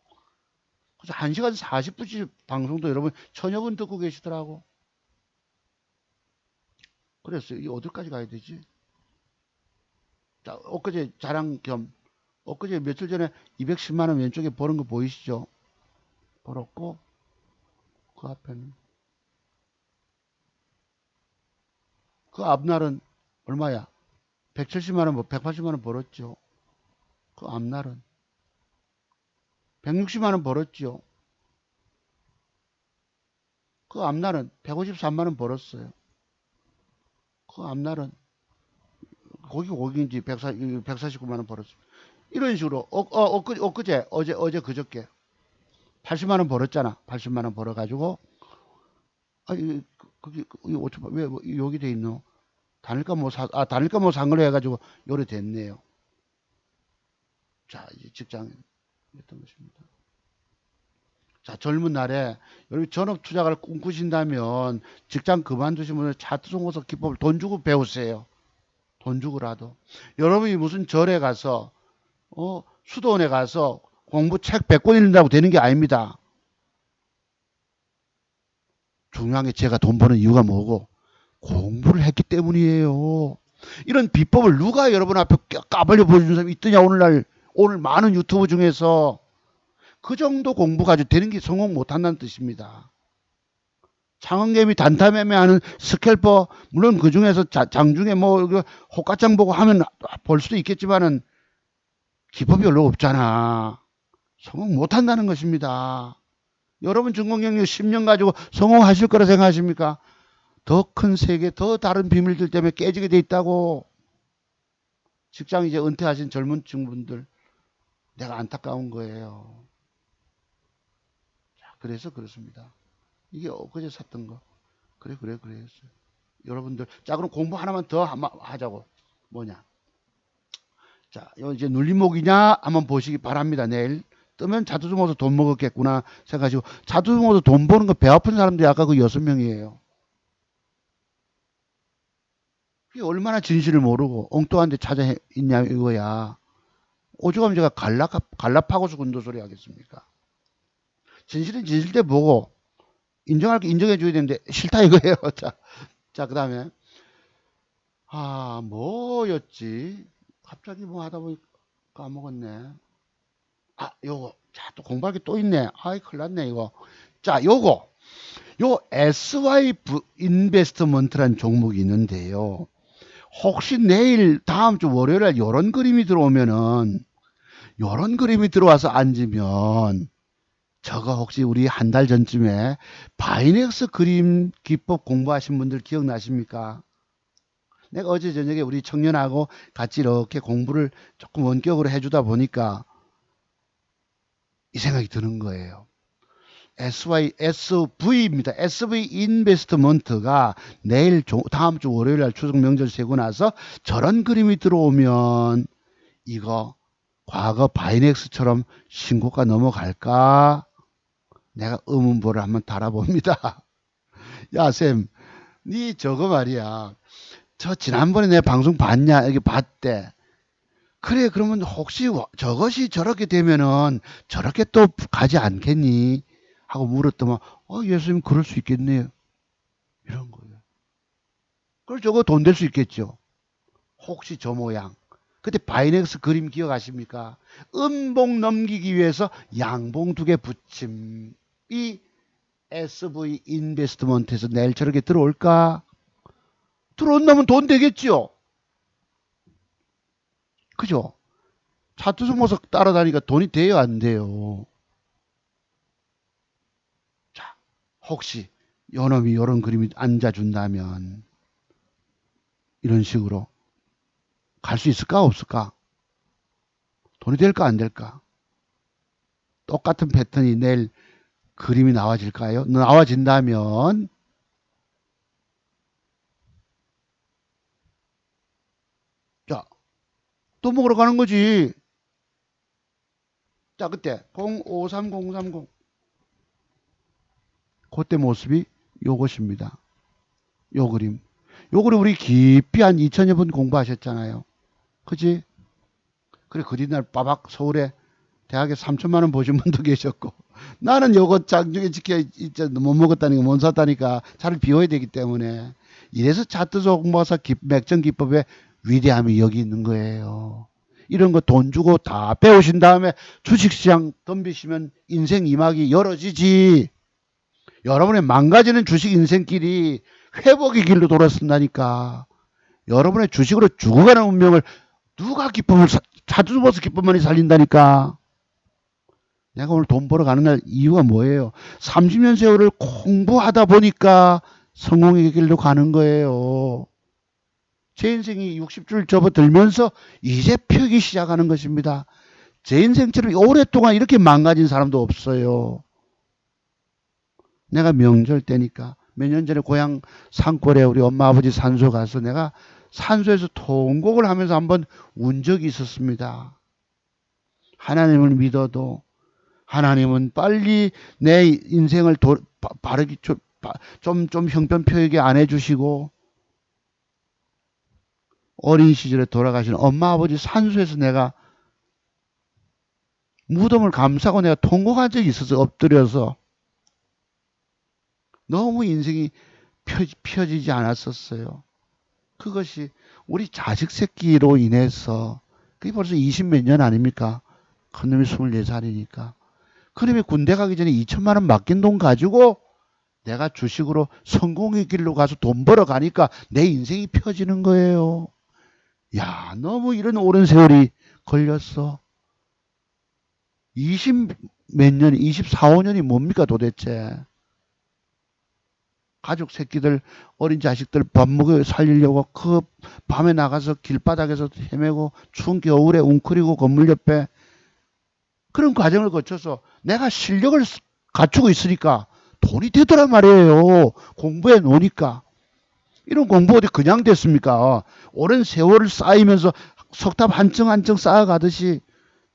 그래서 1시간 40분씩 방송도 여러분 천여 분 듣고 계시더라고. 그랬어요. 이 어디까지 가야 되지? 자, 엊그제 자랑 겸 엊그제 며칠 전에 210만 원 왼쪽에 버는 거 보이시죠? 벌었고 그 앞에는 그 앞날은 얼마야? 170만 원, 180만 원 벌었죠. 그 앞날은 160만 원 벌었죠. 그 앞날은 153만 원 벌었어요. 그 앞날은 거기인지 149만 원 벌었어요. 이런 식으로 엊그제 어제 그저께 80만 원 벌었잖아. 80만 원 벌어가지고 그게 왜 여기 돼 있노? 단일가 뭐 산 걸로 해가지고 요래 됐네요. 자, 이제 직장이었던 것입니다. 자, 젊은 날에 여러분 전업 투자를 꿈꾸신다면 직장 그만두시면 차트 송어서 기법을 돈 주고 배우세요. 돈 주고라도. 여러분이 무슨 절에 가서 수도원에 가서 공부 책 100권 읽는다고 되는 게 아닙니다. 중요한 게 제가 돈 버는 이유가 뭐고 공부를 했기 때문이에요. 이런 비법을 누가 여러분 앞에 까발려 보여주는 사람이 있더냐 오늘 많은 유튜브 중에서 그 정도 공부 가지고 되는 게 성공 못한다는 뜻입니다. 창원개미 단타매매하는 스캘퍼 물론 그 중에서 장중에 뭐 호가창 보고 하면 볼 수도 있겠지만은 기법이 별로 없잖아. 성공 못한다는 것입니다. 여러분 전공 경력 10년 가지고 성공하실 거라 생각하십니까? 더 큰 세계, 더 다른 비밀들 때문에 깨지게 돼 있다고. 직장 이제 은퇴하신 젊은 친구분들 내가 안타까운 거예요. 그래서 그렇습니다. 이게 엊그제 샀던 거. 그래. 여러분들, 자, 그럼 공부 하나만 더 하자고. 뭐냐? 자, 이거 이제 눌림목이냐? 한번 보시기 바랍니다. 내일. 뜨면 자두수 모서 돈 먹었겠구나 생각하시고, 자두수 모서 돈 버는 거 배 아픈 사람들이 아까 그 6명이에요. 그게 얼마나 진실을 모르고 엉뚱한 데 찾아 있냐 이거야. 오죽하면 제가 갈라파고스 군도 소리 하겠습니까? 진실은 진실대 보고 인정할 게 인정해 줘야 되는데 싫다 이거예요. 자, 그 다음에 뭐였지? 갑자기 뭐 하다 보니 까먹었네. 요거. 자, 또 공부할 게 또 있네. 아이, 큰일 났네, 이거. 자, 요 SY 인베스트먼트라는 종목이 있는데요. 혹시 내일 다음 주 월요일에 요런 그림이 들어오면은, 요런 그림이 들어와서 앉으면, 저거 혹시 우리 한 달 전쯤에 바이넥스 그림 기법 공부하신 분들 기억나십니까? 내가 어제 저녁에 우리 청년하고 같이 이렇게 공부를 조금 원격으로 해주다 보니까 이 생각이 드는 거예요. SV입니다. SV 인베스트먼트가 내일 다음 주 월요일 날 추석 명절 세고 나서 저런 그림이 들어오면 이거 과거 바이넥스처럼 신고가 넘어갈까? 내가 의문보를 한번 달아봅니다. 야, 쌤, 니 저거 말이야. 저 지난번에 내 방송 봤냐? 여기 봤대. 그래, 그러면 혹시 저것이 저렇게 되면은 저렇게 또 가지 않겠니? 하고 물었더만, 예수님 그럴 수 있겠네요. 이런 거예요. 그걸 저거 돈 될 수 있겠죠. 혹시 저 모양. 그때 바이넥스 그림 기억하십니까? 음봉 넘기기 위해서 양봉 2개 붙임. 이 SV 인베스트먼트에서 내일 저렇게 들어올까? 들어온다면 돈 되겠죠? 그죠? 차트수모석 따라다니까 돈이 돼요, 안 돼요? 자, 혹시 요놈이 요런 그림이 앉아준다면 이런 식으로 갈 수 있을까, 없을까? 돈이 될까, 안 될까? 똑같은 패턴이 내일 그림이 나와질까요? 나와진다면 자, 또 먹으러 가는 거지. 자, 그때 053030 그때 모습이 요것입니다. 요 그림. 요 그림 우리 깊이 한 2000여 분 공부하셨잖아요. 그지? 그래, 그 뒤날 빠박 서울에 대학에 3천만 원 보신 분도 계셨고, 나는 요거 장중에 지켜 못 먹었다니까, 못 샀다니까 차를 비워야 되기 때문에. 이래서 차트소 공부사 맥정 기법의 위대함이 여기 있는 거예요. 이런 거 돈 주고 다 배우신 다음에 주식시장 덤비시면 인생 이막이 열어지지. 여러분의 망가지는 주식 인생길이 회복의 길로 돌아선다니까. 여러분의 주식으로 죽어가는 운명을 누가 차트소버스 기법만이 살린다니까. 내가 오늘 돈 벌어 가는 날 이유가 뭐예요? 30년 세월을 공부하다 보니까 성공의 길로 가는 거예요. 제 인생이 60줄 접어들면서 이제 펴기 시작하는 것입니다. 제 인생처럼 오랫동안 이렇게 망가진 사람도 없어요. 내가 명절 때니까 몇 년 전에 고향 산골에 우리 엄마 아버지 산소 가서 내가 산소에서 통곡을 하면서 한번 운 적이 있었습니다. 하나님을 믿어도 하나님은 빨리 내 인생을 바르게 좀 형편표하게 안 해주시고 어린 시절에 돌아가신 엄마 아버지 산소에서 내가 무덤을 감싸고 내가 통곡한 적이 있어서 엎드려서 너무 인생이 펴지지 않았었어요. 그것이 우리 자식 새끼로 인해서 그게 벌써 20몇 년 아닙니까? 큰놈이 24살이니까. 그놈이 군대 가기 전에 2천만 원 맡긴 돈 가지고 내가 주식으로 성공의 길로 가서 돈 벌어 가니까 내 인생이 펴지는 거예요. 야, 너무 이런 오랜 세월이 걸렸어. 20 몇 년, 24, 5년이 뭡니까 도대체. 가족 새끼들, 어린 자식들 밥 먹여 살리려고 그 밤에 나가서 길바닥에서 헤매고 추운 겨울에 웅크리고 건물 옆에 그런 과정을 거쳐서 내가 실력을 갖추고 있으니까 돈이 되더란 말이에요. 공부해 놓으니까. 이런 공부 어디 그냥 됐습니까? 오랜 세월을 쌓이면서 석탑 한 층 한 층 쌓아가듯이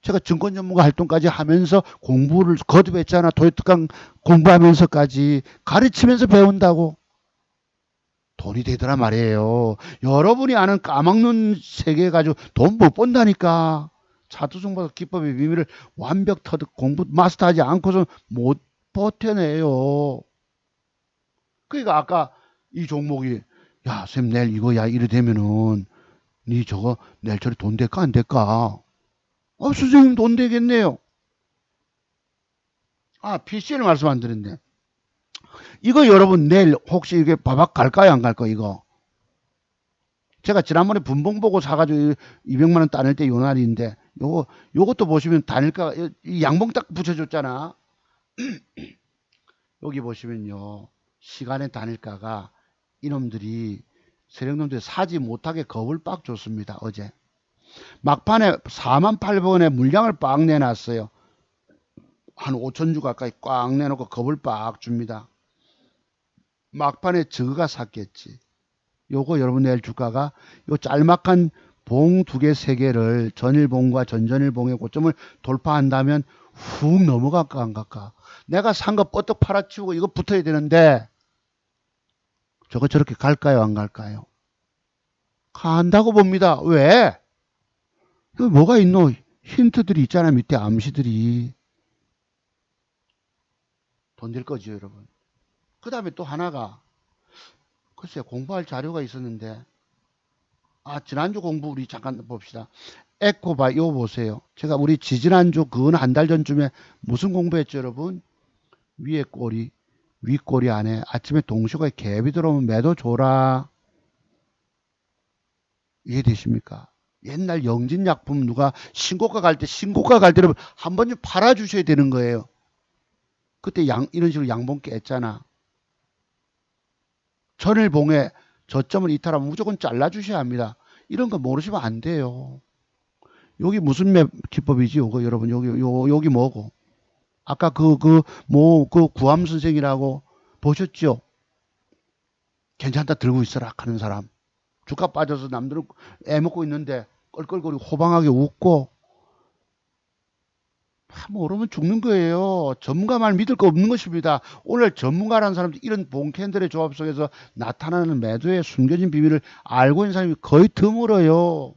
제가 증권 전문가 활동까지 하면서 공부를 거듭했잖아. 도입특강 공부하면서까지 가르치면서 배운다고. 돈이 되더란 말이에요. 여러분이 아는 까막눈 세계 가지고 돈 못 번다니까. 차트중보사 기법의 비밀을 완벽 터득 공부 마스터하지 않고서 못 버텨내요. 그러니까 아까 이 종목이 야, 쌤 내일 이거야 이래 되면은 니 저거 내일 저리 돈 될까 안 될까? 선생님 돈 되겠네요. PCL 말씀 안 드렸네. 이거 여러분 내일 혹시 이게 바박 갈까요 안 갈까요 이거? 제가 지난번에 분봉 보고 사가지고 200만 원 따낼 때 요 날인데 요것도 보시면 단일가 이 양봉 딱 붙여줬잖아. 여기 보시면요 시간의 단일가가 이놈들이 세력놈들이 사지 못하게 겁을 빡 줬습니다. 어제 막판에 48,000원에 물량을 빡 내놨어요. 한 5,000주 가까이 꽉 내놓고 겁을 빡 줍니다. 막판에 저거가 샀겠지. 요거 여러분 내일 주가가 요 짤막한 봉 두 개, 세 개를 전일봉과 전전일봉의 고점을 돌파한다면 훅 넘어갈까 안 갈까? 내가 산 거 뻗떡 팔아치우고 이거 붙어야 되는데 저거 저렇게 갈까요 안 갈까요? 간다고 봅니다. 왜? 이거 뭐가 있노? 힌트들이 있잖아. 밑에 암시들이. 돈 될 거죠 여러분. 그 다음에 또 하나가 글쎄 공부할 자료가 있었는데 지난주 공부 우리 잠깐 봅시다. 에코바 이거 보세요. 제가 우리 지지난주 근 한 달 전쯤에 무슨 공부했죠 여러분? 위에 꼬리 윗꼬리 안에 아침에 동시호가 갭이 들어오면 매도 줘라. 이해되십니까? 옛날 영진약품 누가 신고가 갈 때 여러분 한 번 좀 팔아주셔야 되는 거예요. 그때 이런 식으로 양봉 깼잖아. 전일봉에 저점을 이탈하면 무조건 잘라주셔야 합니다. 이런 거 모르시면 안 돼요. 여기 무슨 기법이지? 요거 여러분 여기 뭐고? 아까 그 구함 선생이라고 보셨죠? 괜찮다 들고 있어라 하는 사람. 주가 빠져서 남들은 애먹고 있는데 껄껄거리고 호방하게 웃고 모르면 죽는 거예요. 전문가 말 믿을 거 없는 것입니다. 오늘 전문가라는 사람들 이런 봉캔들의 조합 속에서 나타나는 매도의 숨겨진 비밀을 알고 있는 사람이 거의 드물어요.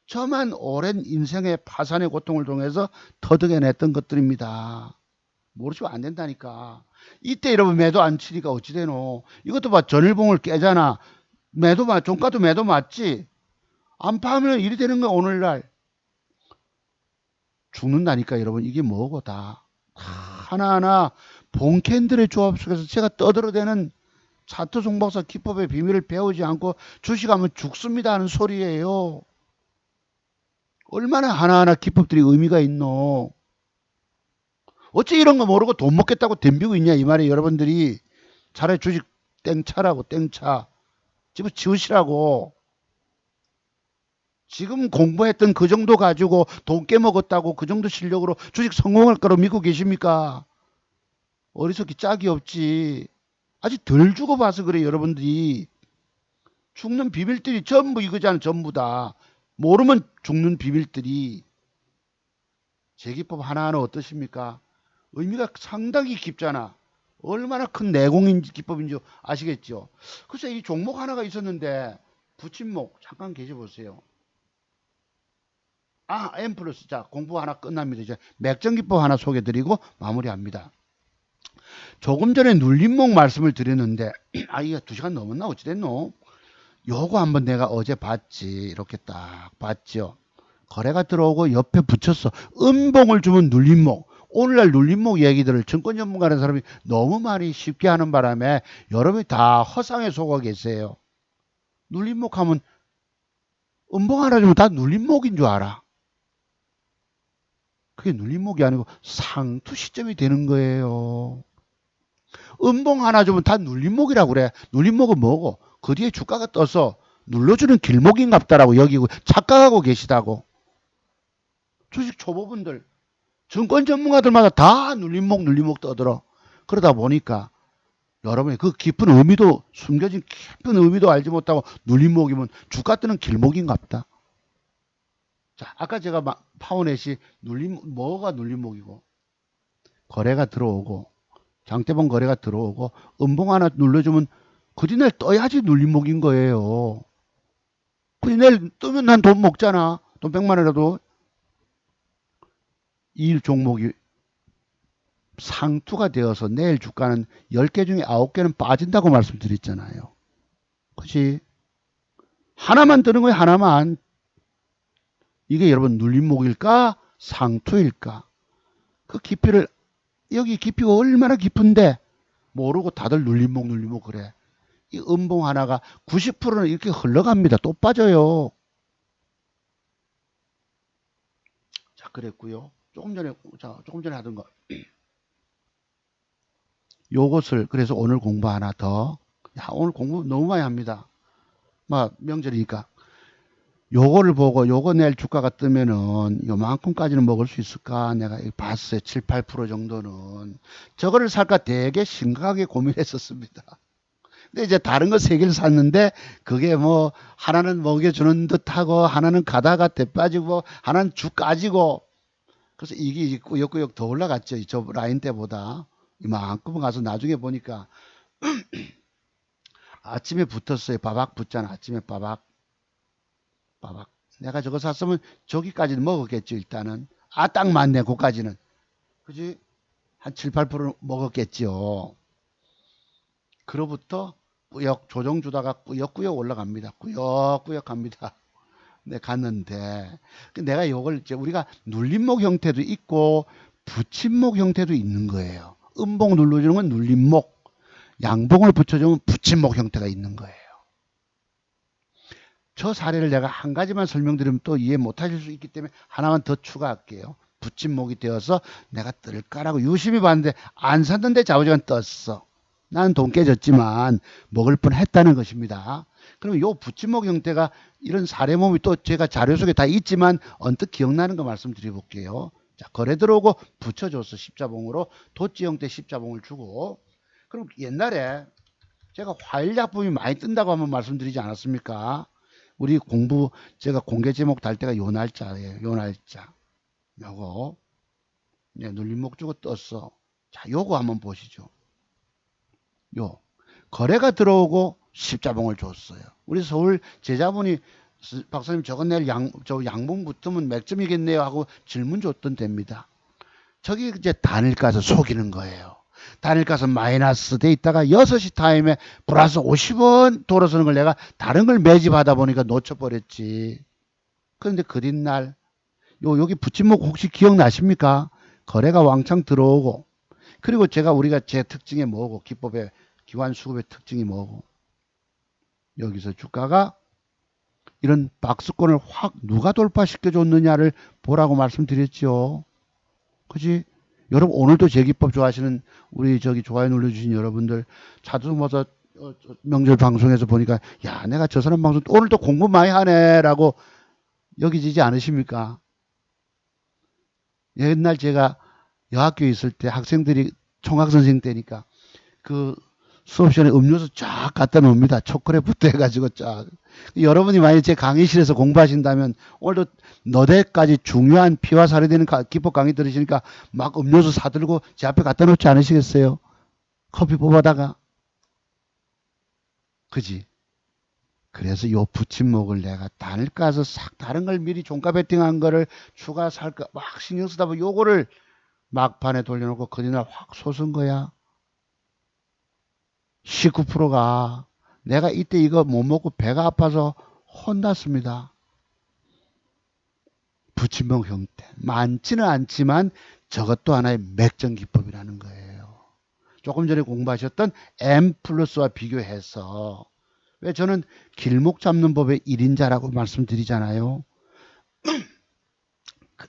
저만 오랜 인생의 파산의 고통을 통해서 터득해냈던 것들입니다. 모르시면 안 된다니까. 이때 여러분 매도 안 치니까 어찌 되노. 이것도 봐 전일봉을 깨잖아. 종가도 매도 맞지. 안 파면 일이 되는 거야 오늘날. 죽는다니까 여러분. 이게 뭐고 다 하나하나 봉캔들의 조합 속에서 제가 떠들어대는 차트 종박사 기법의 비밀을 배우지 않고 주식하면 죽습니다 하는 소리예요. 얼마나 하나하나 기법들이 의미가 있노. 어째 이런 거 모르고 돈 먹겠다고 덤비고 있냐 이 말이에요. 여러분들이 차라리 주식 땡차라고 땡차 집어 치우시라고. 지금 공부했던 그 정도 가지고 돈 깨먹었다고 그 정도 실력으로 주식 성공할 거로 믿고 계십니까? 어리석기 짝이 없지. 아직 덜 죽어봐서 그래 여러분들이. 죽는 비밀들이 전부 이거잖아. 전부 다. 모르면 죽는 비밀들이. 제 기법 하나하나 어떠십니까? 의미가 상당히 깊잖아. 얼마나 큰 내공인 기법인지 아시겠죠? 글쎄 이 종목 하나가 있었는데 부침목 잠깐 계셔보세요. M 플러스. 자, 공부 하나 끝납니다. 이제 맥정기법 하나 소개드리고 마무리합니다. 조금 전에 눌림목 말씀을 드렸는데, 이게 2시간 넘었나? 어찌됐노? 요거 한번 내가 어제 봤지. 이렇게 딱 봤죠. 거래가 들어오고 옆에 붙였어. 음봉을 주면 눌림목. 오늘날 눌림목 얘기들을 증권 전문가라는 사람이 너무 많이 쉽게 하는 바람에 여러분이 다 허상에 속아 계세요. 눌림목 하면 음봉 하나 주면 다 눌림목인 줄 알아. 그게 눌림목이 아니고 상투 시점이 되는 거예요. 음봉 하나 주면 다 눌림목이라고 그래. 눌림목은 뭐고? 그 뒤에 주가가 떠서 눌러주는 길목인갑다라고 여기고 착각하고 계시다고. 주식 초보분들 증권 전문가들마다 다 눌림목 떠들어. 그러다 보니까 여러분이 그 깊은 의미도, 숨겨진 깊은 의미도 알지 못하고 눌림목이면 주가 뜨는 길목인갑다. 자, 아까 제가 파워넷이 뭐가 눌림목이고, 거래가 들어오고, 장대본 거래가 들어오고, 음봉 하나 눌러주면 그 뒤날 떠야지 눌림목인 거예요. 그 뒤날 뜨면 난 돈 먹잖아. 돈 100만 원이라도. 이 종목이 상투가 되어서 내일 주가는 10개 중에 9개는 빠진다고 말씀드렸잖아요. 그치? 하나만 뜨는 거예요, 하나만. 이게 여러분 눌림목일까? 상투일까? 그 깊이를, 여기 깊이가 얼마나 깊은데 모르고 다들 눌림목 그래. 이 음봉 하나가 90%는 이렇게 흘러갑니다. 또 빠져요. 자, 그랬고요. 조금 전에 하던 거. 요것을, 그래서 오늘 공부 하나 더. 야, 오늘 공부 너무 많이 합니다. 막 명절이니까. 요거를 보고 요거 내일 주가가 뜨면은 요만큼까지는 먹을 수 있을까? 내가 봤어요. 7, 8% 정도는. 저거를 살까 되게 심각하게 고민했었습니다. 근데 이제 다른 거 3개를 샀는데 그게 뭐 하나는 먹여주는 듯하고 하나는 가다가 대빠지고 하나는 쭉 까지고, 그래서 이게 꾸역꾸역 더 올라갔죠. 저 라인 때보다. 이만큼 가서 나중에 보니까 아침에 붙었어요. 바박 붙잖아. 아침에 바박. 내가 저거 샀으면 저기까지는 먹었겠죠. 일단은. 아, 딱 맞네. 그까지는. 그지? 한 7, 8% 먹었겠죠. 그로부터 꾸역 조정 주다가 꾸역꾸역 올라갑니다. 꾸역꾸역 갑니다. 네, 갔는데 내가 요걸 이제 우리가 눌림목 형태도 있고 붙임목 형태도 있는 거예요. 음봉 눌러주는 건 눌림목, 양봉을 붙여주면 붙임목 형태가 있는 거예요. 저 사례를 내가 한 가지만 설명드리면 또 이해 못하실 수 있기 때문에 하나만 더 추가할게요. 붙임목이 되어서 내가 뜰까라고 유심히 봤는데 안 샀는데 좌우지간 떴어. 나는 돈 깨졌지만 먹을 뻔 했다는 것입니다. 그럼 요 붙임목 형태가 이런 사례몸이 또 제가 자료 속에 다 있지만 언뜻 기억나는 거 말씀드려 볼게요. 자, 거래 들어오고 붙여줬어. 십자봉으로. 도치 형태 십자봉을 주고. 그럼 옛날에 제가 화일약품이 많이 뜬다고 한번 말씀드리지 않았습니까? 우리 공부 제가 공개 제목 달 때가 요 날짜예요. 요 날짜. 요거. 네, 눌림목 주고 떴어. 자, 요거 한번 보시죠. 요. 거래가 들어오고 십자봉을 줬어요. 우리 서울 제자분이 박사님 저거 내일 저 양봉 붙으면 몇 점이겠네요 하고 질문 줬던 데입니다. 저기 이제 단일가서 속이는 거예요. 단일가서 마이너스 돼 있다가 6시 타임에 플러스 50원 돌아서는 걸 내가 다른 걸 매집하다 보니까 놓쳐버렸지. 그런데 그 뒷날 여기 붙임목 혹시 기억나십니까? 거래가 왕창 들어오고, 그리고 우리가 제 특징이 뭐고, 기법의 기관 수급의 특징이 뭐고, 여기서 주가가 이런 박스권을 확 누가 돌파시켜 줬느냐를 보라고 말씀드렸죠. 그지? 여러분 오늘도 제 기법 좋아하시는 우리 좋아요 눌러주신 여러분들 자주마다 명절 방송에서 보니까 야, 내가 저 사람 방송 오늘도 공부 많이 하네라고 여기지지 않으십니까? 옛날 제가 여학교에 있을 때 학생들이 총학선생 때니까 그 수업 시간에 음료수 쫙 갖다 놓습니다. 초콜릿부터 해가지고 쫙. 여러분이 만약 제 강의실에서 공부하신다면 오늘도 너댓까지 중요한 피와 살이 되는 기법 강의 들으시니까 막 음료수 사들고 제 앞에 갖다 놓지 않으시겠어요? 커피 뽑아다가. 그지? 그래서 요 붙임목을 내가 단일가서 싹 다른 걸 미리 종가 베팅한 거를 추가 살까 막 신경 쓰다 보면 요거를 막판에 돌려놓고 그날 확 솟은 거야. 19%가 내가 이때 이거 못 먹고 배가 아파서 혼났습니다. 붙임목 형태. 많지는 않지만 저것도 하나의 맥정 기법이라는 거예요. 조금 전에 공부하셨던 M 플러스와 비교해서, 왜 저는 길목 잡는 법의 1인자라고 말씀드리잖아요.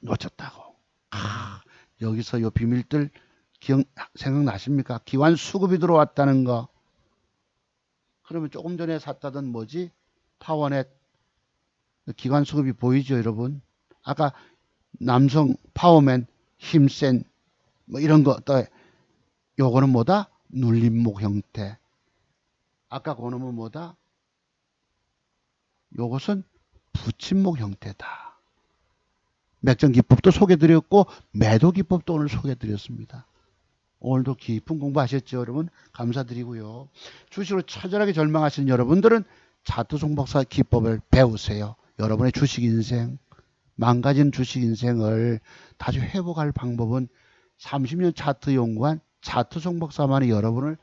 놓쳤다고. 여기서 요 비밀들 생각나십니까? 기관 수급이 들어왔다는 거. 그러면 조금 전에 샀다던 뭐지? 파워넷 기관 수급이 보이죠, 여러분? 아까 남성 파워맨 힘센 뭐 이런 거. 또 요거는 뭐다? 눌림목 형태. 아까 그놈은 뭐다? 요것은 붙임목 형태다. 맥정기법도 소개드렸고 매도기법도 오늘 소개드렸습니다. 오늘도 깊은 공부하셨죠, 여러분? 감사드리고요. 주식으로 처절하게 절망하시는 여러분들은 차트송 박사 기법을 배우세요. 여러분의 주식 인생, 망가진 주식 인생을 다시 회복할 방법은 30년 차트 연구한 차트송 박사만이 여러분을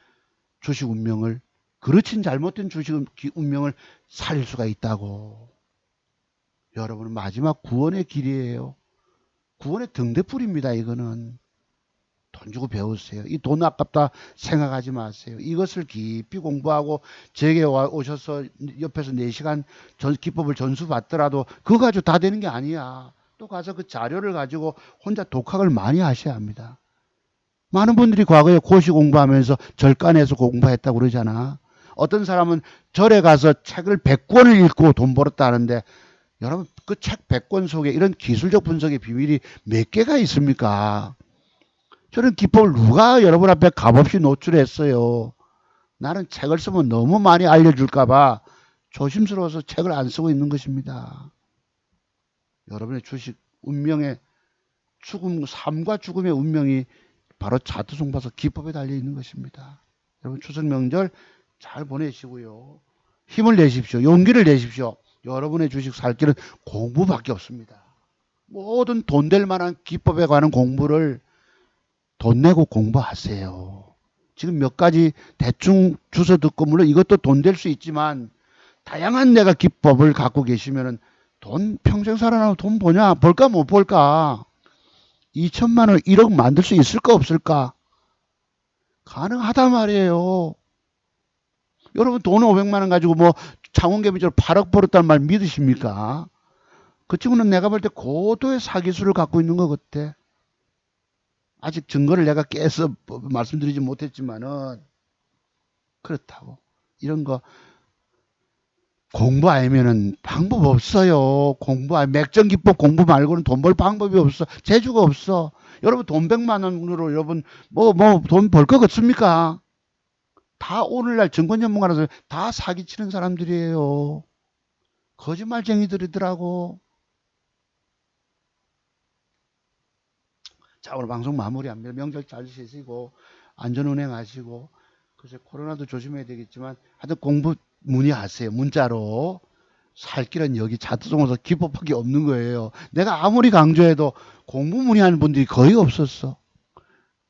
주식 운명을, 그렇진 잘못된 주식 운명을 살릴 수가 있다고. 여러분은 마지막 구원의 길이에요. 구원의 등대풀입니다. 이거는. 돈 주고 배우세요. 이 돈 아깝다 생각하지 마세요. 이것을 깊이 공부하고 제게 오셔서 옆에서 4시간 기법을 전수 받더라도 그거 가지고 다 되는 게 아니야. 또 가서 그 자료를 가지고 혼자 독학을 많이 하셔야 합니다. 많은 분들이 과거에 고시 공부하면서 절간에서 공부했다고 그러잖아. 어떤 사람은 절에 가서 책을 100권을 읽고 돈 벌었다 하는데, 여러분 그 책 100권 속에 이런 기술적 분석의 비밀이 몇 개가 있습니까? 저는 기법을 누가 여러분 앞에 값없이 노출했어요. 나는 책을 쓰면 너무 많이 알려줄까봐 조심스러워서 책을 안 쓰고 있는 것입니다. 여러분의 주식 운명의 죽음, 삶과 죽음의 운명이 바로 차트송 봐서 기법에 달려 있는 것입니다. 여러분 추석 명절 잘 보내시고요. 힘을 내십시오. 용기를 내십시오. 여러분의 주식 살 길은 공부밖에 없습니다. 모든 돈 될 만한 기법에 관한 공부를 돈 내고 공부하세요. 지금 몇 가지 대충 주워 듣고, 물론 이것도 돈 될 수 있지만 다양한 내가 기법을 갖고 계시면은 돈 평생 살아나면 돈 보냐? 벌까 못 벌까? 2천만 원, 1억 만들 수 있을까 없을까? 가능하단 말이에요. 여러분 돈 500만 원 가지고 뭐 창원개미처럼 8억 벌었다는 말 믿으십니까? 그 친구는 내가 볼 때 고도의 사기술을 갖고 있는 것 같아. 아직 증거를 내가 깨서 말씀드리지 못했지만은 그렇다고. 이런 거 공부 아니면은 방법 없어요. 공부 아니 맥정기법 공부 말고는 돈 벌 방법이 없어. 재주가 없어. 여러분 돈 100만 원으로 여러분 뭐 돈 벌 것 같습니까? 다 오늘날 증권 전문가라서 다 사기치는 사람들이에요. 거짓말쟁이들이더라고. 자, 오늘 방송 마무리합니다. 명절 잘 쉬시고 안전운행 하시고, 글쎄 코로나도 조심해야 되겠지만 하여튼 공부 문의하세요. 문자로. 살 길은 여기 차트송에서 기법밖에 없는 거예요. 내가 아무리 강조해도 공부 문의하는 분들이 거의 없었어.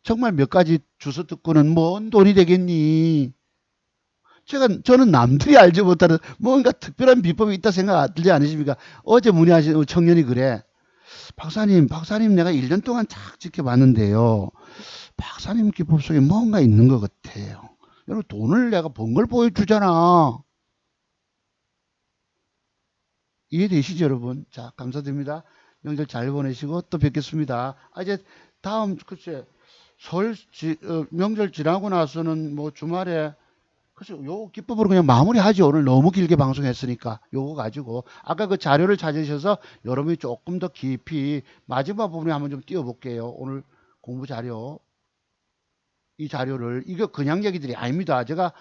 정말 몇 가지 주워 듣고는 뭔 돈이 되겠니? 저는 남들이 알지 못하는 뭔가 특별한 비법이 있다 생각 들지 않으십니까? 어제 문의하신 청년이 그래. 박사님 내가 1년 동안 쫙 지켜봤는데요. 박사님 기법 속에 뭔가 있는 것 같아요. 여러분 돈을 내가 번 걸 보여주잖아. 이해되시죠 여러분? 자, 감사드립니다. 명절 잘 보내시고 또 뵙겠습니다. 이제 다음 글쎄 명절 지나고 나서는 뭐 주말에 글쎄 요 기법으로 그냥 마무리하죠. 오늘 너무 길게 방송했으니까 요거 가지고 아까 그 자료를 찾으셔서 여러분이 조금 더 깊이 마지막 부분에 한번 좀 띄워볼게요. 오늘 공부 자료, 이 자료를, 이거 그냥 얘기들이 아닙니다. 제가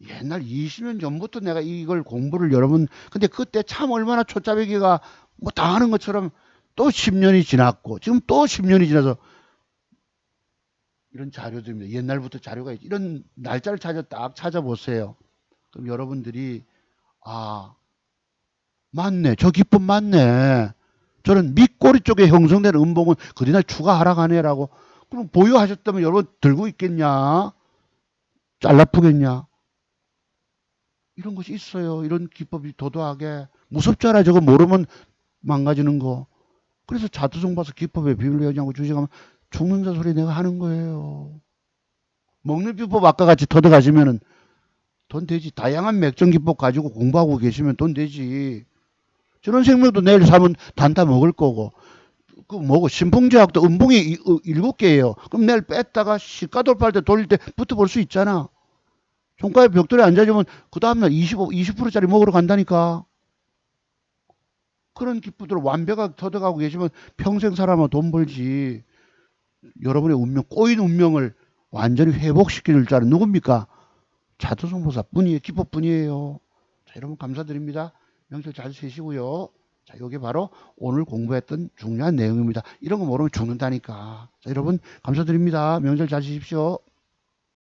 옛날 20년 전부터 내가 이걸 공부를 여러분, 근데 그때 참 얼마나 초짜배기가 뭐 당하는 것처럼 또 10년이 지났고 지금 또 10년이 지나서 이런 자료들입니다. 옛날부터 자료가 있지. 이런 날짜를 딱 찾아보세요. 그럼 여러분들이 맞네. 저 기법 맞네. 저는 밑꼬리 쪽에 형성되는 음봉은 그리날 추가 하락하네라고. 그럼 보유하셨다면 여러분 들고 있겠냐? 잘라프겠냐? 이런 것이 있어요. 이런 기법이 도도하게. 무섭잖아. 저거 모르면 망가지는 거. 그래서 자투성 봐서 기법에 비밀을 여냐고 주식하면 죽는 자 소리 내가 하는 거예요. 먹는 비법 아까 같이 터득하시면은 돈 되지. 다양한 맥정 기법 가지고 공부하고 계시면 돈 되지. 저런 생명도 내일 사면 단타 먹을 거고. 그 뭐고 신풍제약도 음봉이 7개예요. 그럼 내일 뺐다가 시가 돌파할 때 돌릴 때 붙어볼 수 있잖아. 종가에 벽돌에 앉아주면 그 다음날 20%짜리 먹으러 간다니까. 그런 기법들 완벽하게 터득하고 계시면 평생 살아면 돈 벌지. 여러분의 운명, 꼬인 운명을 완전히 회복시켜 줄 자는 누굽니까? 자도성보살뿐이에요. 기법뿐이에요. 자, 여러분 감사드립니다. 명절 잘 쉬시고요. 자, 이게 바로 오늘 공부했던 중요한 내용입니다. 이런 거 모르면 죽는다니까. 자, 여러분 감사드립니다. 명절 잘 쉬십시오.